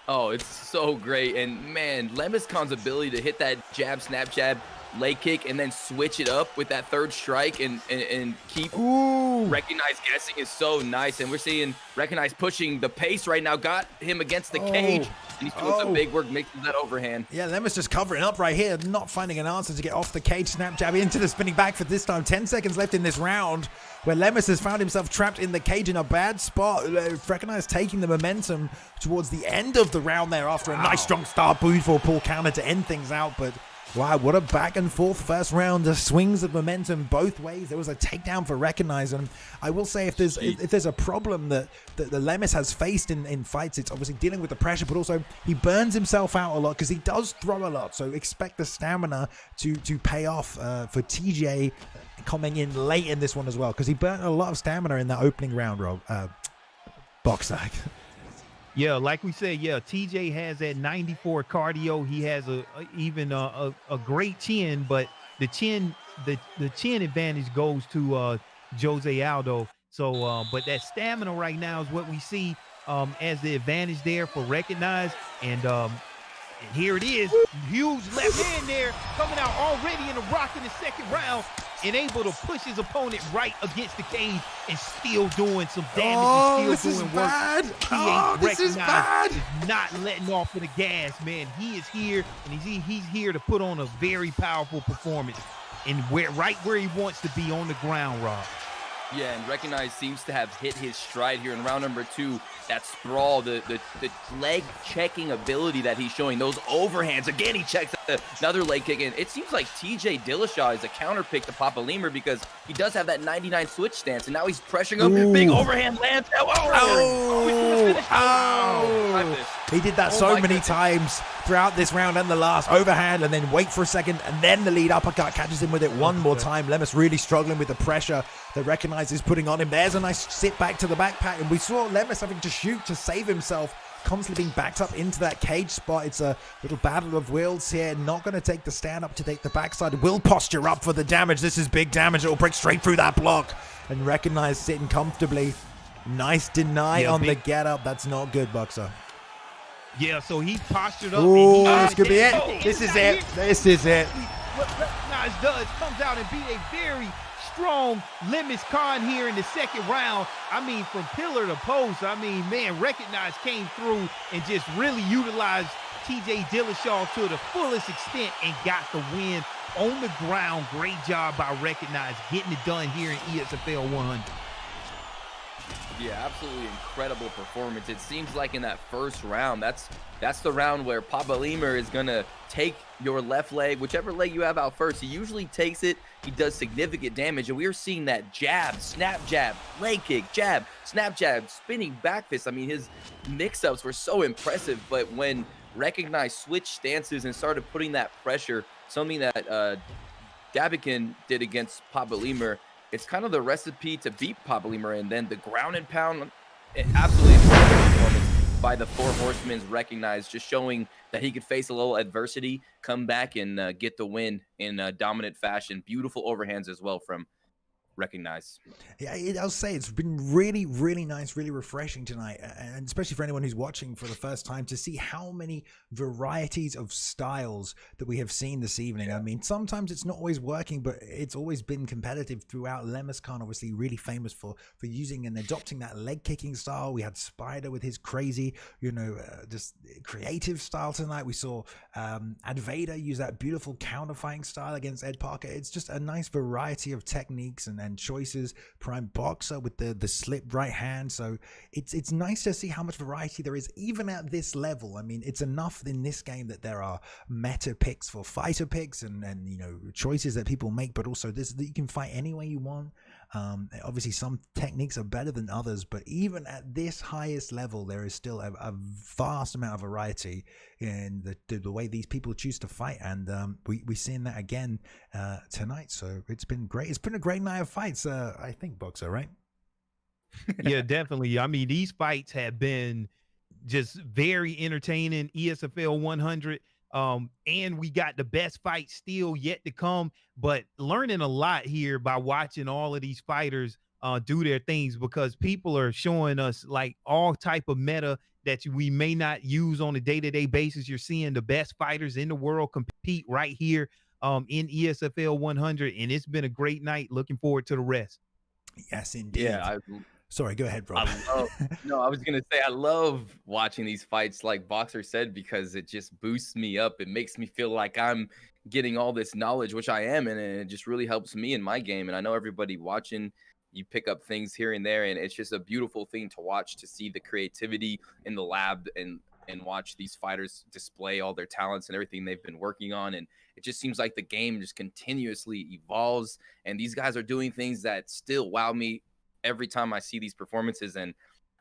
Oh, it's so great. And man, Lemis Khan's ability to hit that jab, snap jab, leg kick, and then switch it up with that third strike and keep Recognize guessing is so nice. And we're seeing Recognize pushing the pace right now, got him against the cage, and he's doing some big work making that overhand. Yeah, Lemis just covering up right here, not finding an answer to get off the cage. Snap jab into the spinning back for this time. 10 seconds left in this round, where Lemis has found himself trapped in the cage in a bad spot. Recognize taking the momentum towards the end of the round there after a nice strong start. Beautiful pull counter to end things out, but wow, what a back and forth first round. The swings of momentum both ways. There was a takedown for Recognize, and I will say if there's a problem that the Lemis has faced in fights, it's obviously dealing with the pressure, but also he burns himself out a lot because he does throw a lot. So expect the stamina to pay off for TJ coming in late in this one as well, because he burnt a lot of stamina in that opening round, boxer. Yeah, like we said, yeah, TJ has that 94 cardio. He has even a great chin, but the chin advantage goes to Jose Aldo. So, but that stamina right now is what we see as the advantage there for Recognize. And here it is, huge left hand there coming out already in the rock in the second round, and able to push his opponent right against the cage and still doing some damage and still doing work. This is bad. Is not letting off of the gas, man. He is here, and he's here to put on a very powerful performance, and right where he wants to be, on the ground, Rob. Yeah, and Recognize seems to have hit his stride here in round number 2. That sprawl, the leg checking ability that he's showing, those overhands. Again, he checks another leg kick, and it seems like TJ Dillashaw is a counter pick to Papa Lima because he does have that 99 switch stance, and now he's pressuring him. Big overhand lands. He did that so many times throughout this round and the last. Overhand, and then wait for a second, and then the lead uppercut catches him with it one more time. Lemis really struggling with the pressure that Recognize is putting on him. There's a nice sit back to the backpack, and we saw Lemis having to shoot to save himself, constantly being backed up into that cage spot. It's a little battle of wills here. Not going to take the stand up to take the backside. Will posture up for the damage. This is big damage. It will break straight through that block, and Recognize sitting comfortably. Nice deny on the get up. That's not good, boxer. Yeah, so he postured up. Oh, this could be it. This is it. This is it. What Recognize does, comes out and beat a very strong Lemis Khan here in the second round. I mean, from pillar to post. I mean, man, Recognize came through and just really utilized TJ Dillashaw to the fullest extent and got the win on the ground. Great job by Recognize getting it done here in ESFL 100. Yeah, absolutely incredible performance. It seems like in that first round, that's the round where Pablo is gonna take your left leg, whichever leg you have out first. He usually takes it. He does significant damage, and we are seeing that jab, snap jab, leg kick, jab, snap jab, spinning back fist. I mean, his mix-ups were so impressive. But when Recognize switched stances and started putting that pressure, something that Dabeiken did against Pablo, it's kind of the recipe to beat Pablo, and then the ground and pound, absolutely incredible performance by the Four Horsemen's Recognize, just showing that he could face a little adversity, come back and get the win in a dominant fashion. Beautiful overhands as well from Recognize. Yeah, I'll say it's been really, really nice, really refreshing tonight, and especially for anyone who's watching for the first time, to see how many varieties of styles that we have seen this evening. I mean, sometimes it's not always working, but it's always been competitive throughout. Lemus Khan, obviously really famous for using and adopting that leg kicking style. We had Spider with his crazy, just creative style tonight. We saw Ed Vader use that beautiful counter fighting style against Ed Parker. It's just a nice variety of techniques and choices. Prime Boxer with the slip right hand. So it's nice to see how much variety there is even at this level. I mean, it's enough in this game that there are meta picks for fighter picks and choices that people make, but also this that you can fight any way you want. Obviously some techniques are better than others, but even at this highest level there is still a vast amount of variety in the way these people choose to fight, and we're seeing that again tonight. So it's been great. It's been a great night of fights, I think, Boxer, right? Yeah, definitely. I mean, these fights have been just very entertaining. ESFL 100, and we got the best fight still yet to come, but learning a lot here by watching all of these fighters do their things, because people are showing us like all type of meta that we may not use on a day-to-day basis. You're seeing the best fighters in the world compete right here in ESFL 100, and it's been a great night. Looking forward to the rest. Yes, indeed. Yeah, sorry, go ahead, bro. No, I was gonna say I love watching these fights, like Boxer said, because it just boosts me up. It makes me feel like I'm getting all this knowledge, which I am, and it just really helps me in my game. And I know everybody watching, you pick up things here and there, and it's just a beautiful thing to watch, to see the creativity in the lab and watch these fighters display all their talents and everything they've been working on. And it just seems like the game just continuously evolves, and these guys are doing things that still wow me every time I see these performances. And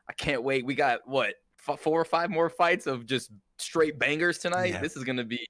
I can't wait. We got what, 4 or 5 more fights of just straight bangers tonight. Yeah. This is going to be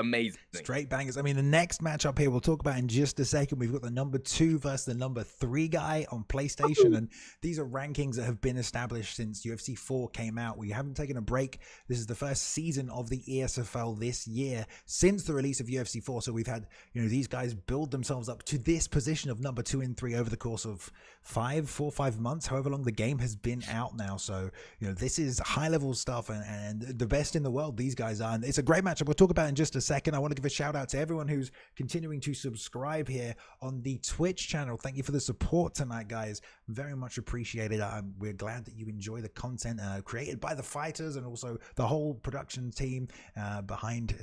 amazing. Straight bangers. I mean, the next matchup here we'll talk about in just a second. We've got the number 2 versus the number 3 guy on PlayStation, and these are rankings that have been established since UFC 4 came out. We haven't taken a break. This is the first season of the ESFL this year since the release of UFC 4. So we've had these guys build themselves up to this position of number 2 and 3 over the course of 4 or 5 months, however long the game has been out now. So this is high level stuff, and the best in the world these guys are, and it's a great matchup. We'll talk about it in just a second. I want to give a shout out to everyone who's continuing to subscribe here on the Twitch channel. Thank you for the support tonight, guys. Very much appreciated. We're glad that you enjoy the content created by the fighters and also the whole production team behind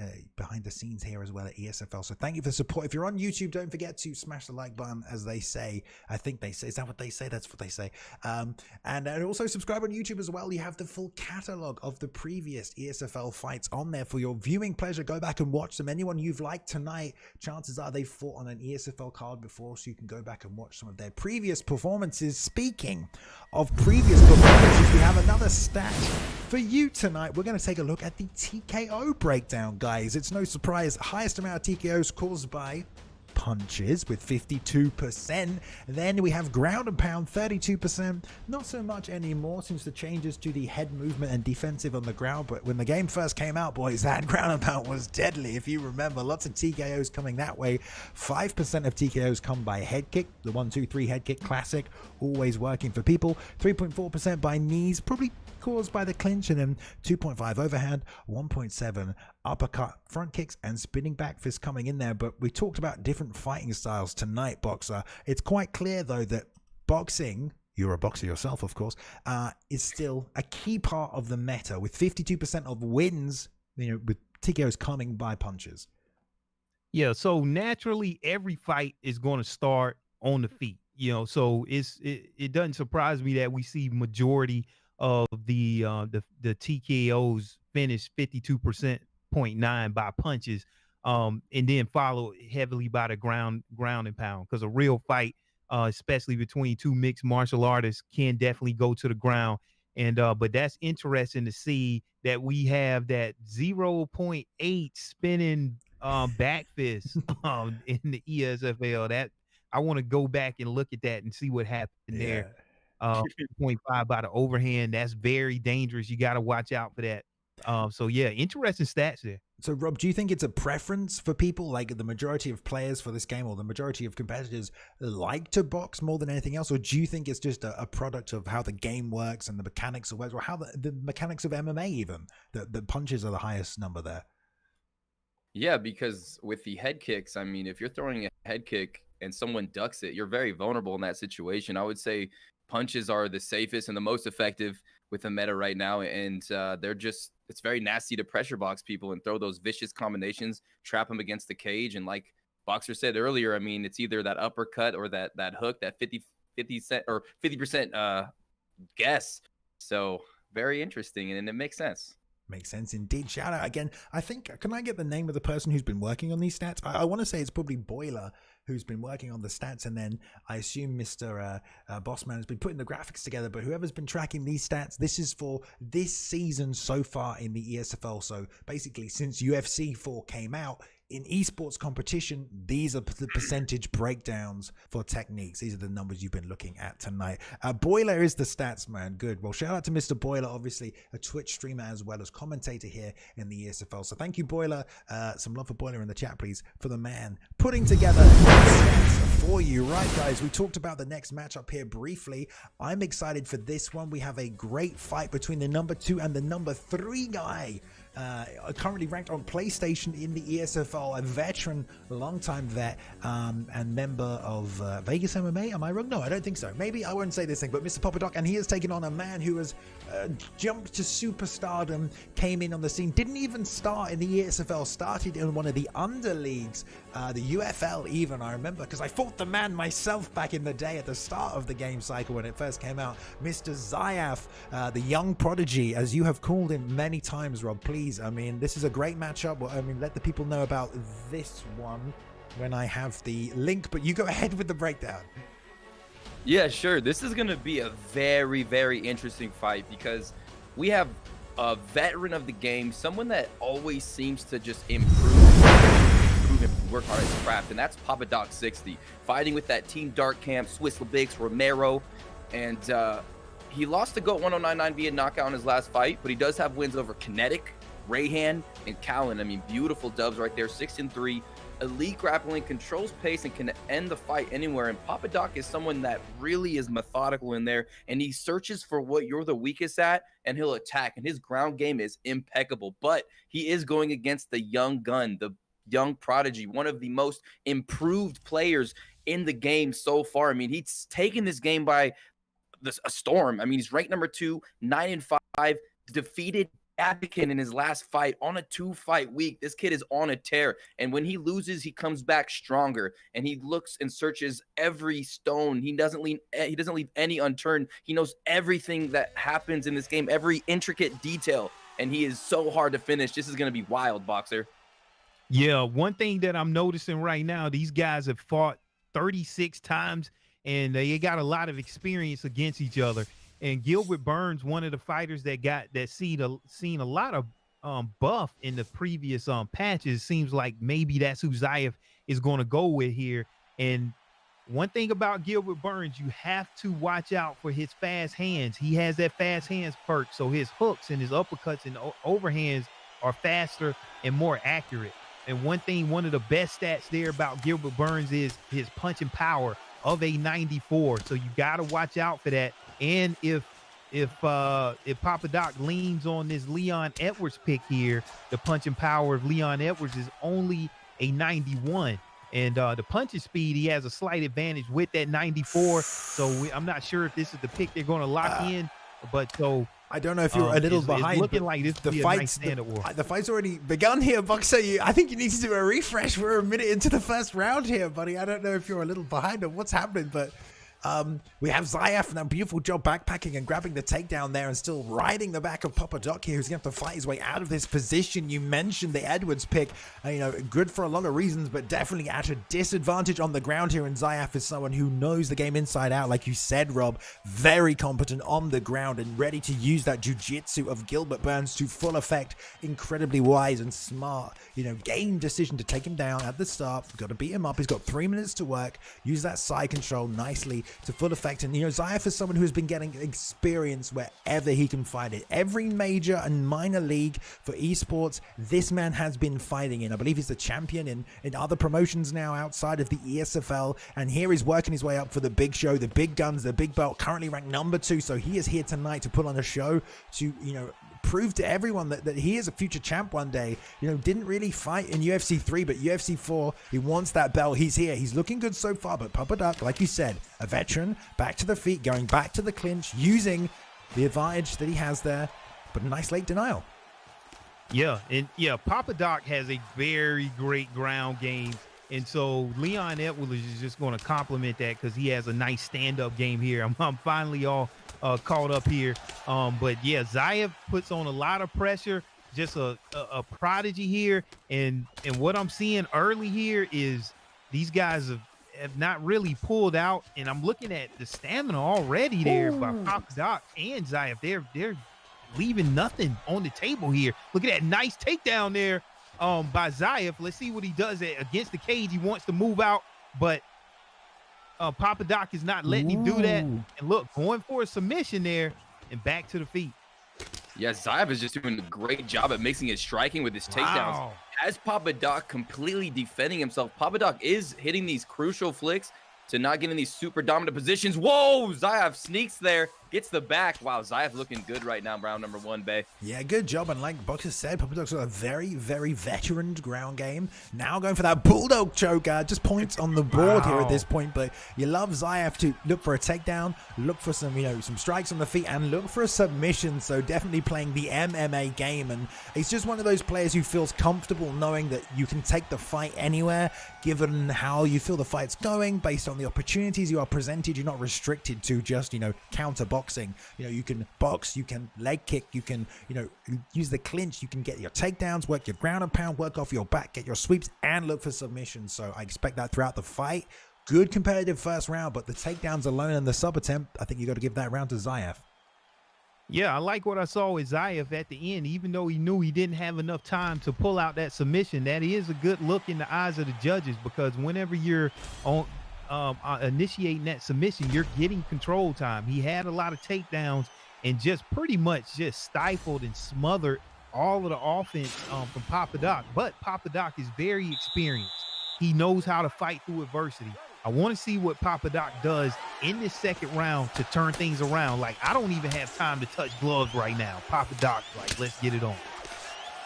the scenes here as well at ESFL. So thank you for the support. If you're on YouTube, don't forget to smash the like button, as they say. I think they say, is that what they say? That's what they say. And also subscribe on YouTube as well. You have the full catalog of the previous ESFL fights on there for your viewing pleasure. Go back and watch them. Anyone you've liked tonight, chances are they fought on an ESFL card before, so you can go back and watch some of their previous performances. Speaking of previous performances, we have another stat for you tonight. We're going to take a look at the TKO breakdown, guys. It's no surprise, highest amount of TKOs caused by punches with 52%. Then we have ground and pound, 32%. Not so much anymore since the changes to the head movement and defensive on the ground, but when the game first came out, boys, that ground and pound was deadly. If you remember, lots of TKOs coming that way. 5% of TKOs come by head kick, the 1-2-3 head kick classic, always working for people. 3.4% by knees, probably caused by the clinch, and then 2.5 overhand, 1.7 uppercut, front kicks, and spinning back fist coming in there. But we talked about different fighting styles tonight, Boxer. It's quite clear though that boxing, you're a boxer yourself of course, is still a key part of the meta, with 52% of wins with TKOs coming by punches? Yeah, so naturally every fight is going to start on the feet. So it doesn't surprise me that we see majority of the TKOs finish 52.9 by punches, and then follow heavily by the ground and pound. Because a real fight, especially between two mixed martial artists, can definitely go to the ground. And but that's interesting to see that we have that 0.8 spinning back fist in the ESFL. That I want to go back and look at that and see what happened there. 0.5 by the overhand. That's very dangerous. You got to watch out for that. So yeah, interesting stats there. So Rob, do you think it's a preference for people, like the majority of players for this game or the majority of competitors like to box more than anything else? Or do you think it's just a product of how the game works and the mechanics of or how the mechanics of MMA even, the punches are the highest number there? Yeah, because with the head kicks, I mean, if you're throwing a head kick and someone ducks it, you're very vulnerable in that situation. I would say punches are the safest and the most effective with the meta right now. And it's very nasty to pressure box people and throw those vicious combinations, trap them against the cage. And like Boxer said earlier, I mean, it's either that uppercut or that hook, that 50% guess. So very interesting. And it makes sense. Makes sense indeed. Shout out again. I think, can I get the name of the person who's been working on these stats? I want to say it's probably Boiler who's been working on the stats, and then I assume Mr. Bossman has been putting the graphics together, but whoever's been tracking these stats, this is for this season so far in the ESFL. So basically since UFC 4 came out, in esports competition, these are the percentage breakdowns for techniques. These are the numbers you've been looking at tonight. Boiler is the stats man. Good. Well, shout out to Mr. Boiler, obviously a Twitch streamer as well as commentator here in the ESFL. So thank you, Boiler. Some love for Boiler in the chat, please, for the man putting together stats for you. Right, guys, we talked about the next matchup here briefly. I'm excited for this one. We have a great fight between the number 2 and the number 3 guy. Currently ranked on PlayStation in the ESFL, a veteran, longtime vet, and member of Vegas MMA. Am I wrong? No, I don't think so. Maybe I won't say this thing, but Mr. Popadoc, and he has taken on a man who has jumped to superstardom, came in on the scene, didn't even start in the ESFL, started in one of the underleagues, the UFL even, I remember, because I fought the man myself back in the day at the start of the game cycle when it first came out. Mr. Zayaf, the young prodigy, as you have called him many times, Rob. Please, I mean, this is a great matchup. I mean, let the people know about this one when I have the link, but you go ahead with the breakdown. Yeah, sure. This is going to be a very, very interesting fight because we have a veteran of the game, someone that always seems to just improve and work hard at his craft, and that's Papadoc 60, fighting with that Team Dark Camp, Swiss Lebix, Romero, and he lost to GOAT 1099 via knockout in his last fight, but he does have wins over Kinetic, Rayhan, and Callan. I mean, beautiful dubs right there. 6-3, elite grappling, controls pace, and can end the fight anywhere. And Papadoc is someone that really is methodical in there, and he searches for what you're the weakest at, and he'll attack. And his ground game is impeccable. But he is going against the young gun, the young prodigy, one of the most improved players in the game so far. I mean, he's taken this game by a storm. I mean, he's ranked number 2, 9-5, defeated Dabeiken in his last fight on a 2-fight week. This kid is on a tear, and when he loses, he comes back stronger, and he looks and searches every stone. He doesn't leave any unturned. He knows everything that happens in this game, every intricate detail, and he is so hard to finish. This is going to be wild, Boxer. Yeah, one thing that I'm noticing right now, these guys have fought 36 times, and they got a lot of experience against each other. And Gilbert Burns, one of the fighters that seen a lot of buff in the previous patches, seems like maybe that's who Zayaf is going to go with here. And one thing about Gilbert Burns, you have to watch out for his fast hands. He has that fast hands perk, so his hooks and his uppercuts and overhands are faster and more accurate. And one of the best stats there about Gilbert Burns is his punching power of a 94. So you got to watch out for that. And if Papadoc leans on this Leon Edwards pick here, the punching power of Leon Edwards is only a 91. And the punching speed, he has a slight advantage with that 94. So I'm not sure if this is the pick they're going to lock in. But so I don't know if you're a little behind. It's looking like this the fight's already begun here, Boxer. I think you need to do a refresh. We're a minute into the first round here, buddy. I don't know if you're a little behind on what's happening, but we have Zayaf now. Beautiful job backpacking and grabbing the takedown there and still riding the back of Papa Doc here, who's going to have to fight his way out of this position. You mentioned the Edwards pick, good for a lot of reasons, but definitely at a disadvantage on the ground here. And Zayaf is someone who knows the game inside out, like you said, Rob. Very competent on the ground and ready to use that jiu-jitsu of Gilbert Burns to full effect. Incredibly wise and smart, game decision to take him down at the start. Got to beat him up. He's got 3 minutes to work. Use that side control nicely to full effect. And Zayaf is someone who has been getting experience wherever he can find it. Every major and minor league for esports, this man has been fighting in. I believe he's the champion in other promotions now outside of the ESFL, and here he's working his way up for the big show, the big guns, the big belt, currently ranked number 2. So he is here tonight to put on a show to prove to everyone that he is a future champ one day. Didn't really fight in UFC 3, but UFC 4, he wants that belt. He's here. He's looking good so far, but Papa Duck, like you said, a veteran, back to the feet, going back to the clinch, using the advantage that he has there, but a nice late denial. Papa Doc has a very great ground game, and so Leon Edwards is just going to compliment that because he has a nice stand-up game here. I'm finally all caught up here, but yeah, Zayaf puts on a lot of pressure. Just a prodigy here, and what I'm seeing early here is these guys have not really pulled out, and I'm looking at the stamina already there by Papa Doc and Zayaf. They're leaving nothing on the table here. Look at that nice takedown there by Zayaf. Let's see what he does against the cage. He wants to move out, but Papa Doc is not letting him do that. And look, going for a submission there and back to the feet. Yeah, Zayaf is just doing a great job at mixing his striking with his takedowns. Wow. As Papa Doc completely defending himself, Papa Doc is hitting these crucial flicks to not get in these super dominant positions. Whoa, Zayaf sneaks there, gets the back. Wow, Zayaf looking good right now, round number 1, Bay. Yeah, good job. And like Boxer said, Papa Doc's got a very, very veteran ground game. Now going for that bulldog choke. Just points on the board here at this point. But you love Zayaf to look for a takedown, look for some, some strikes on the feet, and look for a submission. So definitely playing the MMA game. And he's just one of those players who feels comfortable knowing that you can take the fight anywhere, given how you feel the fight's going, based on the opportunities you are presented. You're not restricted to just, counter boxing. You can box, you can leg kick, you can, use the clinch, you can get your takedowns, work your ground and pound, work off your back, get your sweeps, and look for submissions. So I expect that throughout the fight. Good competitive first round, but the takedowns alone and the sub attempt, I think you got to give that round to Zayaf. Yeah, I like what I saw with Zayaf at the end. Even though he knew he didn't have enough time to pull out that submission, that is a good look in the eyes of the judges, because whenever you're on initiating that submission, you're getting control time. He had a lot of takedowns and just pretty much just stifled and smothered all of the offense from Papa Doc. But Papa Doc is very experienced. He knows how to fight through adversity. I want to see what Papa Doc does in this second round to turn things around. Like, I don't even have time to touch gloves right now. Papa Doc, like, let's get it on.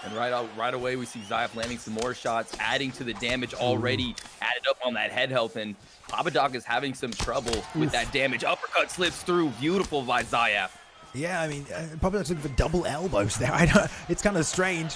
And right away, we see Zayaf landing some more shots, adding to the damage already added up on that head health. And Papa Doc is having some trouble with that damage. Uppercut slips through. Beautiful by Zayaf. Yeah, I mean, Papa Doc's looking for double elbows there. It's kind of strange.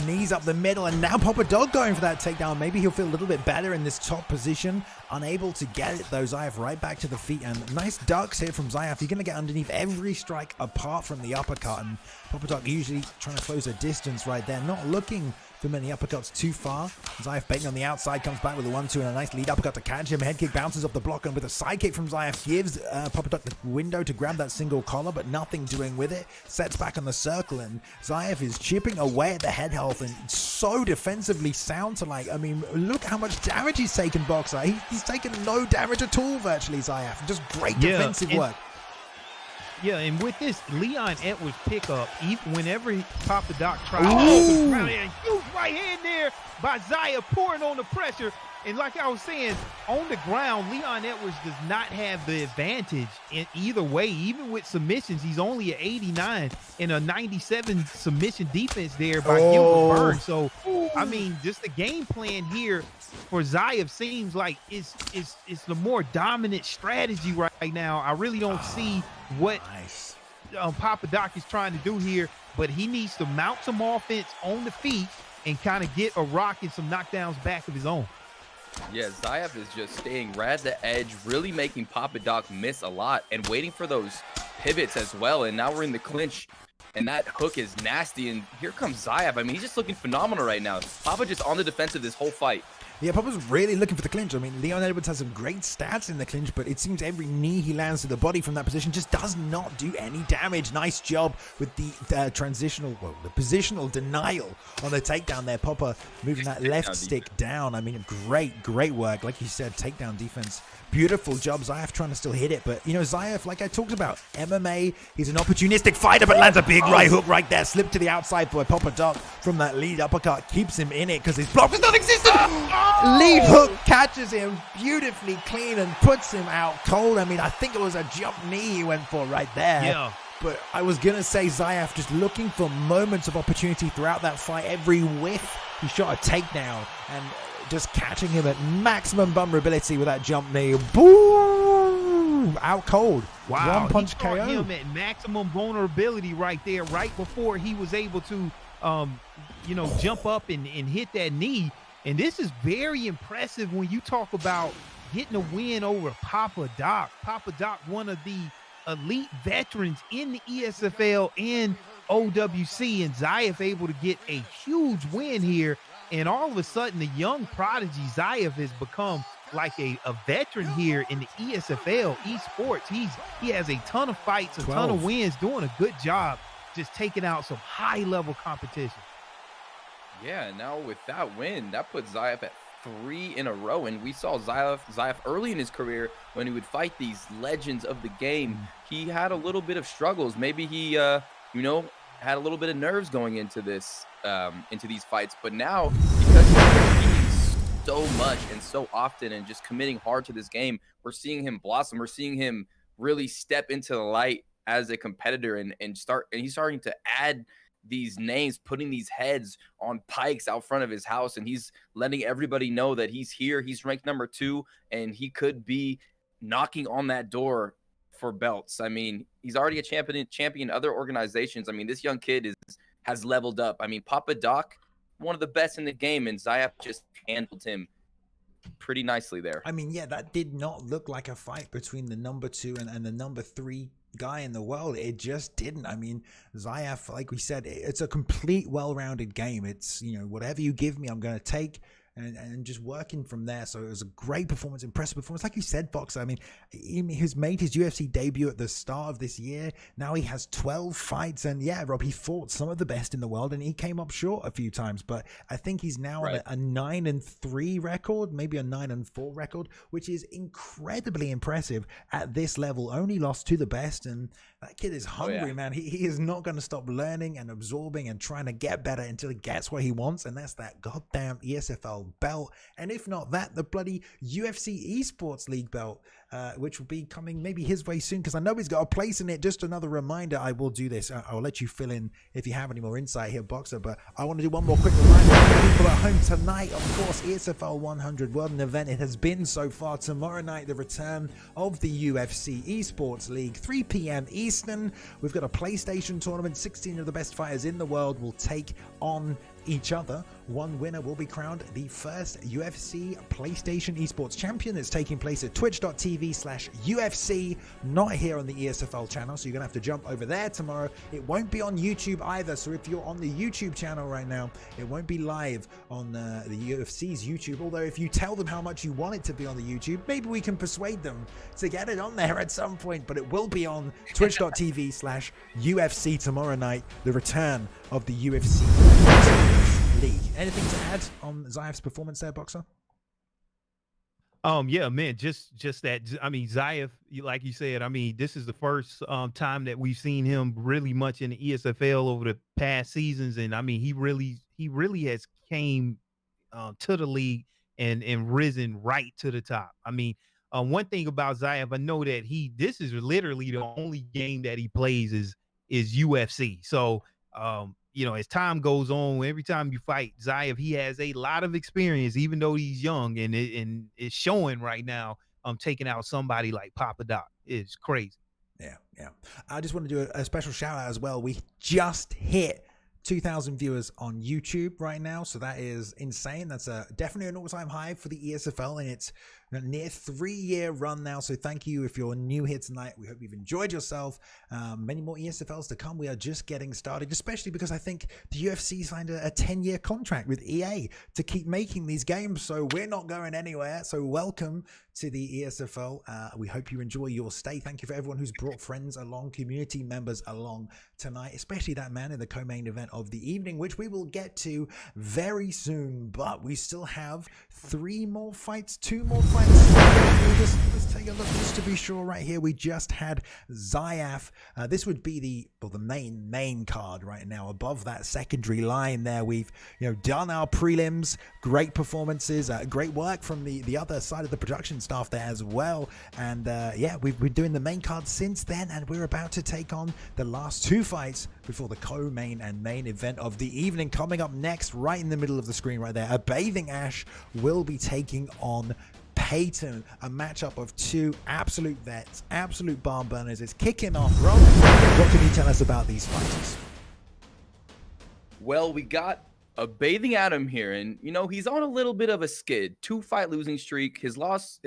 Knees up the middle, and now Papa Doc going for that takedown. Maybe he'll feel a little bit better in this top position. Unable to get it, though. Zayaf right back to the feet, and nice ducks here from Zayaf. You're going to get underneath every strike apart from the uppercut, and Papa Doc usually trying to close a distance right there. Not looking for many uppercuts too far. Zayaf baiting on the outside, comes back with a 1-2 and a nice lead uppercut to catch him. Head kick bounces off the block, and with a side kick from Zayaf gives Papa Doc the window to grab that single collar, but nothing doing with it. Sets back on the circle, and Zayaf is chipping away at the head health, and so defensively sound to look how much damage he's taken, Boxer. He's taken no damage at all, virtually, Zayaf. Just great defensive work. Yeah, and with this Leon Edwards pickup, whenever Papa Doc tries to rally, a huge right hand there by Zayaf pouring on the pressure. And like I was saying, on the ground, Leon Edwards does not have the advantage in either way. Even with submissions, he's only at 89 and a 97 submission defense there by Gilbert Burns. So, I mean, just the game plan here for Zayaf seems like it's the more dominant strategy right now. I really don't see what Papa Doc is trying to do here, but he needs to mount some offense on the feet and kind of get a rock and some knockdowns back of his own. Yeah, Zayev is just staying right at the edge, really making Papa Doc miss a lot and waiting for those pivots as well. And now we're in the clinch, and that hook is nasty. And here comes Zayev. I mean, he's just looking phenomenal right now. Papa just on the defensive this whole fight. Yeah, Papa's really looking for the clinch. I mean, Leon Edwards has some great stats in the clinch, but it seems every knee he lands to the body from that position just does not do any damage. Nice job with the the positional denial on the takedown there. Papa moving that left stick down. I mean, great work. Like you said, takedown defense. Beautiful job. Zayev trying to still hit it, but, you know, Zayev, like I talked about, MMA, he's an opportunistic fighter, but lands a big right hook right there. Slip to the outside for Papa Doc from that lead uppercut. Keeps him in it because his block is non-existent. Lead hook catches him beautifully clean and puts him out cold. I mean, I think it was a jump knee he went for right there. Yeah. But I was going to say Zayev just looking for moments of opportunity throughout that fight. Every whiff, he shot a takedown and just catching him at maximum vulnerability with that jump knee. Boom! Out cold. Wow. One punch he caught KO. him at maximum vulnerability right there, right before he was able to, jump up and hit that knee. And this is very impressive when you talk about getting a win over Papa Doc. Papa Doc, one of the elite veterans in the ESFL and OWC, and Zayev able to get a huge win here. And all of a sudden, the young prodigy Zayev has become like a veteran here in the ESFL esports. He has a ton of fights, a ton of wins, doing a good job, just taking out some high-level competition. Yeah, now with that win, that puts Zayev at 3 in a row. And we saw Zayev early in his career when he would fight these legends of the game. He had a little bit of struggles. Maybe he, had a little bit of nerves going into this, into these fights. But now, because he's competing so much and so often and just committing hard to this game, we're seeing him blossom. We're seeing him really step into the light as a competitor and he's starting to add these names, putting these heads on pikes out front of his house, and he's letting everybody know that he's here. He's ranked number 2, and he could be knocking on that door for belts. I mean, he's already a champion other organizations. I mean, this young kid has leveled up. I mean, Papa Doc, one of the best in the game, and Zayev just handled him pretty nicely there. I mean, yeah, that did not look like a fight between the number 2 and the number 3 guy in the world. It just didn't. I mean, Zayev, like we said, it's a complete well-rounded game. It's, whatever you give me, I'm going to take. And just working from there. So it was a great performance, impressive performance. Like you said, Boxer, I mean, he's made his UFC debut at the start of this year. Now he has 12 fights. And yeah, Rob, he fought some of the best in the world and he came up short a few times. But I think he's now on a 9-3 record, maybe a 9-4 record, which is incredibly impressive at this level. Only lost to the best. And that kid is hungry, man. He is not going to stop learning and absorbing and trying to get better until he gets what he wants. And that's that goddamn ESFL belt, and if not that, the bloody UFC Esports League belt, which will be coming maybe his way soon, because I know he's got a place in it. Just another reminder, I will do this. I'll let you fill in if you have any more insight here, Boxer, but I want to do one more quick reminder for people at home tonight. Of course, ESFL 100 World an event. It has been so far. Tomorrow night, the return of the UFC Esports League, 3 p.m. Eastern. We've got a PlayStation tournament. 16 of the best fighters in the world will take on each other. One winner will be crowned the first UFC PlayStation Esports Champion. It's taking place at twitch.tv/UFC, not here on the ESFL channel, so you're gonna have to jump over there tomorrow. It won't be on YouTube either, so if you're on the YouTube channel right now, it won't be live on the UFC's YouTube, although if you tell them how much you want it to be on the YouTube, maybe we can persuade them to get it on there at some point, but it will be on twitch.tv/UFC tomorrow night, the return of the UFC League. Anything to add on Zayev's performance there, Boxer? Yeah, man, just that. I mean, Zayev, like you said, I mean, this is the first time that we've seen him really much in the ESFL over the past seasons, and I mean, he really has came to the league and risen right to the top. I mean, one thing about Zayev, I know that this is literally the only game that he plays is UFC. So, as time goes on, every time you fight Zayev, he has a lot of experience, even though he's young, and it's showing right now. Taking out somebody like Papa Doc is crazy. Yeah. I just want to do a special shout out as well. We just hit 2,000 viewers on YouTube right now, so that is insane. That's definitely an all-time high for the ESFL, and it's a near 3-year run now. So thank you if you're new here tonight. We hope you've enjoyed yourself. Many more ESFLs to come. We are just getting started, especially because I think the UFC signed a 10-year contract with EA to keep making these games, so we're not going anywhere. So welcome to the ESFL. We hope you enjoy your stay. Thank you for everyone who's brought friends along, community members along tonight, especially that man in the co-main event of the evening, which we will get to very soon. But we still have 2 more fights. Let's take a look just to be sure. Right here, we just had Zayaf. This would be the main card right now. Above that secondary line there, we've done our prelims. Great performances, great work from the other side of the production staff there as well. And we've been doing the main card since then, and we're about to take on the last 2 fights before the co-main and main event of the evening. Coming up next, right in the middle of the screen right there, a Bathing Ash will be taking on Peyton, a matchup of 2 absolute vets, absolute barn burners. It's kicking off. Rob, what can you tell us about these fighters? Well, we got a Bathing Adam here, and he's on a little bit of a skid. 2-fight losing streak. His last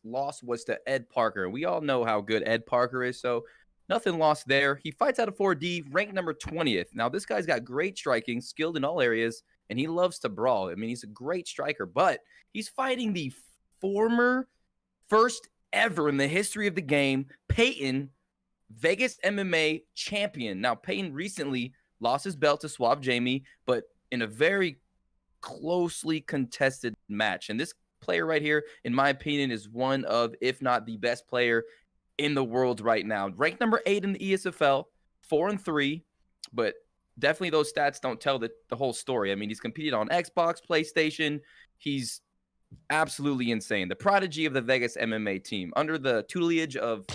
loss was to Ed Parker. We all know how good Ed Parker is, so nothing lost there. He fights out of 4D, ranked number 20th. Now, this guy's got great striking, skilled in all areas, and he loves to brawl. I mean, he's a great striker, but he's fighting the former first ever in the history of the game, Peyton, Vegas MMA champion. Now, Peyton recently lost his belt to Suave Jamie, but in a very closely contested match. And this player right here, in my opinion, is one of, if not the best player in the world right now. Ranked number 8 in the ESFL, 4-3, but definitely those stats don't tell the whole story. I mean, he's competed on Xbox, PlayStation. He's absolutely insane. The prodigy of the Vegas MMA team, under the tutelage of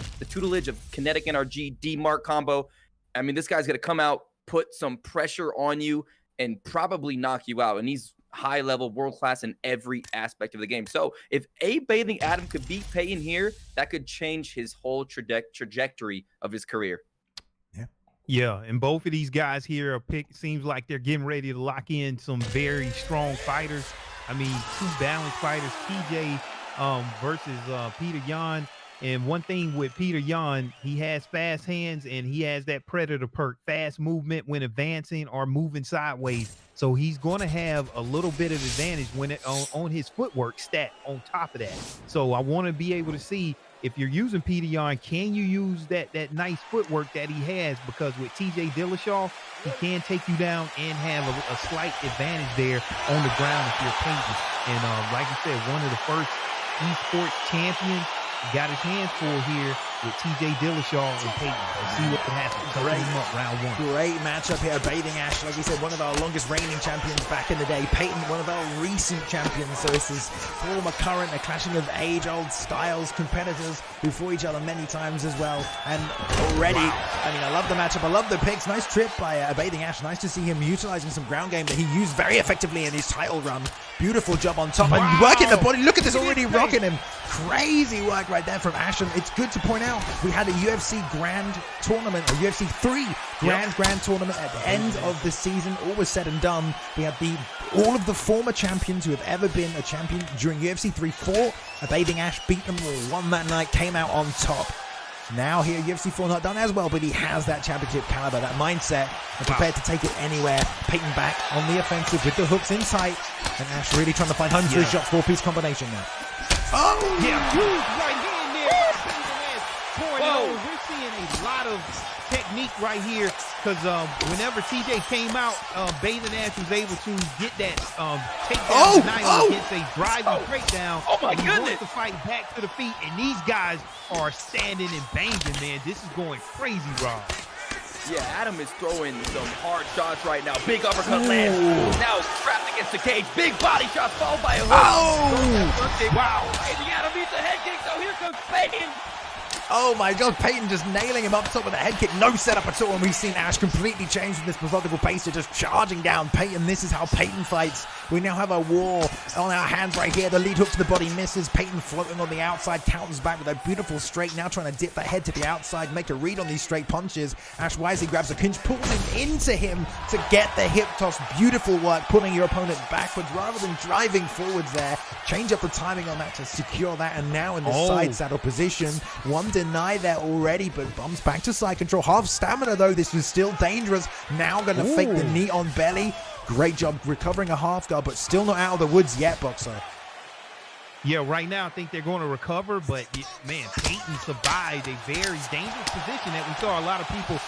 Kinetic NRG D-Mark combo. I mean, this guy's going to come out, put some pressure on you, and probably knock you out. And he's high level, world class in every aspect of the game. So if a Bathing Adam could beat Peyton here, that could change his whole trajectory of his career. Yeah, and both of these guys here are seems like they're getting ready to lock in some very strong fighters. I mean, 2 balanced fighters, TJ versus Peter Yan. And one thing with Peter Yan, he has fast hands and he has that predator perk, fast movement when advancing or moving sideways. So he's going to have a little bit of advantage when on his footwork stat on top of that. So I want to be able to see, if you're using Peter Yan, can you use that nice footwork that he has? Because with TJ Dillashaw, he can take you down and have a slight advantage there on the ground if you're Peyton. And like you said, one of the first esports champions got his hands full here with TJ Dillashaw and Peyton. Let's see what can happen. Round 1. Great matchup here. Bathing Ash, like we said, one of our longest reigning champions back in the day. Peyton, one of our recent champions. So this is former, current, a clashing of age-old styles, competitors who fought each other many times as well. And already, I mean, I love the matchup. I love the picks. Nice trip by Bathing Ash. Nice to see him utilizing some ground game that he used very effectively in his title run. Beautiful job on top. And working the body. Look at this, already rocking him. Crazy work right there from Ash. And it's good to point out, we had a UFC Grand Tournament, a UFC 3 Grand Tournament at the end of the season. All was said and done. We had all of the former champions who have ever been a champion during UFC 3 fought. A Bathing Ash beat them all, won that night, came out on top. Now here, UFC 4 not done as well, but he has that championship caliber, that mindset, and prepared to take it anywhere. Peyton back on the offensive with the hooks in tight, and Ash really trying to find homes for his shots, 4-piece combination now. Oh! Yeah, huge right hand there. We're seeing a lot of technique right here, because whenever TJ came out, Bathing Ash was able to get that takedown against a driving breakdown. Oh my goodness! He wants to fight back to the feet, and these guys are standing and banging, man. This is going crazy, Rob. Yeah, Adam is throwing some hard shots right now. Big uppercut lands. Now trapped against the cage. Big body shots followed by a hook. Oh! Wow. And Adam beats a head kick, so here comes Peyton. Oh my God, Peyton just nailing him up top with a head kick. No setup at all, and we've seen Ash completely change from this methodical pace to just charging down Peyton. This is how Peyton fights. We now have a war on our hands right here. The lead hook to the body misses. Peyton floating on the outside, counters back with a beautiful straight. Now trying to dip that head to the outside, make a read on these straight punches. Ash wisely grabs a clinch, pulls him into him to get the hip toss. Beautiful work, pulling your opponent backwards rather than driving forwards there. Change up the timing on that to secure that, and now in the side saddle position. One deny there already, but bumps back to side control. Half stamina though, this was still dangerous. Now gonna fake the knee on belly. Great job recovering a half guard, but still not out of the woods yet, Boxer. Yeah, right now I think they're going to recover, but man, Peyton survived a very dangerous position that we saw a lot of people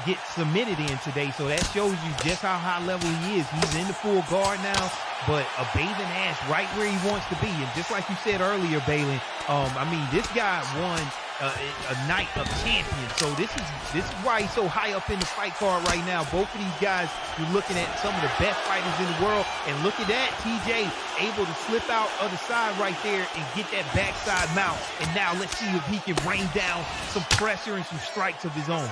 get submitted in today. So that shows you just how high level he is. He's in the full guard now, but a bathing ass right where he wants to be. And just like you said earlier, Balin, I mean, this guy won a night of champions. So this is why he's so high up in the fight card right now. Both of these guys, you're looking at some of the best fighters in the world. And look at that, TJ able to slip out other side right there and get that backside mount. And now let's see if he can rain down some pressure and some strikes of his own.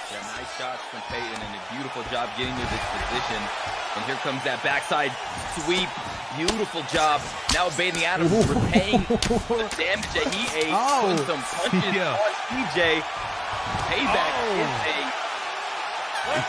Yeah, nice shots from Peyton and a beautiful job getting to this position. And here comes that backside sweep. Beautiful job. Now Bathing Adams repaying the damage that he ate. Putting some punches on TJ. Payback is a...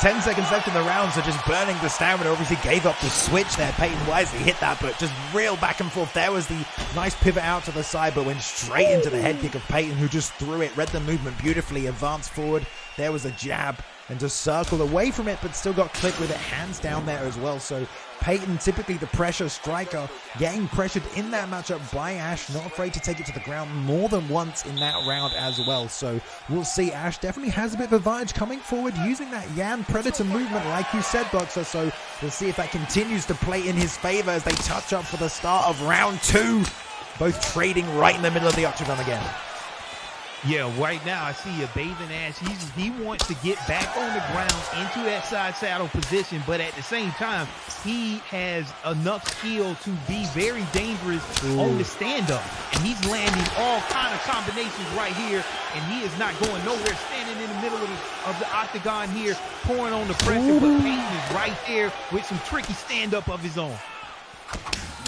10 seconds left in the round, so just burning the stamina. Obviously gave up the switch there. Peyton wisely hit that, but just real back and forth. There was the nice pivot out to the side, but went straight into the head kick of Peyton, who just threw it, read the movement beautifully, advanced forward. There was a jab and just circled away from it, but still got clipped with it, hands down there as well. So Peyton, typically the pressure striker, getting pressured in that matchup by Ash, not afraid to take it to the ground more than once in that round as well. So we'll see. Ash definitely has a bit of advantage coming forward, using that Yan Predator movement, like you said, Boxer. So we'll see if that continues to play in his favor as they touch up for the start of round 2. Both trading right in the middle of the octagon again. Yeah, right now I see a bathing ass. He wants to get back on the ground into that side saddle position, but at the same time, he has enough skill to be very dangerous on the stand-up. And he's landing all kind of combinations right here, and he is not going nowhere, standing in the middle of the octagon here, pouring on the pressure, but Peyton is right there with some tricky stand-up of his own.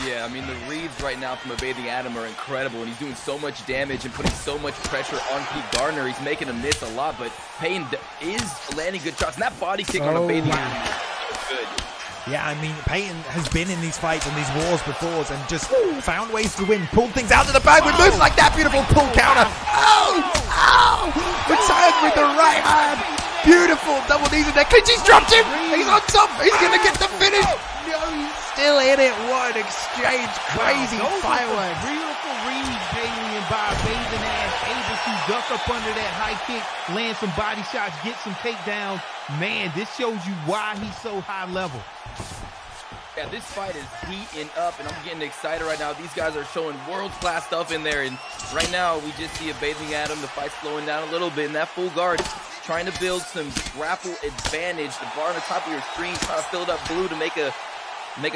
Yeah, I mean, the reads right now from a Bathing Adam are incredible, and he's doing so much damage and putting so much pressure on Pete Gardner. He's making him miss a lot, but Peyton is landing good shots. And that body kick on a Bathing Adam is so good. Yeah, I mean, Peyton has been in these fights and these wars before and just found ways to win. Pulled things out of the bag with moves like that. Beautiful pull counter. Retired with the right hand. Beautiful double knees in there. Clinch, dropped him. He's on top. He's going to get the finish. No, he's still in it. What an exchange. Crazy fireworks. Beautiful reads, Balin, by Bathing Ash, able to duck up under that high kick, land some body shots, get some takedowns. Man, this shows you why he's so high level. Yeah, this fight is heating up, and I'm getting excited right now. These guys are showing world-class stuff in there, and right now we just see a Bathing Adam. The fight's slowing down a little bit in that full guard, trying to build some grapple advantage. The bar on the top of your screen, trying to fill it up blue to make a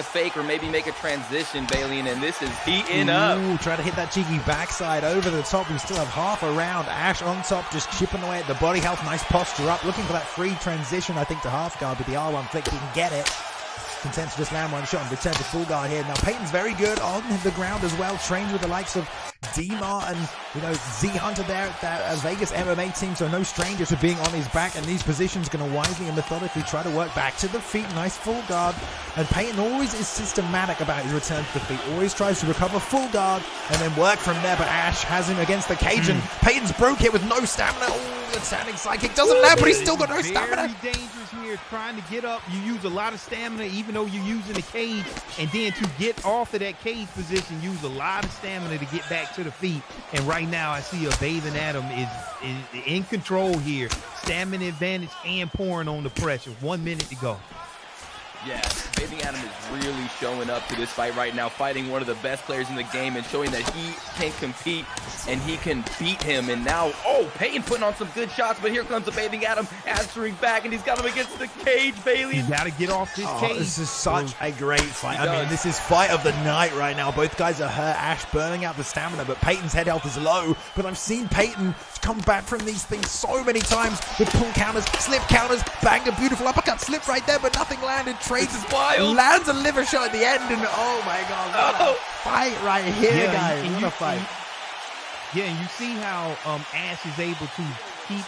fake or maybe make a transition, Balin, and this is heating up. Try to hit that cheeky backside over the top. We still have half a round. Ash on top, just chipping away at the body health. Nice posture up, looking for that free transition, I think, to half guard, but the R1 flick didn't get it. Content to just land one shot and return to full guard here. Now Peyton's very good on the ground as well, trained with the likes of D-Mar and, you know, Z Hunter there at that Vegas MMA team, so no stranger to being on his back, and these positions going to wisely and methodically try to work back to the feet. Nice full guard, and Peyton always is systematic about his return to the feet, always tries to recover full guard and then work from there, but Ash has him against the cage, and Peyton's broke here with no stamina. The standing side kick doesn't land, but he's still got no stamina. Very dangerous here, trying to get up. You use a lot of stamina, even though you're using the cage, and then to get off of that cage position, use a lot of stamina to get back to the feet. And right now I see a Bathing Adam is in control here, stamina advantage and pouring on the pressure. 1 minute to go. Yeah, Bathing Adam is really showing up to this fight right now, fighting one of the best players in the game and showing that he can compete and he can beat him. And now, Peyton putting on some good shots, but here comes the Bathing Adam answering back, and he's got him against the cage, Bailey. You got to get off this cage. This is such a great fight. I mean, this is fight of the night right now. Both guys are hurt. Ash burning out the stamina, but Peyton's head health is low. But I've seen Peyton come back from these things so many times with pull counters, slip counters, banged a beautiful uppercut, slip right there, but nothing landed. trades, this is wild. lands a liver shot at the end, and oh my God, what a fight right here, guys. What a fight. Yeah, and you see how Ash is able to keep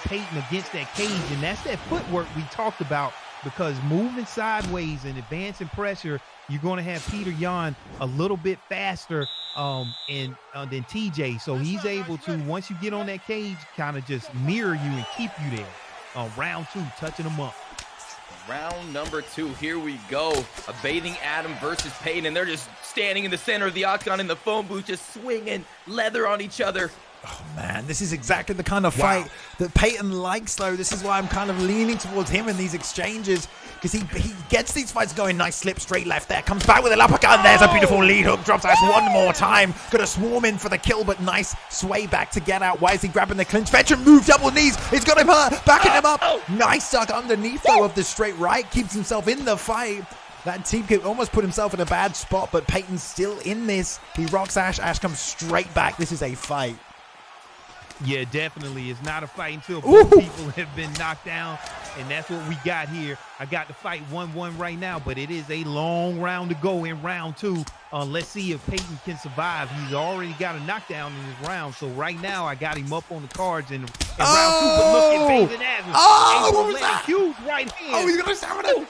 Peyton against that cage, and that's that footwork we talked about, because moving sideways and advancing pressure, you're going to have Peter Yan a little bit faster than TJ. So he's able to, once you get on that cage, kind of just mirror you and keep you there. Round 2, touching them up. Round number 2, here we go. A bathing Adam versus Peyton, and they're just standing in the center of the octagon in the phone booth, just swinging leather on each other. Oh man, this is exactly the kind of fight that Peyton likes, though. This is why I'm kind of leaning towards him in these exchanges, because he gets these fights going. Nice slip, straight left there. Comes back with an uppercut. There's a beautiful lead hook. Drops Ash one more time. Gonna swarm in for the kill, but nice sway back to get out. Why is he grabbing the clinch? Veteran move, double knees. He's got him hurt. Backing him up. Nice duck underneath, though, of the straight right. Keeps himself in the fight. That team kick almost put himself in a bad spot, but Peyton's still in this. He rocks Ash. Ash comes straight back. This is a fight. Yeah, definitely. It's not a fight until both people have been knocked down, and that's what we got here. I got the fight 1-1 right now, but it is a long round to go in round 2. Let's see if Peyton can survive. He's already got a knockdown in his round, so right now I got him up on the cards in round 2. But look at Bathing Adams. What was that? Huge right hand. Oh, he's gonna stamina.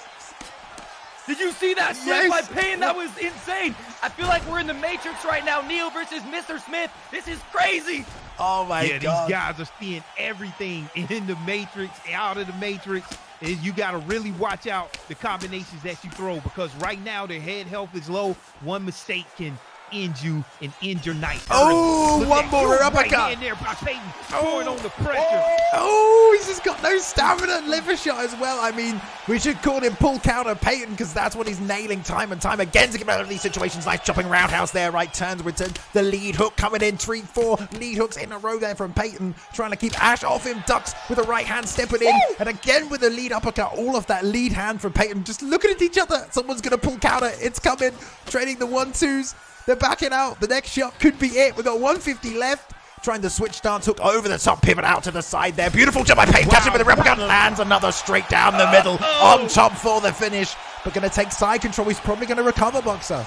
Did you see that slip by Payne? That was insane. I feel like we're in the Matrix right now. Neo versus Mr. Smith. This is crazy. Oh my God. These guys are seeing everything in the Matrix, out of the Matrix. And you got to really watch out the combinations that you throw, because right now their head health is low. One mistake can end you and end your night. Oh, one more uppercut. Right in there by Peyton, pouring on the pressure. Oh, he's just got no stamina. Liver shot as well. I mean, we should call him pull counter Peyton, because that's what he's nailing time and time again to get out of these situations. Nice chopping roundhouse there. Right turns, return. The lead hook coming in. 3-4 lead hooks in a row there from Peyton, trying to keep Ash off him. Ducks with a right hand, stepping in. And again with the lead uppercut. All of that lead hand from Peyton. Just looking at each other. Someone's going to pull counter. It's coming. Trading the 1-2s. They're backing out. The next shot could be it. We've got 150 left. Trying to switch stance, hook over the top, pivot out to the side there. Beautiful jump by Payne. Catching with a replica, lands another straight down the middle. On top for the finish. But going to take side control. He's probably going to recover, Boxer.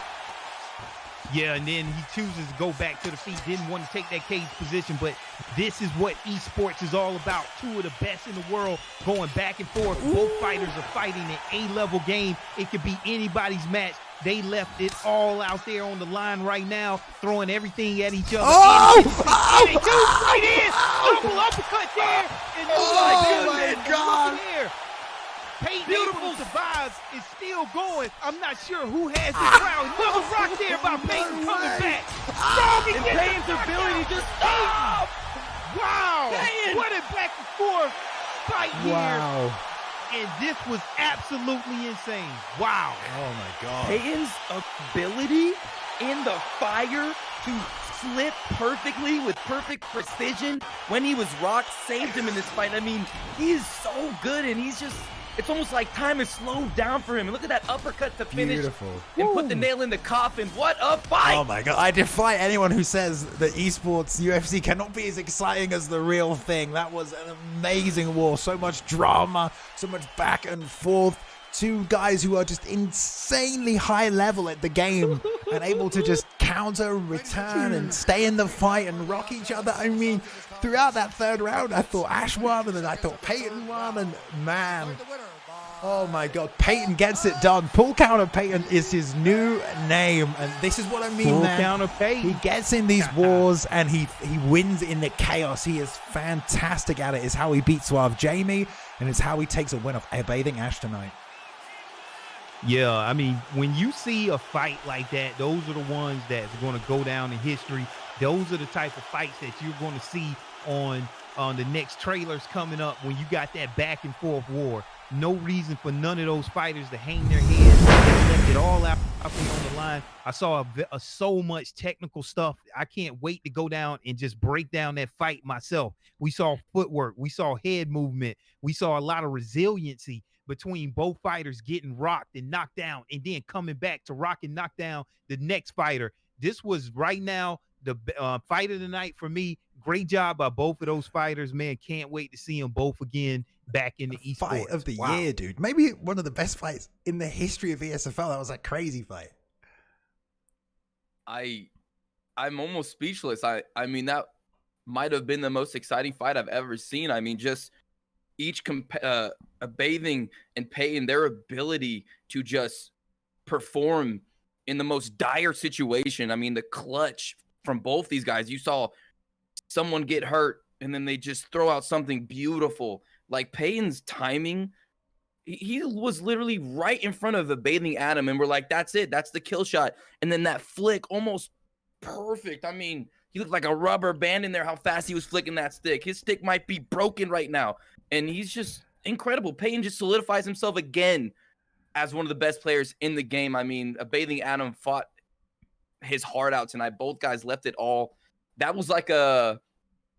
Yeah, and then he chooses to go back to the feet. Didn't want to take that cage position, but this is what esports is all about. 2 of the best in the world going back and forth. Both fighters are fighting an A-level game. It could be anybody's match. They left it all out there on the line right now, throwing everything at each other. Right in. Double uppercut there. And my God. Peyton Beautiful survives, is still going. I'm not sure who has the crowd. Another rock there by Peyton coming back. And Peyton's ability to stop. Wow. Peyton. What a back and forth fight here. And this was absolutely insane. Wow. Oh my God. Peyton's ability in the fire to slip perfectly with perfect precision when he was rocked saved him in this fight. I mean, he is so good, and he's just, it's almost like time is slowed down for him. And look at that uppercut to finish. Beautiful. And put the nail in the coffin. What a fight. Oh my God. I defy anyone who says that esports UFC cannot be as exciting as the real thing. That was an amazing war. So much drama, so much back and forth. 2 guys who are just insanely high level at the game and able to just counter, return, and stay in the fight and rock each other. I mean, throughout that 3rd round, I thought Ash won, and then I thought Peyton won, and man, oh my God, Peyton gets it done. Pull counter Peyton is his new name, and this is what I mean, Pull man. counter Peyton. He gets in these wars, and he wins in the chaos. He is fantastic at it. It's how he beats Suave Jamie, and it's how he takes a win off Bathing Ash tonight. Yeah, I mean, when you see a fight like that, those are the ones that's going to go down in history. Those are the type of fights that you're going to see on the next trailers coming up, when you got that back and forth war. No reason for none of those fighters to hang their heads. They left it all out on the line. I saw so much technical stuff. I can't wait to go down and just break down that fight myself. We saw footwork. We saw head movement. We saw a lot of resiliency between both fighters getting rocked and knocked down, and then coming back to rock and knock down the next fighter. This was right now the fight of the night for me. Great job by both of those fighters, man. Can't wait to see them both again back in the esports. Fight of the year, dude. Maybe one of the best fights in the history of ESFL. That was a crazy fight. I'm almost speechless. I mean, that might have been the most exciting fight I've ever seen. I mean, just each Bathing and Peyton, their ability to just perform in the most dire situation. I mean, the clutch from both these guys. You saw someone get hurt and then they just throw out something beautiful. Like Peyton's timing, he was literally right in front of the Bathing Adam, and we're like, that's it, that's the kill shot. And then that flick, almost perfect. I mean, he looked like a rubber band in there, how fast he was flicking that stick. His stick might be broken right now, and he's just incredible. Peyton just solidifies himself again as one of the best players in the game. I mean, a Bathing Adam fought his heart out tonight. Both guys left it all. That was like a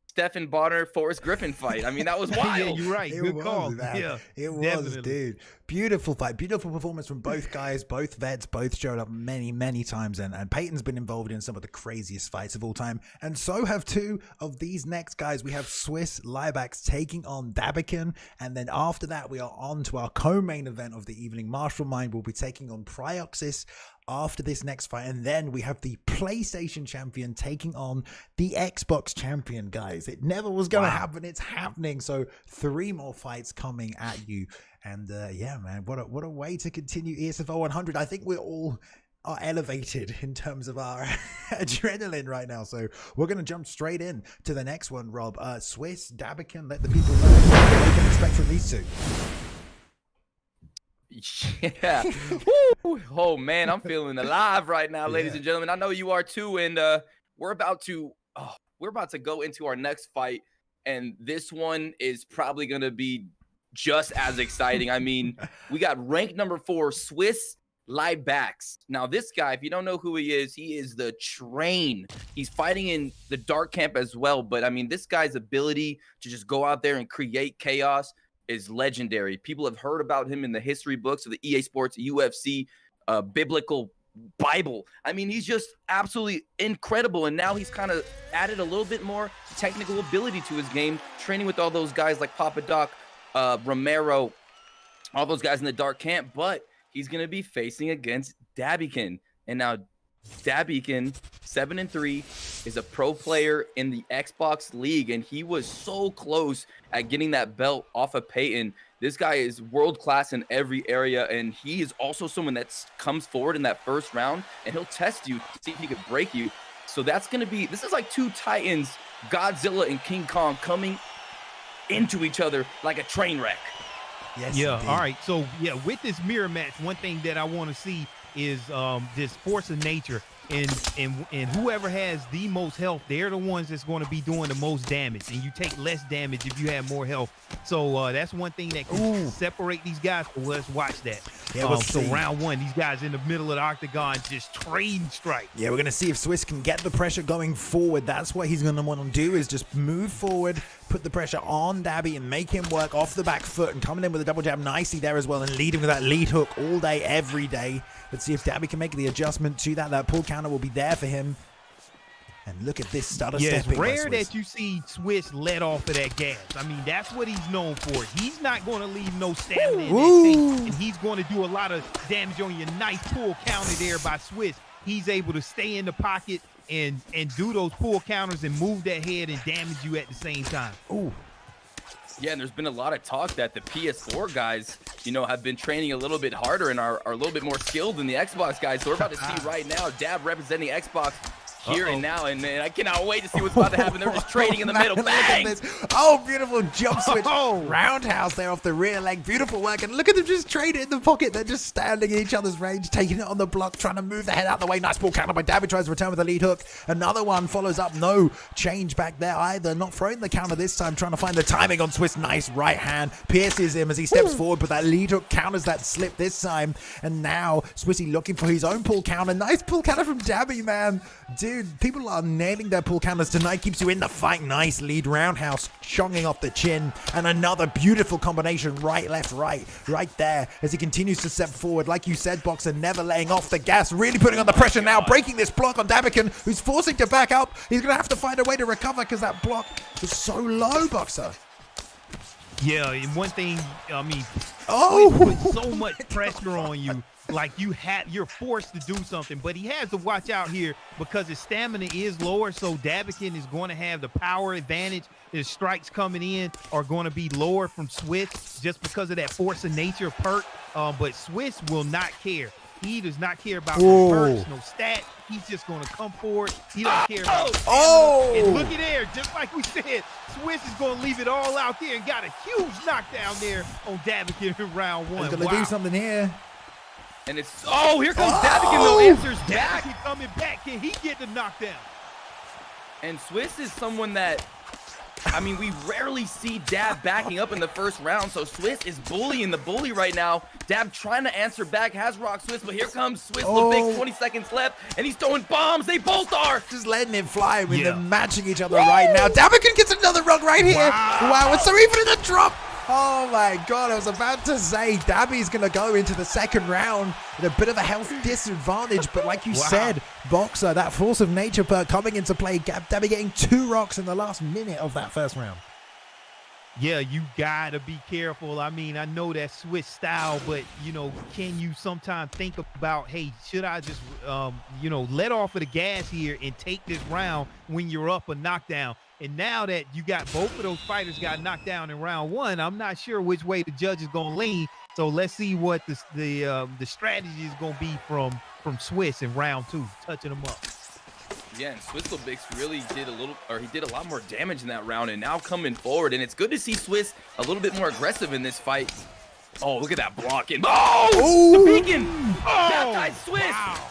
Stephen Bonner, Forrest Griffin fight. I mean, that was wild. Yeah, you're right. Good call. Yeah, it was, definitely. dude. Beautiful fight. Beautiful performance from both guys. Both vets. Both showed up many, many times. And Peyton's been involved in some of the craziest fights of all time. And so have two of these next guys. We have Swiss Liebax taking on Dabeiken. And then after that, we are on to our co-main event of the evening. Martial Mind will be taking on Pryoxis after this next fight. And then we have the PlayStation champion taking on the Xbox champion, guys. It never was going to happen. It's happening. So 3 more fights coming at you. And yeah, man, what a way to continue ESFL 100. I think we're all are elevated in terms of our adrenaline right now. So we're going to jump straight in to the next one, Rob. Swiss, Dabeiken, let the people know what we can expect from these two. Yeah. Woo! Oh man, I'm feeling alive right now, ladies and gentlemen. I know you are too, and we're about to go into our next fight, and this one is probably going to be just as exciting. I mean, we got ranked number 4 Swiss Liebax. Now this guy, if you don't know who he is the train. He's fighting in the dark camp as well, but I mean, this guy's ability to just go out there and create chaos is legendary. People have heard about him in the history books of the EA Sports UFC biblical Bible. I mean, he's just absolutely incredible, and now he's kind of added a little bit more technical ability to his game, training with all those guys like Papa Doc, Romero, all those guys in the dark camp. But he's going to be facing against Dabeiken, and now Dabeiken, 7-3, is a pro player in the Xbox League, and he was so close at getting that belt off of Peyton. This guy is world-class in every area, and he is also someone that comes forward in that first round, and he'll test you to see if he could break you. So that's going to be, this is like 2 titans, Godzilla and King Kong, coming into each other like a train wreck. Yes, yeah, indeed. all right. So, yeah, with this mirror match, one thing that I want to see is this force of nature, and whoever has the most health, they're the ones that's going to be doing the most damage, and you take less damage if you have more health. So that's one thing that can separate these guys. So let's watch that. Yeah, so round 1, these guys in the middle of the octagon just trading strikes. Yeah, we're going to see if Swiss can get the pressure going forward. That's what he's going to want to do, is just move forward, put the pressure on Dabby and make him work off the back foot, and coming in with a double jab nicely there as well, and leading with that lead hook all day, every day. Let's see if Dabby can make the adjustment to that. That pull counter will be there for him. And look at this stutter stepping. It's rare that you see Swiss let off of that gas. I mean, that's what he's known for. He's not going to leave no stamina in that tank, and he's going to do a lot of damage on you. Nice pull counter there by Swiss. He's able to stay in the pocket and do those pull counters and move that head and damage you at the same time. Ooh. Yeah, and there's been a lot of talk that the PS4 guys, you know, have been training a little bit harder and are a little bit more skilled than the Xbox guys. So we're about to see right now Dab representing Xbox here and now, and I cannot wait to see what's about to happen. They're just trading in the middle. Bang! Oh, beautiful jump switch. Roundhouse there off the rear leg. Beautiful work. And look at them just trading in the pocket. They're just standing in each other's range, taking it on the block, trying to move the head out of the way. Nice ball counter by Dabby. Tries to return with a lead hook. Another one follows up. No change back there either. Not throwing the counter this time, trying to find the timing on Swiss. Nice right hand. Pierces him as he steps forward, but that lead hook counters that slip this time. And now Swissy looking for his own pull counter. Nice pull counter from Dabby, man. Dude, dude, people are nailing their pull counters tonight. Keeps you in the fight. Nice lead roundhouse, chonging off the chin. And another beautiful combination, right, left, right there, as he continues to step forward. Like you said, Boxer, never letting off the gas, really putting on the pressure now, breaking this block on Dabeiken, who's forcing to back up. He's going to have to find a way to recover because that block is so low, Boxer. Yeah, and one thing, I mean, put so much pressure on you. Like you're forced to do something, but he has to watch out here because his stamina is lower. So Dabeiken is going to have the power advantage. His strikes coming in are going to be lower from Swiss just because of that force of nature perk. But Swiss will not care. He does not care about no perks, no stat. He's just going to come forward. He doesn't care about And look at there, just like we said, Swiss is going to leave it all out there and got a huge knockdown there on Dabeiken in round 1. He's going to do something here. And it's here comes Dabeiken, though, answers back. Dabeiken coming back. Can he get the knockdown? And Swiss is someone that, I mean, we rarely see Dab backing up in the first round, so Swiss is bullying the bully right now. Dab trying to answer back, has rock Swiss, but here comes Swiss, the big 20 seconds left, and he's throwing bombs. They both are. Just letting him fly with them matching each other right now. Dabeiken gets another rug right here. Wow, it's so even in the drop. Oh my God, I was about to say Dabby's going to go into the second round with a bit of a health disadvantage, but like you said, Boxer, that force of nature perk coming into play. Dabby getting 2 rocks in the last minute of that first round. Yeah, you got to be careful. I mean, I know that Swiss style, but, you know, can you sometimes think about, hey, should I just, you know, let off of the gas here and take this round when you're up a knockdown? And now that you got both of those fighters got knocked down in round 1, I'm not sure which way the judge is going to lean. So let's see what the strategy is going to be from Swiss in round 2, touching them up. Yeah, and Swiss Bix really did a lot more damage in that round, and now coming forward, and it's good to see Swiss a little bit more aggressive in this fight. Oh, look at that blocking. Dabeiken! That guy's Swiss! Wow.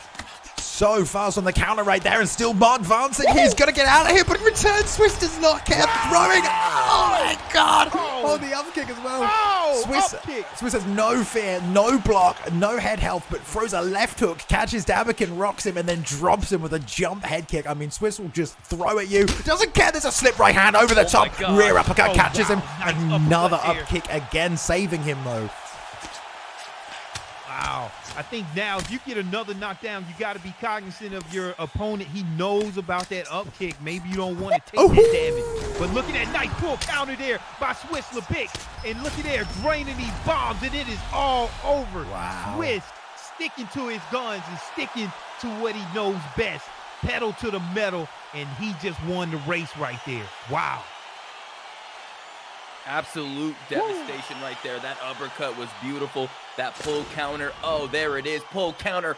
So fast on the counter right there, and still advancing. He's going to get out of here, but in return, Swiss does not care. Throwing. Oh my God. The up kick as well. Swiss has no fear, no block, no head health, but throws a left hook, catches Dabeiken, rocks him, and then drops him with a jump head kick. I mean, Swiss will just throw at you. Doesn't care. There's a slip right hand over the top. Rear uppercut catches him. Nice. Another up kick again, saving him though. Wow. I think now if you get another knockdown, you got to be cognizant of your opponent. He knows about that up kick. Maybe you don't want to take that damage. But look at that nice pull counter there by Swiss Bix. And look at there, draining these bombs, and it is all over. Wow. Swiss sticking to his guns and sticking to what he knows best. Pedal to the metal, and he just won the race right there. Wow. Absolute devastation right there. That uppercut was beautiful. That pull counter. Oh, there it is. Pull counter.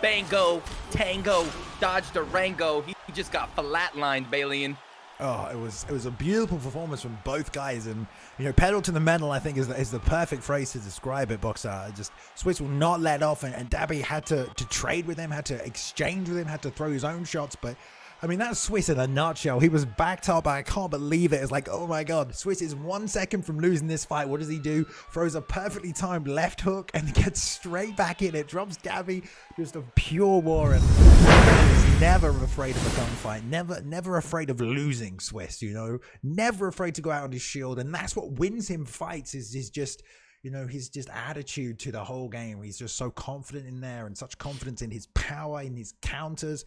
Bango. Tango. Dodge Durango. He just got flatlined, Balian. Oh, it was a beautiful performance from both guys, and you know, pedal to the metal, I think is the perfect phrase to describe it. Boxer, just Swiss will not let off, and Dabby had to trade with him, had to exchange with him, had to throw his own shots, but. I mean, that's Swiss in a nutshell. He was backed up. I can't believe it. It's like, oh my God, Swiss is 1 second from losing this fight. What does he do? Throws a perfectly timed left hook and gets straight back in. It drops Gabby. Just a pure war. And he's never afraid of a gunfight. Never afraid of losing, Swiss, you know. Never afraid to go out on his shield. And that's what wins him fights is just... You know, his just attitude to the whole game. He's just so confident in there and such confidence in his power, in his counters.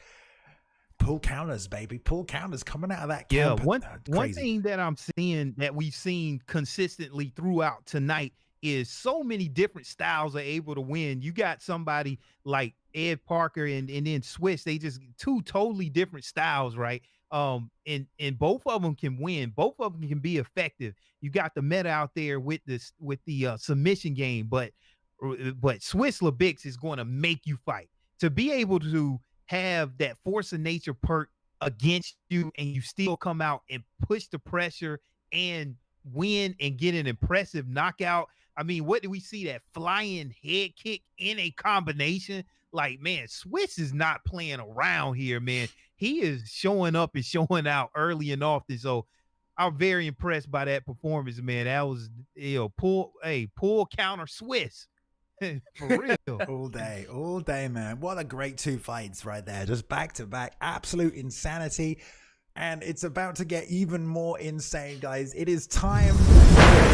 Pull counters, baby. Pull counters coming out of that camp. Yeah, one thing that I'm seeing that we've seen consistently throughout tonight is so many different styles are able to win. You got somebody like Ed Parker and then Swiss. They just 2 totally different styles, right? And both of them can win. Both of them can be effective. You got the meta out there with the submission game, but Swiss Bix is going to make you fight. To be able to have that force of nature perk against you and you still come out and push the pressure and win and get an impressive knockout. I mean, what do we see? That flying head kick in a combination? Like, man, Swiss is not playing around here, man. He is showing up and showing out early and often. So I'm very impressed by that performance, man. That was, pull counter Swiss. For real. All day, man. What a great 2 fights right there. Just back to back. Absolute insanity. And it's about to get even more insane, guys. It is time for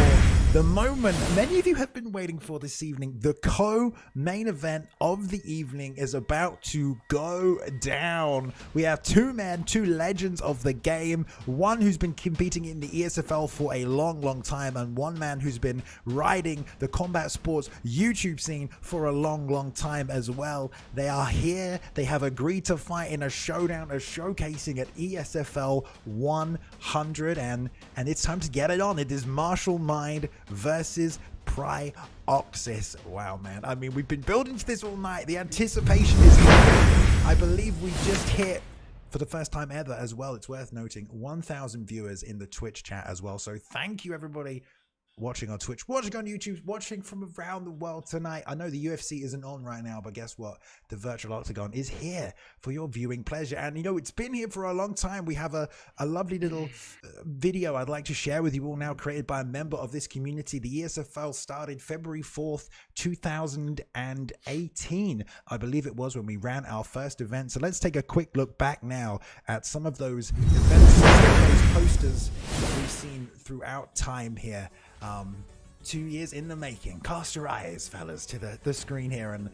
the moment many of you have been waiting for this evening. The co-main event of the evening is about to go down. We have 2 men, 2 legends of the game. One who's been competing in the ESFL for a long time, and one man who's been riding the combat sports YouTube scene for a long time as well. They are here. They have agreed to fight in a showdown, a showcasing at ESFL 100, and it's time to get it on. It is Martial Mind versus Pryoxis. Wow, man. I mean, we've been building to this all night. The anticipation is high. I believe we just hit, for the first time ever as well, it's worth noting, 1,000 viewers in the Twitch chat as well. So thank you, everybody, watching on Twitch, watching on YouTube, watching from around the world tonight. I know the UFC isn't on right now, but guess what? The virtual octagon is here for your viewing pleasure. And you know, it's been here for a long time. We have a lovely little video I'd like to share with you all now, created by a member of this community. The ESFL started February 4th, 2018. I believe it was when we ran our first event. So let's take a quick look back now at some of those events, some of those posters that we've seen throughout time here. 2 years in the making. Cast your eyes, fellas, to the screen here, and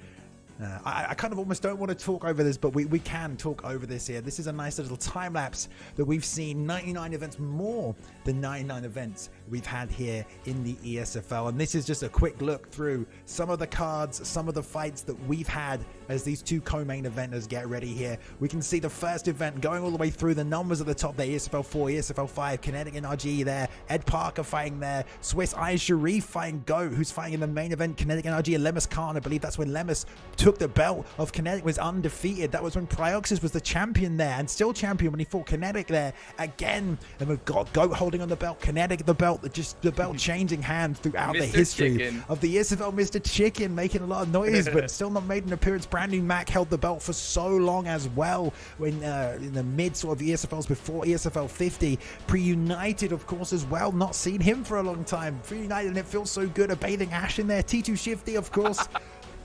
I kind of almost don't want to talk over this, but we can talk over this here. This is a nice little time lapse that we've seen 99 events, more than 99 events we've had here in the ESFL. And this is just a quick look through some of the cards, some of the fights that we've had as these 2 co-main eventers get ready here. We can see the first event going all the way through, the numbers at the top there: ESFL 4, ESFL 5, Kinetic and RG there, Ed Parker fighting there, Swiss Iron Sharif fighting Goat, who's fighting in the main event, Kinetic and RG, and Lemus Khan. I believe that's when Lemus took the belt of Kinetic, was undefeated. That was when Pryoxis was the champion there, and still champion when he fought Kinetic there again. And we've got Goat holding on the belt, Kinetic the belt, just the belt changing hands throughout the history of the ESFL. Mr. Chicken making a lot of noise, but still not made an appearance. Brand new Mac held the belt for so long as well, when in the mid sort of ESFLs before ESFL 50. Pre-United, of course, as well. Not seen him for a long time. Pre-United, and it feels so good. A bathing Ash in there. T2 Shifty, of course.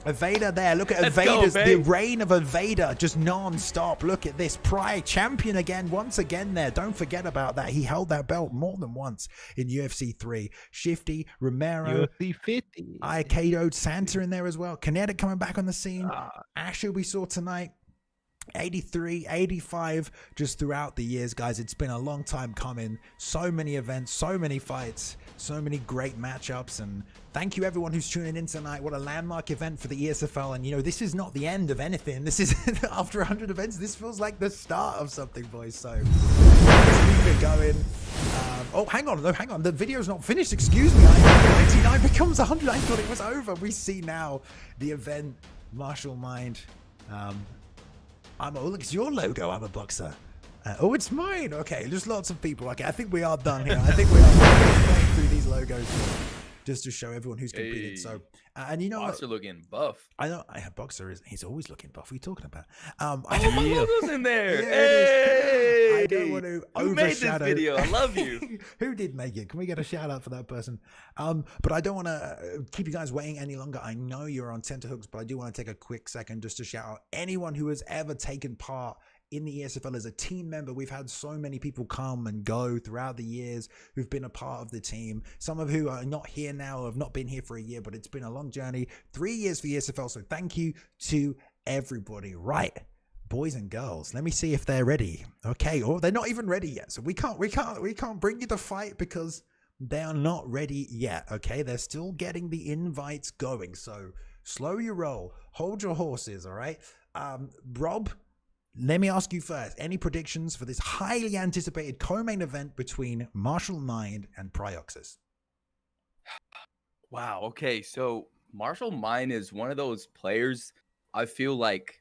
Ea Vader there. Look at Ea Vader's, the reign of Ea Vader, just non-stop. Look at this. Pry champion again, once again there. Don't forget about that. He held that belt more than once in UFC 3. Shifty, Romero, UFC 50. Aikido, Santa in there as well. Kinetic coming back on the scene. Asher we saw tonight. 83, 85, just throughout the years, guys. It's been a long time coming. So many events, so many fights, so many great matchups, and thank you everyone who's tuning in tonight. What a landmark event for the ESFL. And you know, this is not the end of anything. This is after 100 events, this feels like the start of something, boys. So let's keep it going. Oh, hang on, no, hang on, the video's not finished, excuse me. 99 becomes 100. I thought it was over. We see now the event, Martial Mind. Oh, look, it's your logo. I'm a boxer. Oh, it's mine. Okay, just lots of people. Okay, I think we are done here. I think we are going through these logos just to show everyone who's competed. So, and you know, Boxer looking buff. I know. Boxer he's always looking buff. What are you talking about? My logo's in there. Yeah, Hey, I don't want to who made this video? I love you. Who did make it? Can we get a shout out for that person? But I don't want to keep you guys waiting any longer. I know you're on tenterhooks, but I do want to take a quick second just to shout out anyone who has ever taken part in the ESFL as a team member. We've had so many people come and go throughout the years who've been a part of the team. Some of who are not here now, have not been here for a year, but it's been a long journey. 3 years for the ESFL. So thank you to everybody. Right, boys and girls, let me see if they're ready. Okay, or they're not even ready yet. So we can't bring you the fight because they are not ready yet. Okay, they're still getting the invites going. So slow your roll, hold your horses. All right, Rob, let me ask you first, any predictions for this highly anticipated co-main event between Martial Mind and Pryoxis? Wow. Okay. So Martial Mind is one of those players, I feel like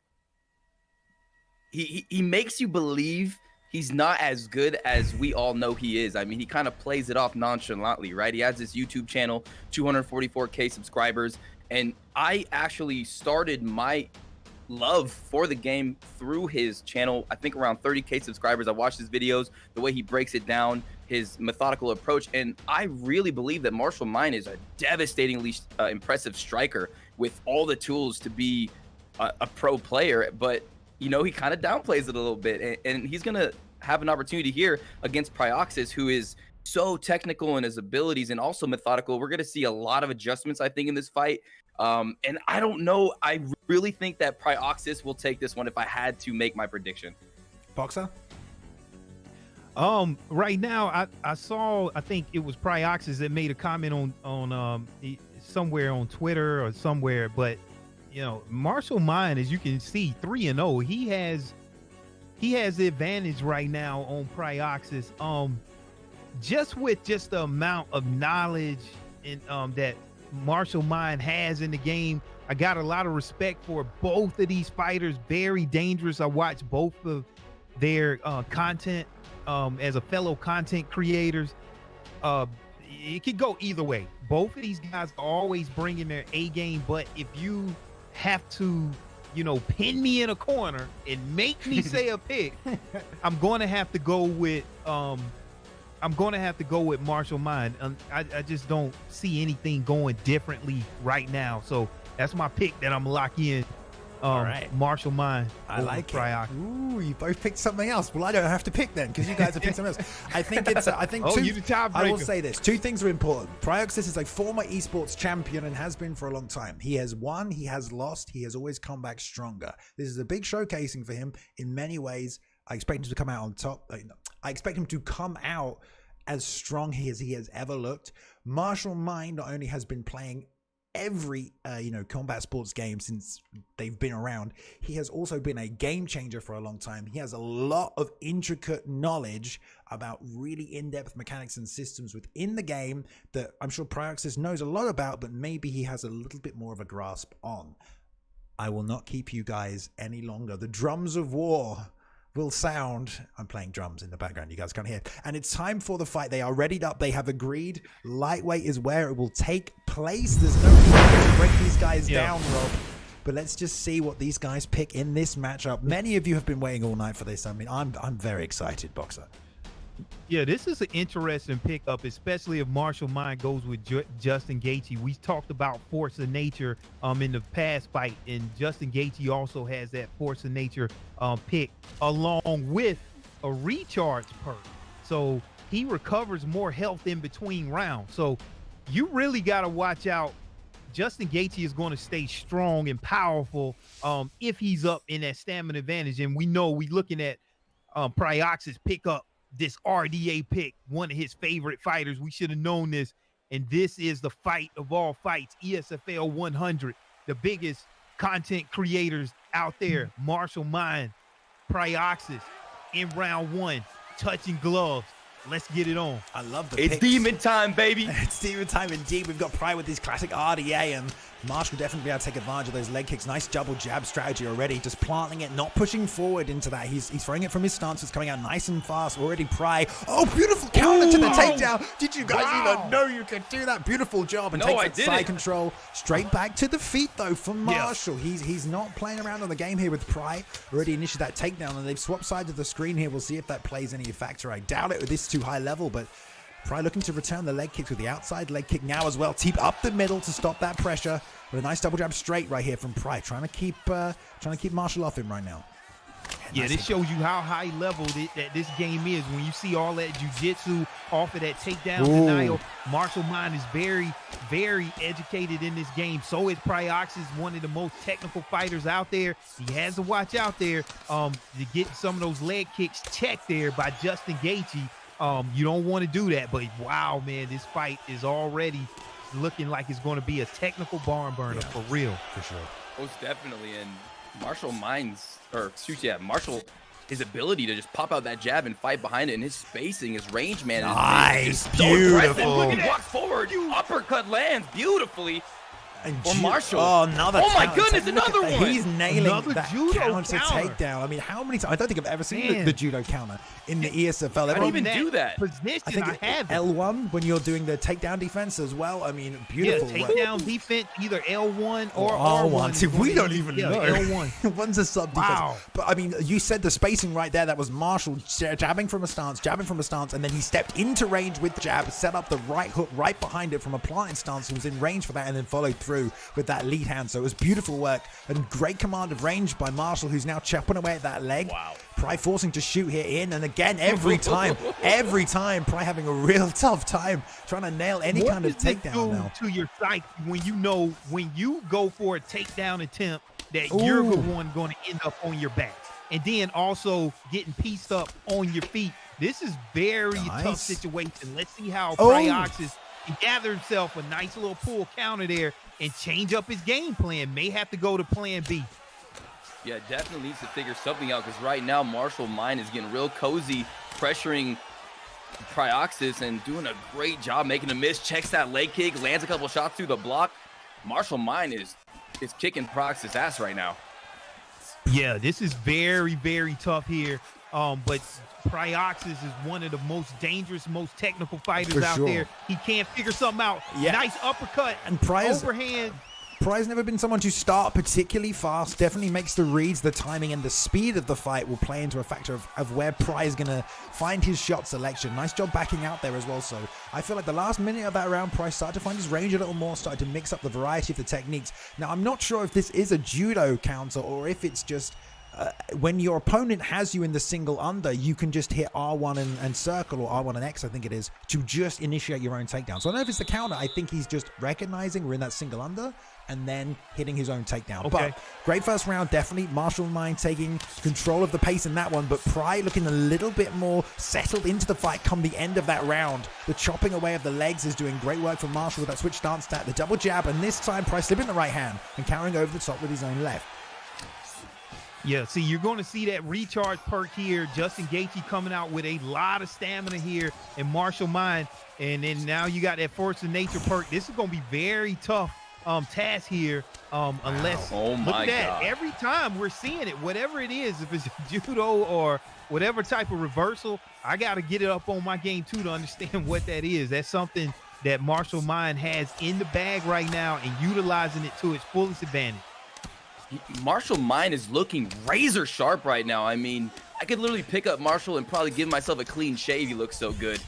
he makes you believe he's not as good as we all know he is. I mean, he kind of plays it off nonchalantly, right? He has this YouTube channel, 244K subscribers. And I actually started my love for the game through his channel. I think around 30K subscribers. I watched his videos, the way he breaks it down, his methodical approach, and I really believe that Martial Mind is a devastatingly impressive striker. with all the tools to be a pro player, but you know, he kind of downplays it a little bit, and he's gonna have an opportunity here against Pryoxis, who is so technical in his abilities and also methodical. We're gonna see a lot of adjustments, I think, in this fight. And I don't know. I really think that Pryoxis will take this one if I had to make my prediction. Boxer? Right now, I saw, I think it was Pryoxis that made a comment on somewhere on Twitter or somewhere, but you know, Marshall Mind, as you can see, 3-0. He has the advantage right now on Pryoxis. Just with the amount of knowledge and that Marshall Mind has in the game, I got a lot of respect for both of these fighters. Very dangerous. I watch both of their content as a fellow content creators. It could go either way. Both of these guys are always bringing their A game, but if you have to, you know, pin me in a corner and make me say a pick, I'm going to have to go with Marshall Mind. I just don't see anything going differently right now. So that's my pick that I'm locking in. All right, Marshall Mind. I like it. Ooh, you both picked something else. Well, I don't have to pick then because you guys have picked something else. I think it's. I think. You the tiebreaker. I will say this: 2 things are important. Pryoxis is a former esports champion and has been for a long time. He has won. He has lost. He has always come back stronger. This is a big showcasing for him in many ways. I expect him to come out on top. I expect him to come out as strong as he has ever looked. Marshall Mind not only has been playing every combat sports game since they've been around, he has also been a game changer for a long time. He has a lot of intricate knowledge about really in-depth mechanics and systems within the game that I'm sure Pryoxis knows a lot about, but maybe he has a little bit more of a grasp on. I will not keep you guys any longer. The drums of war will sound. I'm playing drums in the background, you guys can't hear, and it's time for the fight. They are readied up. They have agreed lightweight is where it will take place. There's no need to break these guys down, Rob, but let's just see what these guys pick in this matchup. Many of you have been waiting all night for this. I mean, I'm very excited, Boxer. Yeah, this is an interesting pickup, especially if Marshall Mind goes with Justin Gaethje. We talked about force of nature in the past fight, and Justin Gaethje also has that force of nature pick along with a recharge perk. So he recovers more health in between rounds. So you really got to watch out. Justin Gaethje is going to stay strong and powerful if he's up in that stamina advantage. And we know we're looking at Pryoxis pick up this RDA pick, one of his favorite fighters. We should have known this. And this is the fight of all fights, ESFL 100, the biggest content creators out there. Marshall Mind, Pryoxis in round 1, touching gloves. Let's get it on. I love the It's picks. demon time, baby. It's demon time indeed. We've got Pry with his classic RDA, and Marsh will definitely be able to take advantage of those leg kicks. Nice double jab strategy already, just planting it, not pushing forward into that. He's throwing it from his stance. It's coming out nice and fast. Already Pry. Oh, beautiful counter to the takedown. Did you guys even know you could do that? Beautiful job. And takes that side control. Straight back to the feet, though, from Marshall. He's not playing around on the game here with Pry. Already initiated that takedown, and they've swapped sides of the screen here. We'll see if that plays any factor. I doubt it with this too high level, but Pry looking to return the leg kick with the outside leg kick now as well. Teep up the middle to stop that pressure. With a nice double jab straight right here from Pry, trying to keep Marshall off him right now. Yeah, this shows you how high level that this game is. When you see all that jiu-jitsu off of that takedown denial, Marshall Mind is very, very educated in this game. So is Pryoxis, one of the most technical fighters out there. He has to watch out there to get some of those leg kicks checked there by Justin Gaethje. You don't want to do that, but wow, man, this fight is already looking like it's going to be a technical barn burner for real. For sure. Most definitely. And Marshall Marshall, his ability to just pop out that jab and fight behind it, and his spacing, his range, man, nice, is so beautiful. Look at it, walk forward, uppercut lands beautifully. Or Marshall. Oh, another my goodness, another one. He's nailing that judo counter counter. takedown. I mean, how many times? I don't think I've ever seen the judo counter in the ESFL. I didn't even do that. Position, I think L1 when you're doing the takedown defense as well. I mean, beautiful. Yeah, takedown defense, either L1 or R1. See, we don't even know. L1. One's a sub defense. Wow. But I mean, you said the spacing right there. That was Marshall jabbing from a stance, and then he stepped into range with the jab, set up the right hook right behind it from a planted stance. He was in range for that, and then followed through with that lead hand. So it was beautiful work and great command of range by Marshall, who's now chopping away at that leg. Wow. Pry forcing to shoot here in, and again, every time, Pry having a real tough time trying to nail any kind of takedown now. To your psyche when you know when you go for a takedown attempt that you're the one going to end up on your back, and then also getting pieced up on your feet. This is very tough situation. Let's see how Pryoxis can gather himself a nice little pull counter there and change up his game plan. May have to go to plan B. Yeah, definitely needs to figure something out, because right now Marshall Mine is getting real cozy, pressuring Pryoxis and doing a great job making a miss. Checks that leg kick, lands a couple shots through the block. Marshall Mine is kicking Pryoxis' ass right now. Yeah, this is very, very tough here. But Pryoxis is one of the most dangerous, most technical fighters out there. He can't figure something out. Yeah. Nice uppercut and overhand. Pry's never been someone to start particularly fast. Definitely makes the reads, the timing, and the speed of the fight will play into a factor of where Pry is going to find his shot selection. Nice job backing out there as well. So I feel like the last minute of that round, Pry started to find his range a little more, started to mix up the variety of the techniques. Now, I'm not sure if this is a judo counter or if it's just when your opponent has you in the single under, you can just hit R1 and circle, or R1 and X, I think it is, to just initiate your own takedown. So I don't know if it's the counter. I think he's just recognizing we're in that single under and then hitting his own takedown. Okay. But great first round, definitely. Marshall Mine taking control of the pace in that one, but Pry looking a little bit more settled into the fight come the end of that round. The chopping away of the legs is doing great work for Marshall with that switch stance stat, the double jab, and this time Pry slipping the right hand and carrying over the top with his own left. Yeah, see, you're going to see that recharge perk here. Justin Gaethje coming out with a lot of stamina here, and Marshall Mine. And then now you got that Force of Nature perk. This is going to be very tough task here, unless look at that. Every time we're seeing it, whatever it is, if it's judo or whatever type of reversal, I got to get it up on my game too to understand what that is. That's something that Marshall Mine has in the bag right now and utilizing it to its fullest advantage. Marshall Mine is looking razor sharp right now. I mean, I could literally pick up Marshall and probably give myself a clean shave. He looks so good.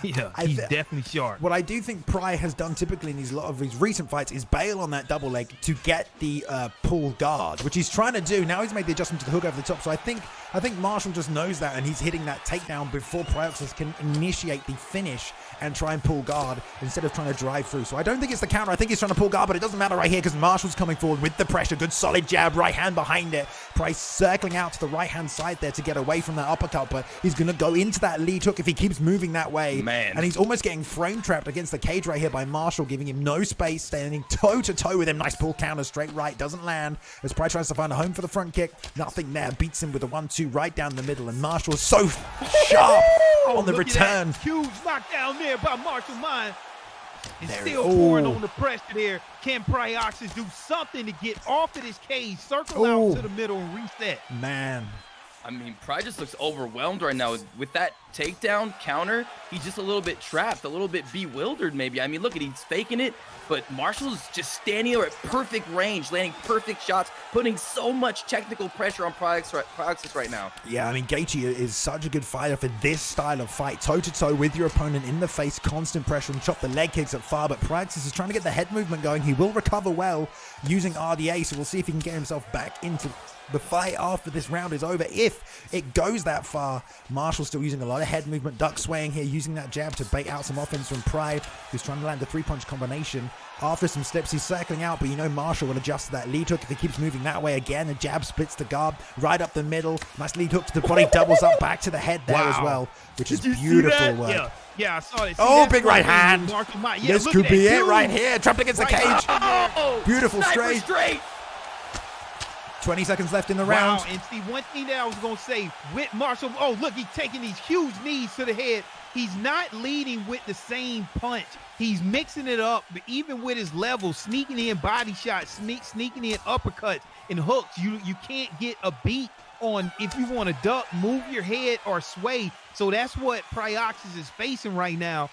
Yeah, he's definitely sharp. What I do think Pry has done typically in a lot of his recent fights is bail on that double leg to get the pull guard, which he's trying to do. Now he's made the adjustment to the hook over the top. So I think Marshall just knows that, and he's hitting that takedown before Pryoxis can initiate the finish and try and pull guard instead of trying to drive through. So I don't think it's the counter. I think he's trying to pull guard, but it doesn't matter right here because Marshall's coming forward with the pressure. Good solid jab, right hand behind it. Price circling out to the right hand side there to get away from that uppercut, but he's going to go into that lead hook if he keeps moving that way. Man. And he's almost getting frame trapped against the cage right here by Marshall, giving him no space, standing toe to toe with him. Nice pull counter, straight right, doesn't land. As Pry tries to find a home for the front kick, nothing there. Beats him with a 1-2 right down the middle, and Marshall is so sharp on the return. Huge knockdown there by Marshall Mine. And still pouring on the pressure there. Can Pryoxis do something to get off of this cage, circle out to the middle, and reset? Man. I mean, Pry just looks overwhelmed right now. With that takedown counter, he's just a little bit trapped, a little bit bewildered maybe. I mean, look at he's faking it, but Marshall's just standing there at perfect range, landing perfect shots, putting so much technical pressure on Pryoxis right now. Yeah, I mean, Gaethje is such a good fighter for this style of fight. Toe-to-toe with your opponent in the face, constant pressure, and chop the leg kicks at far, but Pryoxis is trying to get the head movement going. He will recover well using RDA, so we'll see if he can get himself back into the fight after this round is over, if it goes that far. Marshall still using a lot of head movement, duck swaying here, using that jab to bait out some offense from Pry, who's trying to land a 3-punch combination. After some steps, he's circling out, but you know Marshall will adjust to that lead hook if he keeps moving that way again. The jab splits the guard right up the middle. Nice lead hook to the body, doubles up back to the head there as well, which is beautiful work. Yeah, I saw it. Oh, big right hand. This could be it right here. Trapped against the cage. Beautiful straight. 20 seconds left in the round. Wow, and see, one thing that I was going to say with Marshall, oh, look, he's taking these huge knees to the head. He's not leading with the same punch. He's mixing it up, but even with his level, sneaking in body shots, sneaking in uppercuts and hooks, you can't get a beat on if you want to duck, move your head, or sway. So that's what Pryoxis is facing right now.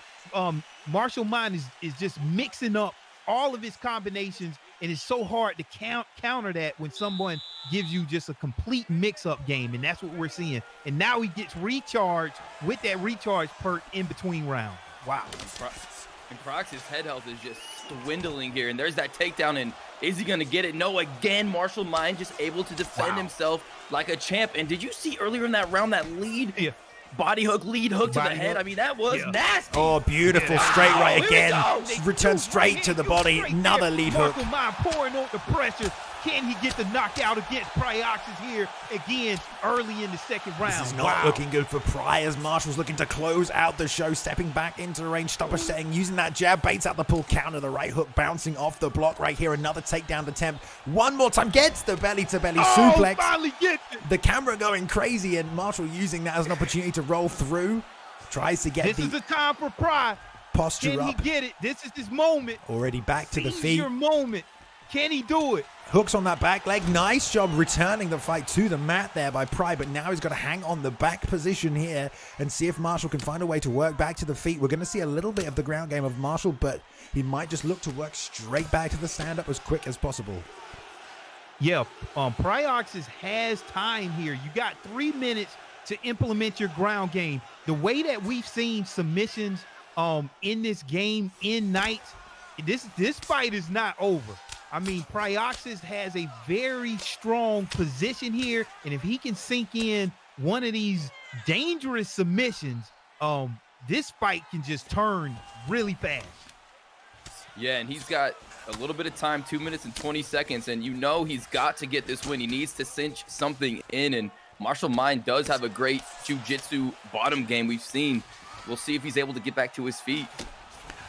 Marshall Mine is just mixing up all of his combinations, and it's so hard to counter that when someone gives you just a complete mix-up game, and that's what we're seeing. And now he gets recharged with that recharge perk in between rounds. Wow. And Pryoxis' head health is just dwindling here. And there's that takedown. And is he going to get it? No, again, Marshall Mind just able to defend himself like a champ. And did you see earlier in that round that lead? Yeah. Body hook, lead hook to the head. I mean, that was nasty. Oh, beautiful. Straight right again. Return straight to the body. Another lead hook. Marshall Mind pouring on the pressure. Can he get the knockout against Pryoxis here again early in the second round? This is not looking good for Pry as Marshall's looking to close out the show, stepping back into the range, stopper setting, using that jab, baits out the pull counter, the right hook bouncing off the block right here. Another takedown attempt. One more time, gets the belly-to-belly suplex. Finally gets it. The camera going crazy and Marshall using that as an opportunity to roll through. Tries to get This is the time for Pry. Posture up. Can he get it? This is his moment. Already back to the feet. Your moment. Can he do it? Hooks on that back leg. Nice job returning the fight to the mat there by Pry, but now he's got to hang on the back position here and see if Marshall can find a way to work back to the feet. We're going to see a little bit of the ground game of Marshall, but he might just look to work straight back to the stand-up as quick as possible. Yeah, Pryoxis has time here. You got 3 minutes to implement your ground game. The way that we've seen submissions in this game in nights, this fight is not over. I mean, Pryoxis has a very strong position here, and if he can sink in one of these dangerous submissions, this fight can just turn really fast. Yeah, and he's got a little bit of time, 2 minutes and 20 seconds, and you know he's got to get this win. He needs to cinch something in, and Marshall Mind does have a great jiu-jitsu bottom game we've seen. We'll see if he's able to get back to his feet.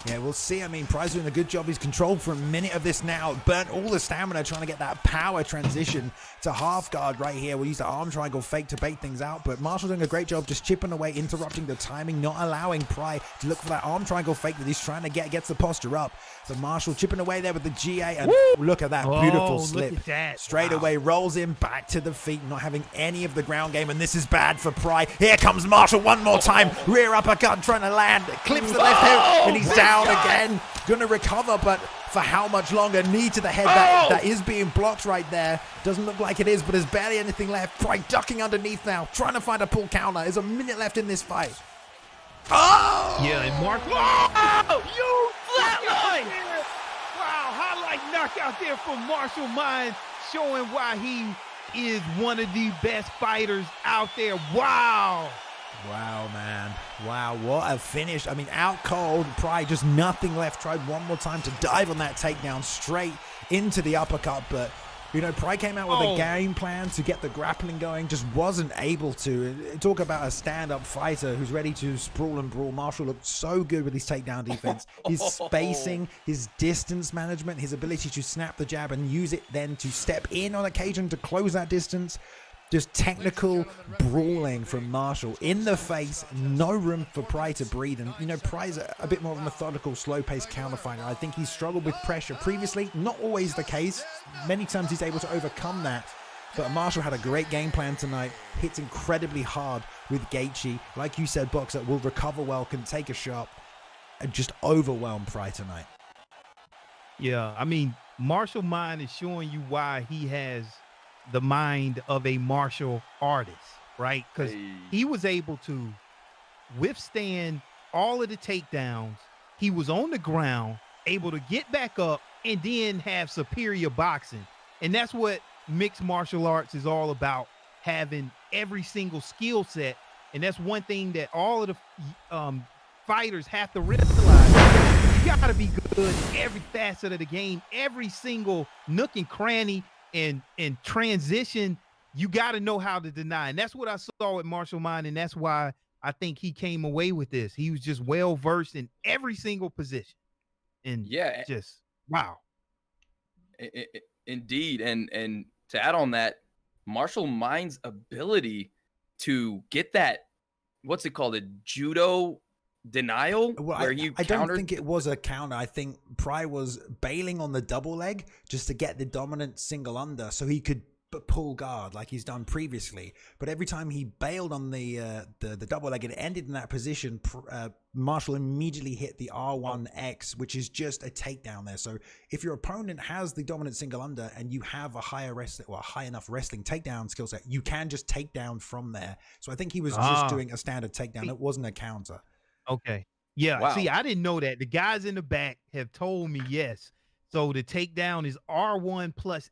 Yeah, we'll see. I mean, Pry's doing a good job. He's controlled for a minute of this now. Burnt all the stamina trying to get that power transition to half guard right here. We'll use the arm triangle fake to bait things out. But Marshall's doing a great job just chipping away, interrupting the timing, not allowing Pry to look for that arm triangle fake that he's trying to get, gets the posture up. So Marshall chipping away there with the GA. And look at that beautiful slip. Straight away, rolls in back to the feet, not having any of the ground game. And this is bad for Pry. Here comes Marshall one more time. Rear uppercut trying to land. Clips the left hip and he's down again. Gonna recover, but for how much longer? Knee to the head. That is being blocked right there. Doesn't look like it is, but there's barely anything left. Pry ducking underneath now, trying to find a pull counter. There's a minute left in this fight. Oh! Yeah, and Mark. Oh! You flatline! Wow, highlight knockout there from Marshall Mind, showing why he is one of the best fighters out there. Wow. Wow, man. Wow, what a finish. I mean, out cold, Pry, just nothing left. Tried one more time to dive on that takedown straight into the uppercut, but, you know, Pry came out with a game plan to get the grappling going, just wasn't able to. Talk about a stand-up fighter who's ready to sprawl and brawl. Marshall looked so good with his takedown defense. His spacing, his distance management, his ability to snap the jab and use it then to step in on occasion to close that distance. Just technical brawling from Marshall in the face, no room for Pry to breathe. And, you know, Pry's a bit more of a methodical, slow-paced counterfighter. I think he's struggled with pressure previously. Not always the case. Many times he's able to overcome that. But Marshall had a great game plan tonight. Hits incredibly hard with Gaethje. Like you said, Boxer will recover well, can take a shot, and just overwhelm Pry tonight. Yeah, I mean, Marshall Mind is showing you why he has the mind of a martial artist, right? Because he was able to withstand all of the takedowns. He was on the ground, able to get back up and then have superior boxing. And that's what mixed martial arts is all about, having every single skill set. And that's one thing that all of the fighters have to realize. You got to be good in every facet of the game, every single nook and cranny. And transition, you got to know how to deny. And that's what I saw with Marshall Mind, and that's why I think he came away with this. He was just well-versed in every single position. And yeah, just, wow. Indeed. And to add on that, Marshall Mind's ability to get that, what's it called, a judo denial, well, where I don't think it was a counter. I think Pry was bailing on the double leg just to get the dominant single under so he could pull guard like he's done previously. But every time he bailed on the double leg, it ended in that position. Marshall immediately hit the R1X, which is just a takedown there. So if your opponent has the dominant single under and you have a high enough wrestling takedown skill set, you can just take down from there. So I think he was just doing a standard takedown. It wasn't a counter. Okay. Yeah, Wow. see, I didn't know that. The guys in the back have told me yes. So the takedown is R1 plus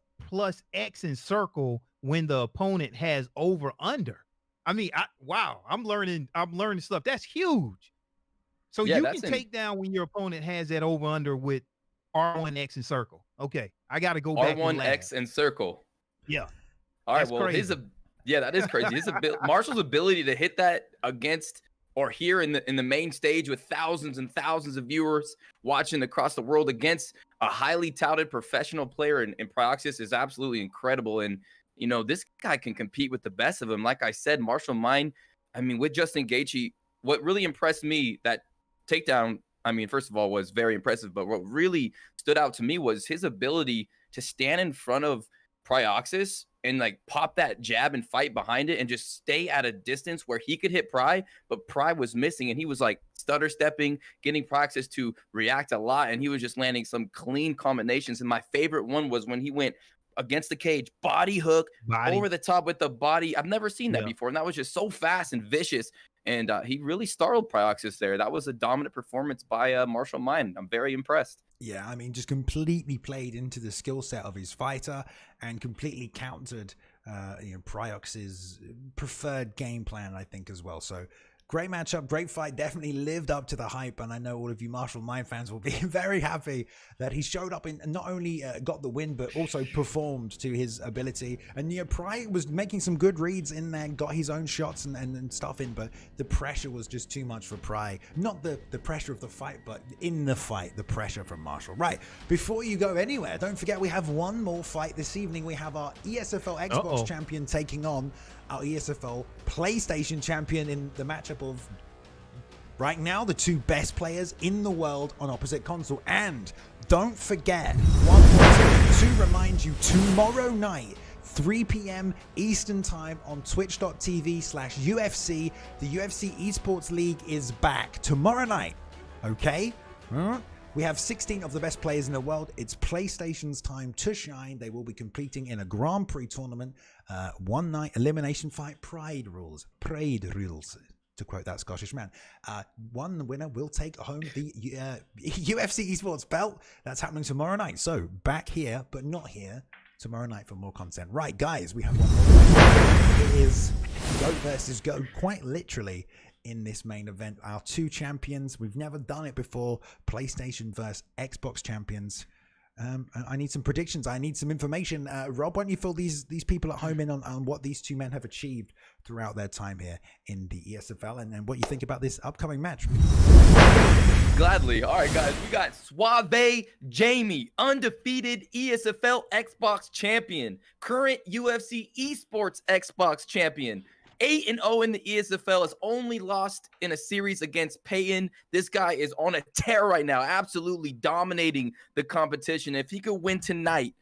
X in circle when the opponent has over under. I mean, wow, I'm learning stuff. That's huge. So Yeah, you that's can take down when your opponent has that over under with R1X in circle. Okay, I got to go back and R1X and circle. Yeah. All right, That's well, crazy. yeah, that is crazy. Marshall's ability to hit that against or here in the main stage with thousands and thousands of viewers watching across the world against a highly touted professional player in Pryoxis is absolutely incredible. And, you know, this guy can compete with the best of them. Like I said, Marshall Mine, I mean, with Justin Gaethje, what really impressed me, that takedown, I mean, first of all, was very impressive. But what really stood out to me was his ability to stand in front of Pryoxis and like pop that jab and fight behind it and just stay at a distance where he could hit Pry, but Pry was missing and he was like stutter stepping, getting Pryoxis to react a lot, and he was just landing some clean combinations. And my favorite one was when he went against the cage, body hook over the top with the body. I've never seen that before, and that was just so fast and vicious. And he really startled Pryoxis there. That was a dominant performance by Marshall Mine. I'm very impressed. Yeah, I mean, just completely played into the skill set of his fighter and completely countered Pryox's preferred game plan, I think, as well. So great matchup, great fight, definitely lived up to the hype. And I know all of you Marshall Mine fans will be very happy that he showed up and not only got the win, but also performed to his ability. And Pry was making some good reads in there, got his own shots and stuff in, but the pressure was just too much for Pry. Not the pressure of the fight, but in the fight, the pressure from Marshall. Right, before you go anywhere, don't forget we have one more fight this evening. We have our ESFL Xbox champion taking on our ESFL PlayStation champion in the matchup of right now the two best players in the world on opposite console. And don't forget, one more thing to remind you, tomorrow night 3 p.m. Eastern time on twitch.tv/UFC, the UFC Esports League is back tomorrow night. Okay, we have 16 of the best players in the world. It's PlayStation's time to shine. They will be competing in a Grand Prix tournament, one night elimination fight, Pride rules, to quote that Scottish man. One winner will take home the UFC Esports belt. That's happening tomorrow night. So back here, but not here, tomorrow night for more content. Right, guys, we have one more fight. It is GOAT versus GOAT, quite literally. In this main event, our two champions, we've never done it before, PlayStation versus Xbox champions. I need some predictions. I need some information. Rob, why don't you fill these people at home in on what these two men have achieved throughout their time here in the ESFL, and what you think about this upcoming match. Gladly. All right, guys, we got Suave Jamie, undefeated ESFL Xbox champion, current UFC Esports Xbox champion. 8-0 in the ESFL, has only lost in a series against Payton. This guy is on a tear right now, absolutely dominating the competition. If he could win tonight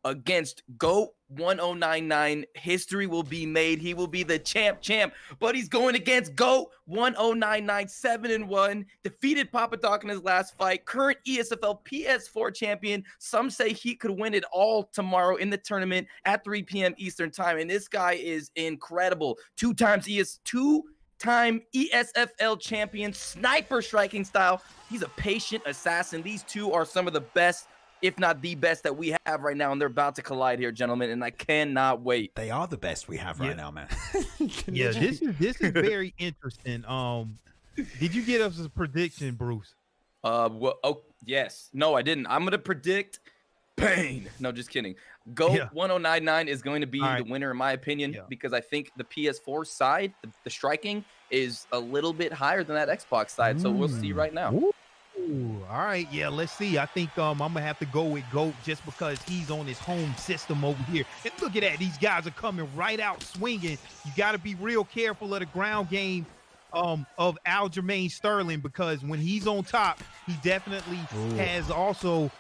against GOAT 1099, history will be made. He will be the champ, but he's going against GOAT 1099, 7-1, defeated Papadoc in his last fight, current ESFL PS4 champion. Some say he could win it all tomorrow in the tournament at 3 p.m. Eastern time, and this guy is incredible. Two-time ESFL champion, sniper striking style. He's a patient assassin. These two are some of the best, if not the best, that we have right now, and they're about to collide here, gentlemen, and I cannot wait. They are the best we have right now, man. Yeah, this is very interesting. Did you get us a prediction, Bruce? Well, yes. No, I didn't. I'm gonna predict pain. No, just kidding. GOAT 1099 is going to be the winner, in my opinion, because I think the PS4 side, the striking, is a little bit higher than that Xbox side. So we'll see right now. Ooh, all right, yeah, let's see. I think I'm gonna have to go with GOAT just because he's on his home system over here. And look at that, these guys are coming right out swinging. You got to be real careful of the ground game of Aljamain Sterling, because when he's on top, he definitely has also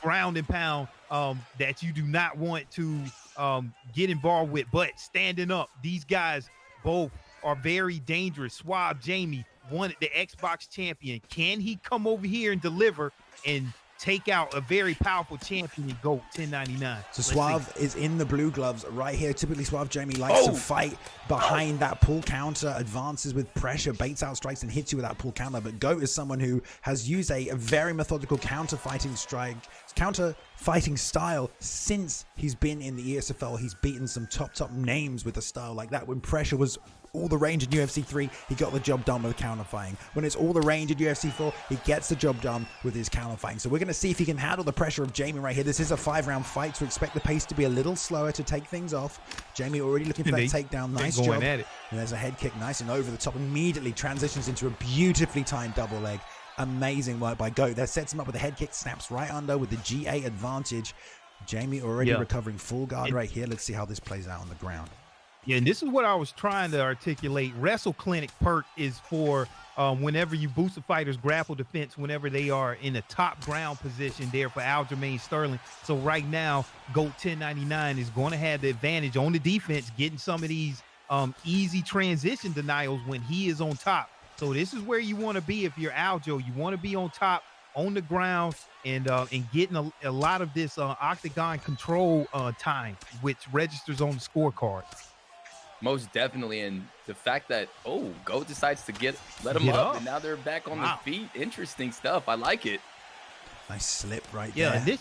ground and pound that you do not want to get involved with. But standing up, these guys both are very dangerous. Suave Jamie, the Xbox champion, can he come over here and deliver and take out a very powerful champion in GOAT 1099. So Suave is in the blue gloves right here. Typically Suave Jamie likes to fight behind that pull counter, advances with pressure, baits out strikes and hits you with that pull counter. But GOAT is someone who has used a very methodical counter fighting style since he's been in the ESFL. He's beaten some top names with a style like that. When pressure was all the range in UFC 3, he got the job done with counter fighting. When it's all the range in UFC 4, he gets the job done with his counter fighting. So we're going to see if he can handle the pressure of Jamie right here. This is a 5-round fight, so expect the pace to be a little slower to take things off. Jamie already looking for that takedown. Nice job. And there's a head kick, nice and over the top. Immediately transitions into a beautifully timed double leg. Amazing work by GOAT. That sets him up with a head kick, snaps right under with the GA advantage. Jamie already recovering full guard right here. Let's see how this plays out on the ground. Yeah, and this is what I was trying to articulate. Wrestle Clinic perk is for whenever you boost a fighter's grapple defense, whenever they are in a top ground position there for Aljamain Sterling. So right now, GOAT 1099 is going to have the advantage on the defense, getting some of these easy transition denials when he is on top. So this is where you want to be if you're Aljo. You want to be on top, on the ground, and getting a lot of this octagon control time, which registers on the scorecard. Most definitely, and the fact that GOAT decides to let him up, and now they're back on their feet. Interesting stuff. I like it. Nice slip right there. Yeah,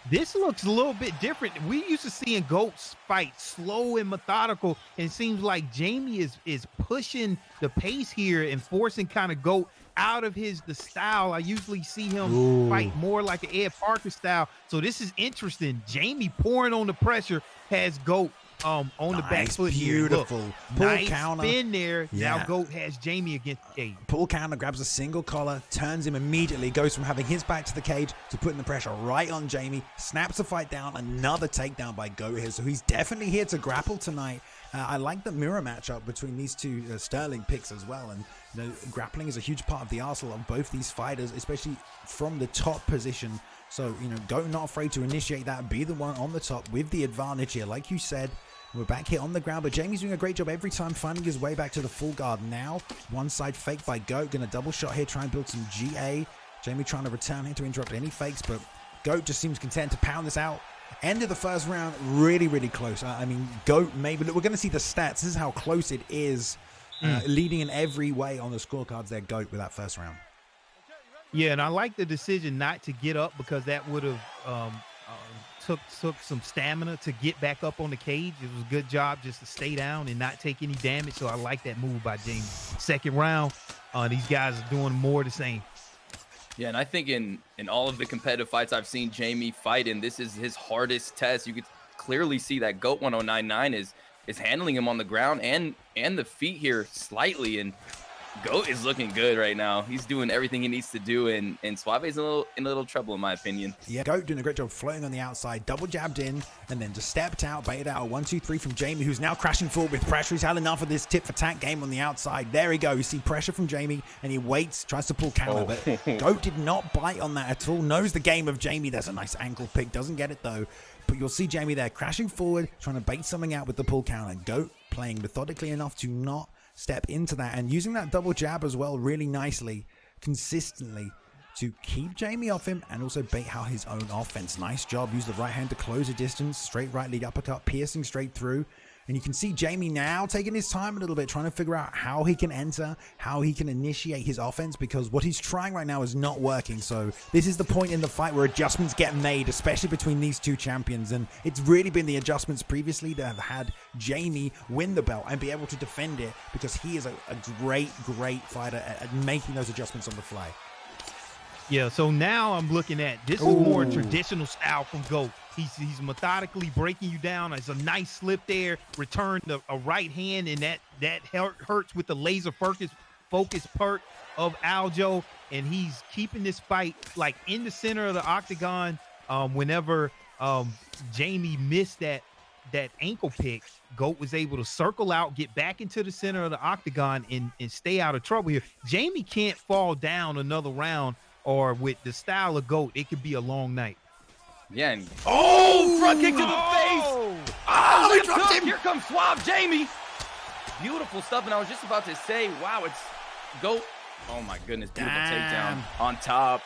this looks a little bit different. We used to seeing GOATs fight slow and methodical, and it seems like Jamie is pushing the pace here and forcing kind of GOAT out of the style. I usually see him fight more like an Ed Parker style. So this is interesting. Jamie pouring on the pressure has GOAT on the back foot. Beautiful pull nice counter spin there. Now GOAT has Jamie against the cage. Pull counter, grabs a single collar, turns him immediately, goes from having his back to the cage to putting the pressure right on Jamie, snaps the fight down. Another takedown by GOAT here. So he's definitely here to grapple tonight. I like the mirror matchup between these two Sterling picks as well. And you know, grappling is a huge part of the arsenal of both these fighters, especially from the top position. So, you know, GOAT not afraid to initiate that, be the one on the top with the advantage here. Like you said, we're back here on the ground, but Jamie's doing a great job every time finding his way back to the full guard. Now, one side fake by GOAT, gonna double shot here, try and build some GA. Jamie trying to return here to interrupt any fakes, but GOAT just seems content to pound this out. End of the first round, really close. I mean, GOAT maybe, look, we're gonna see the stats. This is how close it is, leading in every way on the scorecards there, GOAT, with that first round. Yeah, and I like the decision not to get up, because that would have took some stamina to get back up on the cage. It was a good job just to stay down and not take any damage. So I like that move by Jamie. Second round, these guys are doing more of the same. Yeah, and I think in all of the competitive fights I've seen Jamie fight in, this is his hardest test. You could clearly see that GOAT 1099 is handling him on the ground and the feet here slightly, and GOAT is looking good right now. He's doing everything he needs to do, and Suave is in a little trouble, in my opinion. Yeah, GOAT doing a great job floating on the outside, double jabbed in, and then just stepped out, baited out a 1-2-3 from Jamie, who's now crashing forward with pressure. He's had enough of this tit for tat game on the outside. There we go. You see pressure from Jamie, and he waits, tries to pull counter, but GOAT did not bite on that at all. Knows the game of Jamie. There's a nice ankle pick, doesn't get it though. But you'll see Jamie there crashing forward, trying to bait something out with the pull counter. GOAT playing methodically enough to not step into that, and using that double jab as well really nicely, consistently, to keep Jamie off him and also bait out his own offense. Nice job. Use the right hand to close a distance. Straight right lead uppercut, piercing straight through. And you can see Jamie now taking his time a little bit, trying to figure out how he can enter, how he can initiate his offense, because what he's trying right now is not working. So this is the point in the fight where adjustments get made, especially between these two champions. And it's really been the adjustments previously that have had Jamie win the belt and be able to defend it, because he is a great fighter at making those adjustments on the fly. Yeah, so now I'm looking at, this is more traditional style from GOAT. He's methodically breaking you down. It's a nice slip there, return a right hand, and that hurts with the laser focus perk of Aljo, and he's keeping this fight like in the center of the octagon. Whenever Jamie missed that ankle pick, GOAT was able to circle out, get back into the center of the octagon, and stay out of trouble here. Jamie can't fall down another round, or with the style of GOAT, it could be a long night. Yeah, and front kick to the face. Oh, he dropped him. Here comes Suave Jamie. Beautiful stuff, and I was just about to say, wow, it's GOAT. Oh my goodness, beautiful takedown on top.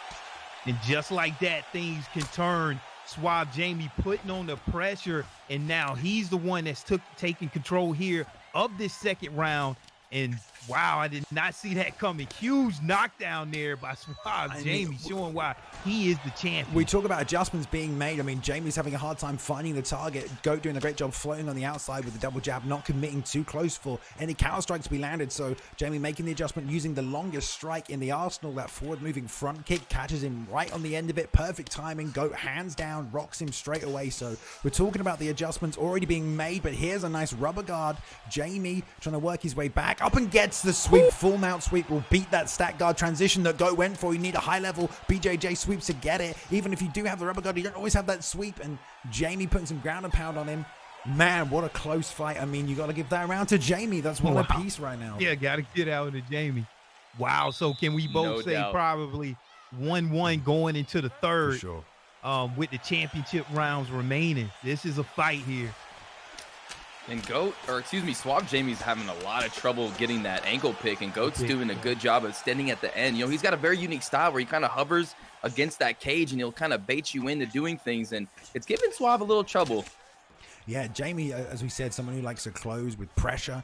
And just like that, things can turn. Suave Jamie putting on the pressure, and now he's the one that's taking control here of this second round. And wow, I did not see that coming. Huge knockdown there by Suave Jamie, showing why he is the champion. We talk about adjustments being made. I mean, Jamie's having a hard time finding the target. Goat doing a great job floating on the outside with the double jab, not committing too close for any counter strike to be landed. So Jamie making the adjustment, using the longest strike in the arsenal. That forward moving front kick catches him right on the end of it. Perfect timing. Goat hands down, rocks him straight away. So we're talking about the adjustments already being made, but here's a nice rubber guard. Jamie trying to work his way back up and gets the sweep. Full mount sweep will beat that stack guard transition that Goat went for. You need a high level BJJ sweeps to get it. Even if you do have the rubber guard, you don't always have that sweep. And Jamie putting some ground and pound on him. Man, what a close fight. I mean, you got to give that round to Jamie. That's one apiece right now. Yeah, got to get out to Jamie. Wow. So can we both say probably 1-1 going into the third? For sure. With the championship rounds remaining. This is a fight here. And Suave Jamie's having a lot of trouble getting that ankle pick, and Goat's doing a good job of standing at the end. You know, he's got a very unique style where he kind of hovers against that cage, and he'll kind of bait you into doing things, and it's giving Suave a little trouble. Yeah, Jamie, as we said, someone who likes to close with pressure.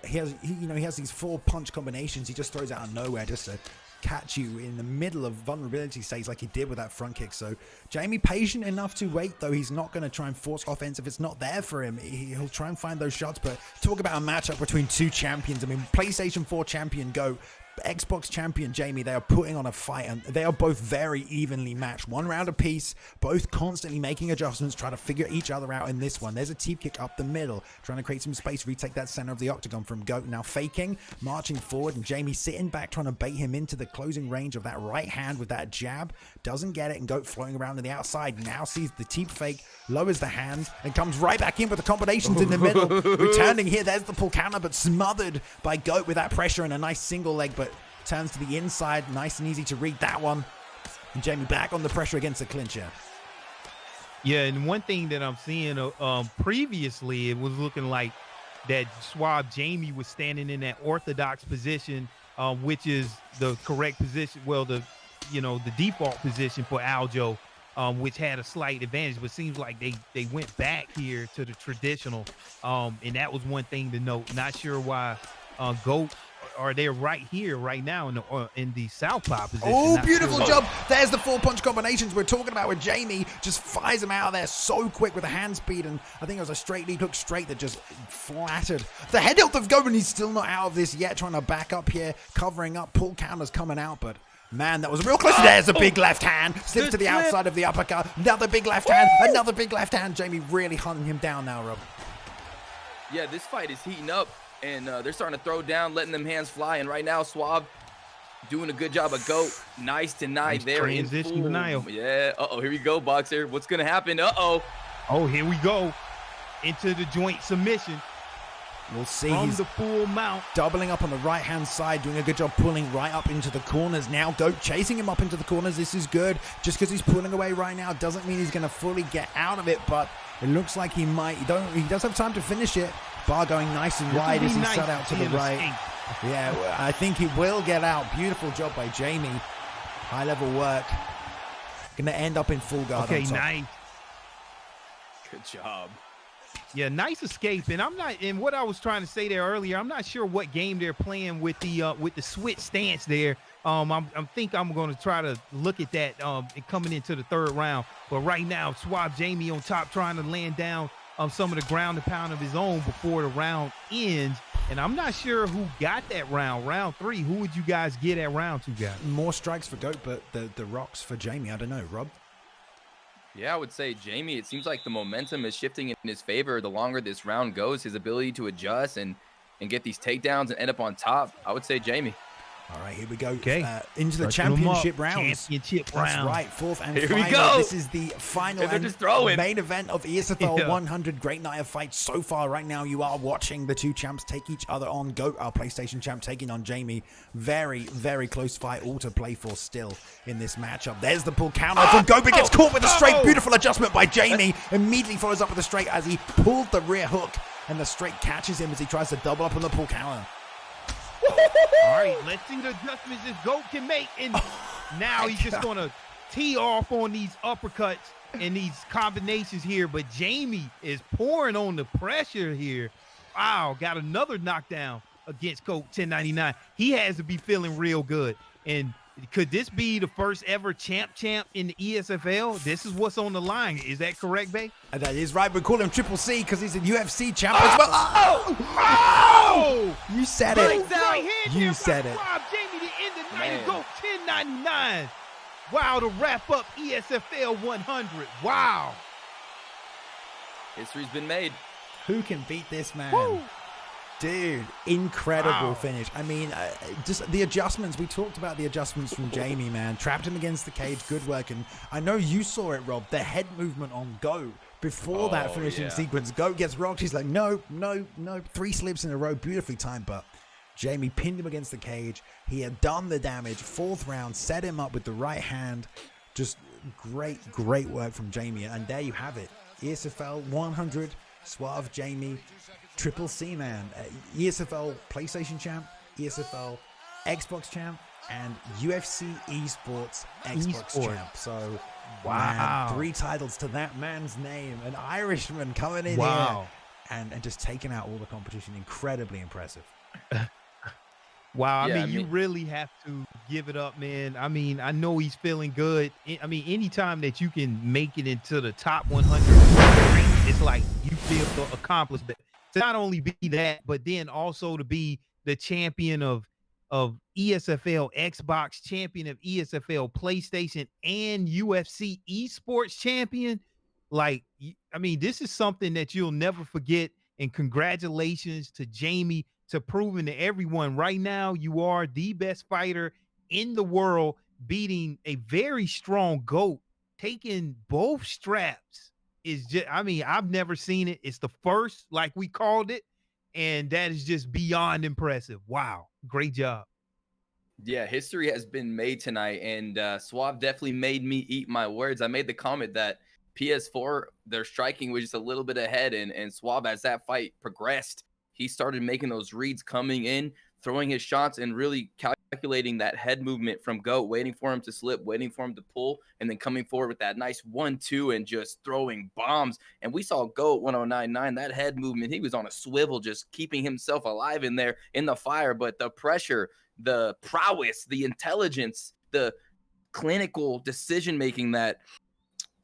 He has these 4 punch combinations he just throws out of nowhere just to catch you in the middle of vulnerability states like he did with that front kick. So Jamie patient enough to wait, though. He's not going to try and force offense if it's not there for him. He'll try and find those shots. But talk about a matchup between 2 champions. I mean, PlayStation 4 champion Goat, Xbox champion Jamie, they are putting on a fight, and they are both very evenly matched. 1 round apiece, both constantly making adjustments, trying to figure each other out in this one. There's a teep kick up the middle, trying to create some space, retake that center of the octagon from Goat. Now faking, marching forward, and Jamie sitting back, trying to bait him into the closing range of that right hand with that jab. Doesn't get it, and Goat floating around to the outside. Now sees the teep fake, lowers the hand, and comes right back in with the combinations in the middle. Returning here, there's the pull counter, but smothered by Goat with that pressure and a nice single leg, but turns to the inside, nice and easy to read that one. And Jamie back on the pressure against the clincher. Yeah, and one thing that I'm seeing previously, it was looking like that Suave Jamie was standing in that orthodox position, which is the correct position. Well, the default position for Aljo, which had a slight advantage, but seems like they went back here to the traditional. And that was one thing to note. Not sure why Goat are they right here, right now in the southpaw position. Oh, beautiful job. There's the 4 punch combinations we're talking about with Jamie. Just fires him out of there so quick with the hand speed. And I think it was a straight lead hook straight that just flattered the head hilt of Goat. He's still not out of this yet, trying to back up here, covering up. Pull counters coming out, but man, that was real close. There's a big left hand. Slips to the outside of the uppercut. Another big left hand. Another big left hand. Jamie really hunting him down now, Rob. Yeah, this fight is heating up, and they're starting to throw down, letting them hands fly. And right now, Suave doing a good job of Goat. Nice deny there. Transition denial. Yeah. Here we go, Boxer. What's going to happen? Oh, here we go. Into the joint submission. We'll see. From the full mount. Doubling up on the right-hand side, doing a good job pulling right up into the corners. Now Goat chasing him up into the corners. This is good. Just because he's pulling away right now doesn't mean he's going to fully get out of it, but it looks like he might. He does have time to finish it. Bar going nice and wide as he shut out to the right. Yeah, I think he will get out. Beautiful job by Jamie. High-level work. Going to end up in full guard. Okay, nice. Good job. Yeah, nice escape. And what I was trying to say there earlier, I'm not sure what game they're playing with the switch stance there. I think I'm going to try to look at that coming into the third round. But right now, Suave Jamie on top, trying to land down some of the ground and pound of his own before the round ends. And I'm not sure who got that round. Round 3, who would you guys get at round 2, guys? More strikes for Goat, but the rocks for Jamie. I don't know, Rob. Yeah, I would say Jamie, it seems like the momentum is shifting in his favor. The longer this round goes, his ability to adjust and get these takedowns and end up on top, I would say Jamie. All right, here we go. Okay. Into the championship rounds. Championship That's round. right, fourth and here final. We go. This is the final and main event of ESFL 100. Great night of fights so far. Right now, you are watching the 2 champs take each other on. Goat, our PlayStation champ, taking on Jamie. Very, very close fight, all to play for still in this matchup. There's the pull counter from Goat, but gets caught with a straight. Beautiful adjustment by Jamie. Immediately follows up with a straight as he pulled the rear hook, and the straight catches him as he tries to double up on the pull counter. All right, let's see the adjustments this Goat can make. And now he's just going to tee off on these uppercuts and these combinations here, but Jamie is pouring on the pressure here. Wow, got another knockdown against Coke 1099. He has to be feeling real good. And could this be the first ever champ in the ESFL? This is what's on the line. Is that correct, Bay? That is right. We call him Triple C because he's a UFC champ as well. Oh! You said it. You said it. Rob Jamie to end the night and go 1099. Wow, to wrap up ESFL 100. Wow. History's been made. Who can beat this man? Woo. Dude, incredible Wow. finish. I mean, just the adjustments. We talked about the adjustments from Jamie, man. Trapped him against the cage. Good work. And I know you saw it, Rob. The head movement on Go before that finishing sequence. Go gets rocked. He's like, no. 3 slips in a row. Beautifully timed, but Jamie pinned him against the cage. He had done the damage. 4th round, set him up with the right hand. Just great work from Jamie. And there you have it. ESFL 100, Suave Jamie, Triple C, man. ESFL PlayStation champ, ESFL Xbox champ, and UFC Esports Xbox champ. So, wow. Man, 3 titles to that man's name. An Irishman coming in here and just taking out all the competition. Incredibly impressive. Wow, I mean, you really have to give it up, man. I mean, I know he's feeling good. I mean, anytime that you can make it into the top 100, it's like you feel accomplished. To not only be that, but then also to be the champion of ESFL Xbox, champion of ESFL PlayStation, and UFC Esports champion. Like, I mean, this is something that you'll never forget. And congratulations to Jamie, to proving to everyone right now you are the best fighter in the world, beating a very strong GOAT, taking both straps. Is just, I mean, I've never seen it. It's the first, like we called it, and that is just beyond impressive. Wow, great job. Yeah, history has been made tonight, and Suave definitely made me eat my words. I made the comment that PS4, their striking was just a little bit ahead, and Suave, as that fight progressed, he started making those reads, coming in, throwing his shots, and really calculating that head movement from GOAT, waiting for him to slip, waiting for him to pull, and then coming forward with that nice 1-2 and just throwing bombs. And we saw GOAT 1099, that head movement, he was on a swivel, just keeping himself alive in there in the fire. But the pressure, the prowess, the intelligence, the clinical decision-making that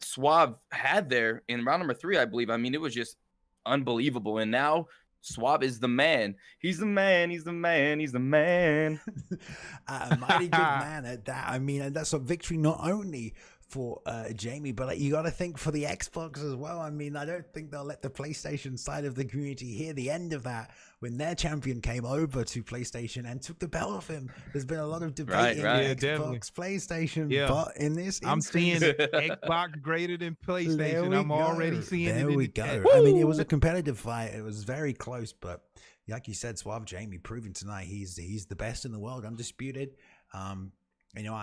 Suave had there in round number 3, I believe, I mean, it was just unbelievable. And now Suave is the man. He's the man. He's the man. He's the man. A mighty good man at that. I mean, and that's a victory not only for Jamie, but you got to think for the Xbox as well. I mean, I don't think they'll let the PlayStation side of the community hear the end of that when their champion came over to PlayStation and took the belt off him. There's been a lot of debate in Xbox, definitely. PlayStation, but in this I'm instance, seeing Xbox greater than PlayStation. I'm already seeing it. There we go. I mean, it was a competitive fight. It was very close, but like you said, Suave Jamie proving tonight he's the best in the world, undisputed. You know,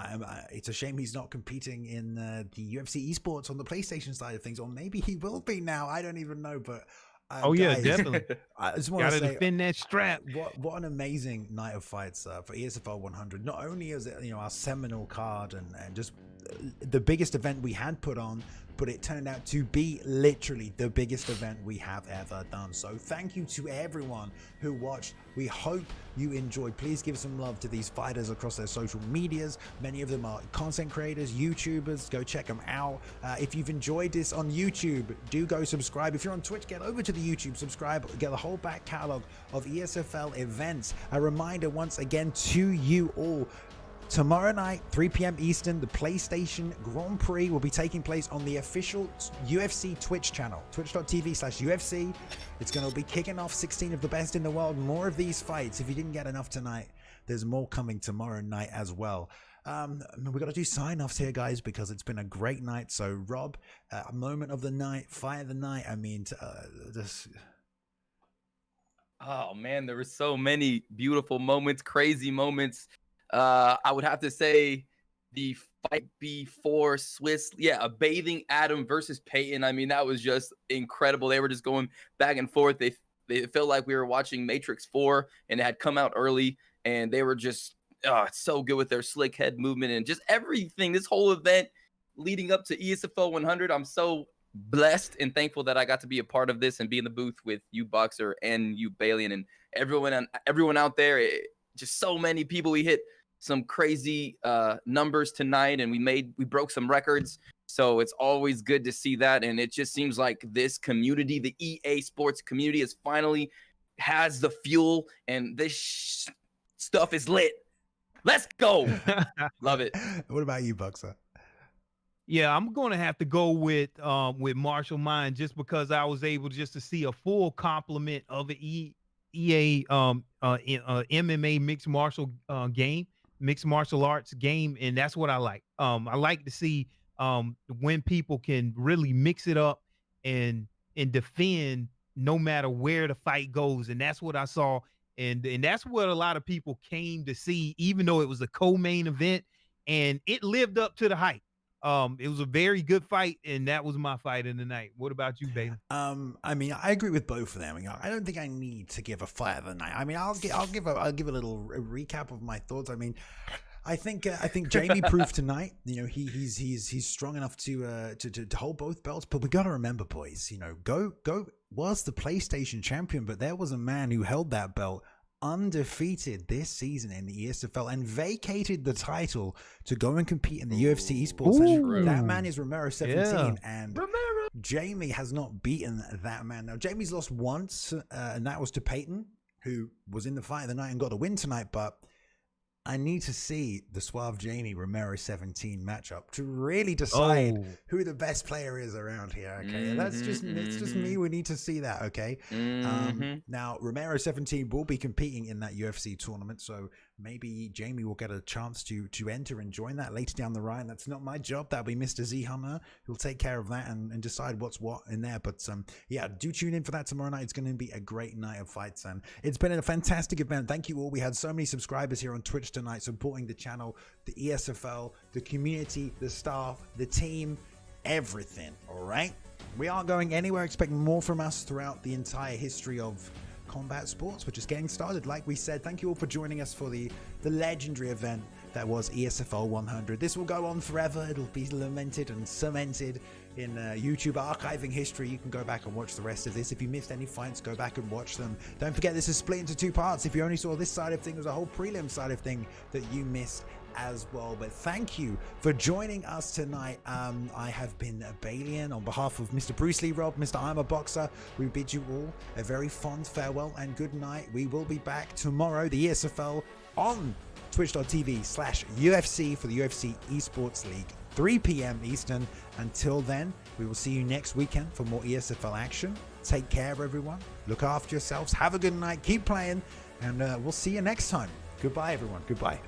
it's a shame he's not competing in the UFC Esports on the PlayStation side of things, or maybe he will be now. I don't even know, but guys, definitely. I just want to say, defend that strap. What an amazing night of fights for ESFL 100. Not only is it, you know, our seminal card and just the biggest event we had put on, but it turned out to be literally the biggest event we have ever done. So thank you to everyone who watched. We hope you enjoyed. Please give some love to these fighters across their social medias. Many of them are content creators, YouTubers. Go check them out. If you've enjoyed this on YouTube, do go subscribe. If you're on Twitch, get over to the YouTube, subscribe, get the whole back catalog of ESFL events. A reminder once again to you all, tomorrow night, 3 p.m. Eastern, the PlayStation Grand Prix will be taking place on the official UFC Twitch channel, twitch.tv/UFC. It's going to be kicking off 16 of the best in the world. More of these fights. If you didn't get enough tonight, there's more coming tomorrow night as well. We've got to do sign-offs here, guys, because it's been a great night. So, Rob, a moment of the night, fight of the night. I mean, this... Oh, man, there were so many beautiful moments, crazy moments. I would have to say the fight before Swiss, a bathing Adam versus Peyton. I mean, that was just incredible. They were just going back and forth. They felt like we were watching Matrix 4, and it had come out early, and they were just so good with their slick head movement and just everything. This whole event, leading up to ESFL 100. I'm so blessed and thankful that I got to be a part of this and be in the booth with you, Boxer, and you, Balian, and everyone out there. Just so many people. We hit some crazy numbers tonight, and we broke some records. So it's always good to see that. And it just seems like this community, the EA Sports community, is finally has the fuel, and this stuff is lit. Let's go. Love it. What about you, Boxer? Yeah, I'm going to have to go with Martial Mind, just because I was able just to see a full complement of an EA MMA mixed martial arts game, and that's what I like. I like to see when people can really mix it up and defend no matter where the fight goes, and that's what I saw, and that's what a lot of people came to see, even though it was a co-main event, and it lived up to the hype. It was a very good fight, and that was my fight in the night. What about you, Bailey? I mean, I agree with both of them. I don't think I need to give a fight of the night. I mean, I'll give a little recap of my thoughts. I mean, I think Jamie proved tonight, he's strong enough to hold both belts. But we got to remember, boys, Go was the PlayStation champion, but there was a man who held that belt undefeated this season in the ESFL and vacated the title to go and compete in the UFC Esports. That man is Romero 17, and Jamie has not beaten that man. Now, Jamie's lost once, and that was to Peyton, who was in the fight of the night and got a win tonight, but I need to see the Suave Jamie Romero 17 matchup to really decide who the best player is around here. Okay, it's just me. We need to see that. Okay. Now Romero 17 will be competing in that UFC tournament, so maybe Jamie will get a chance to enter and join that later down the line. That's not my job. That'll be Mr. Z Hunter who'll take care of that and decide what's what in there. But yeah, do tune in for that tomorrow night. It's going to be a great night of fights, and it's been a fantastic event. Thank you all. We had so many subscribers here on Twitch tonight supporting the channel, the ESFL, the community, the staff, the team, everything. All right, we aren't going anywhere. Expect more from us throughout the entire history of combat sports. We're just getting started. Like we said, thank you all for joining us for the legendary event that was ESFL 100. This will go on forever. It'll be lamented and cemented in YouTube archiving history. You can go back and watch the rest of this. If you missed any fights, go back and watch them. Don't forget, this is split into two parts. If you only saw this side of thing, there's a whole prelim side of thing that you missed as well. But thank you for joining us tonight. I have been Balian on behalf of Mr. Bruce Lee Rob, Mr. I'm a Boxer. We bid you all a very fond farewell and good night. We will be back tomorrow, the ESFL, on twitch.tv/UFC for the UFC Esports League, 3 p.m. Eastern. Until then, we will see you next weekend for more ESFL action. Take care, everyone. Look after yourselves. Have a good night. Keep playing, and we'll see you next time. Goodbye, everyone. Goodbye.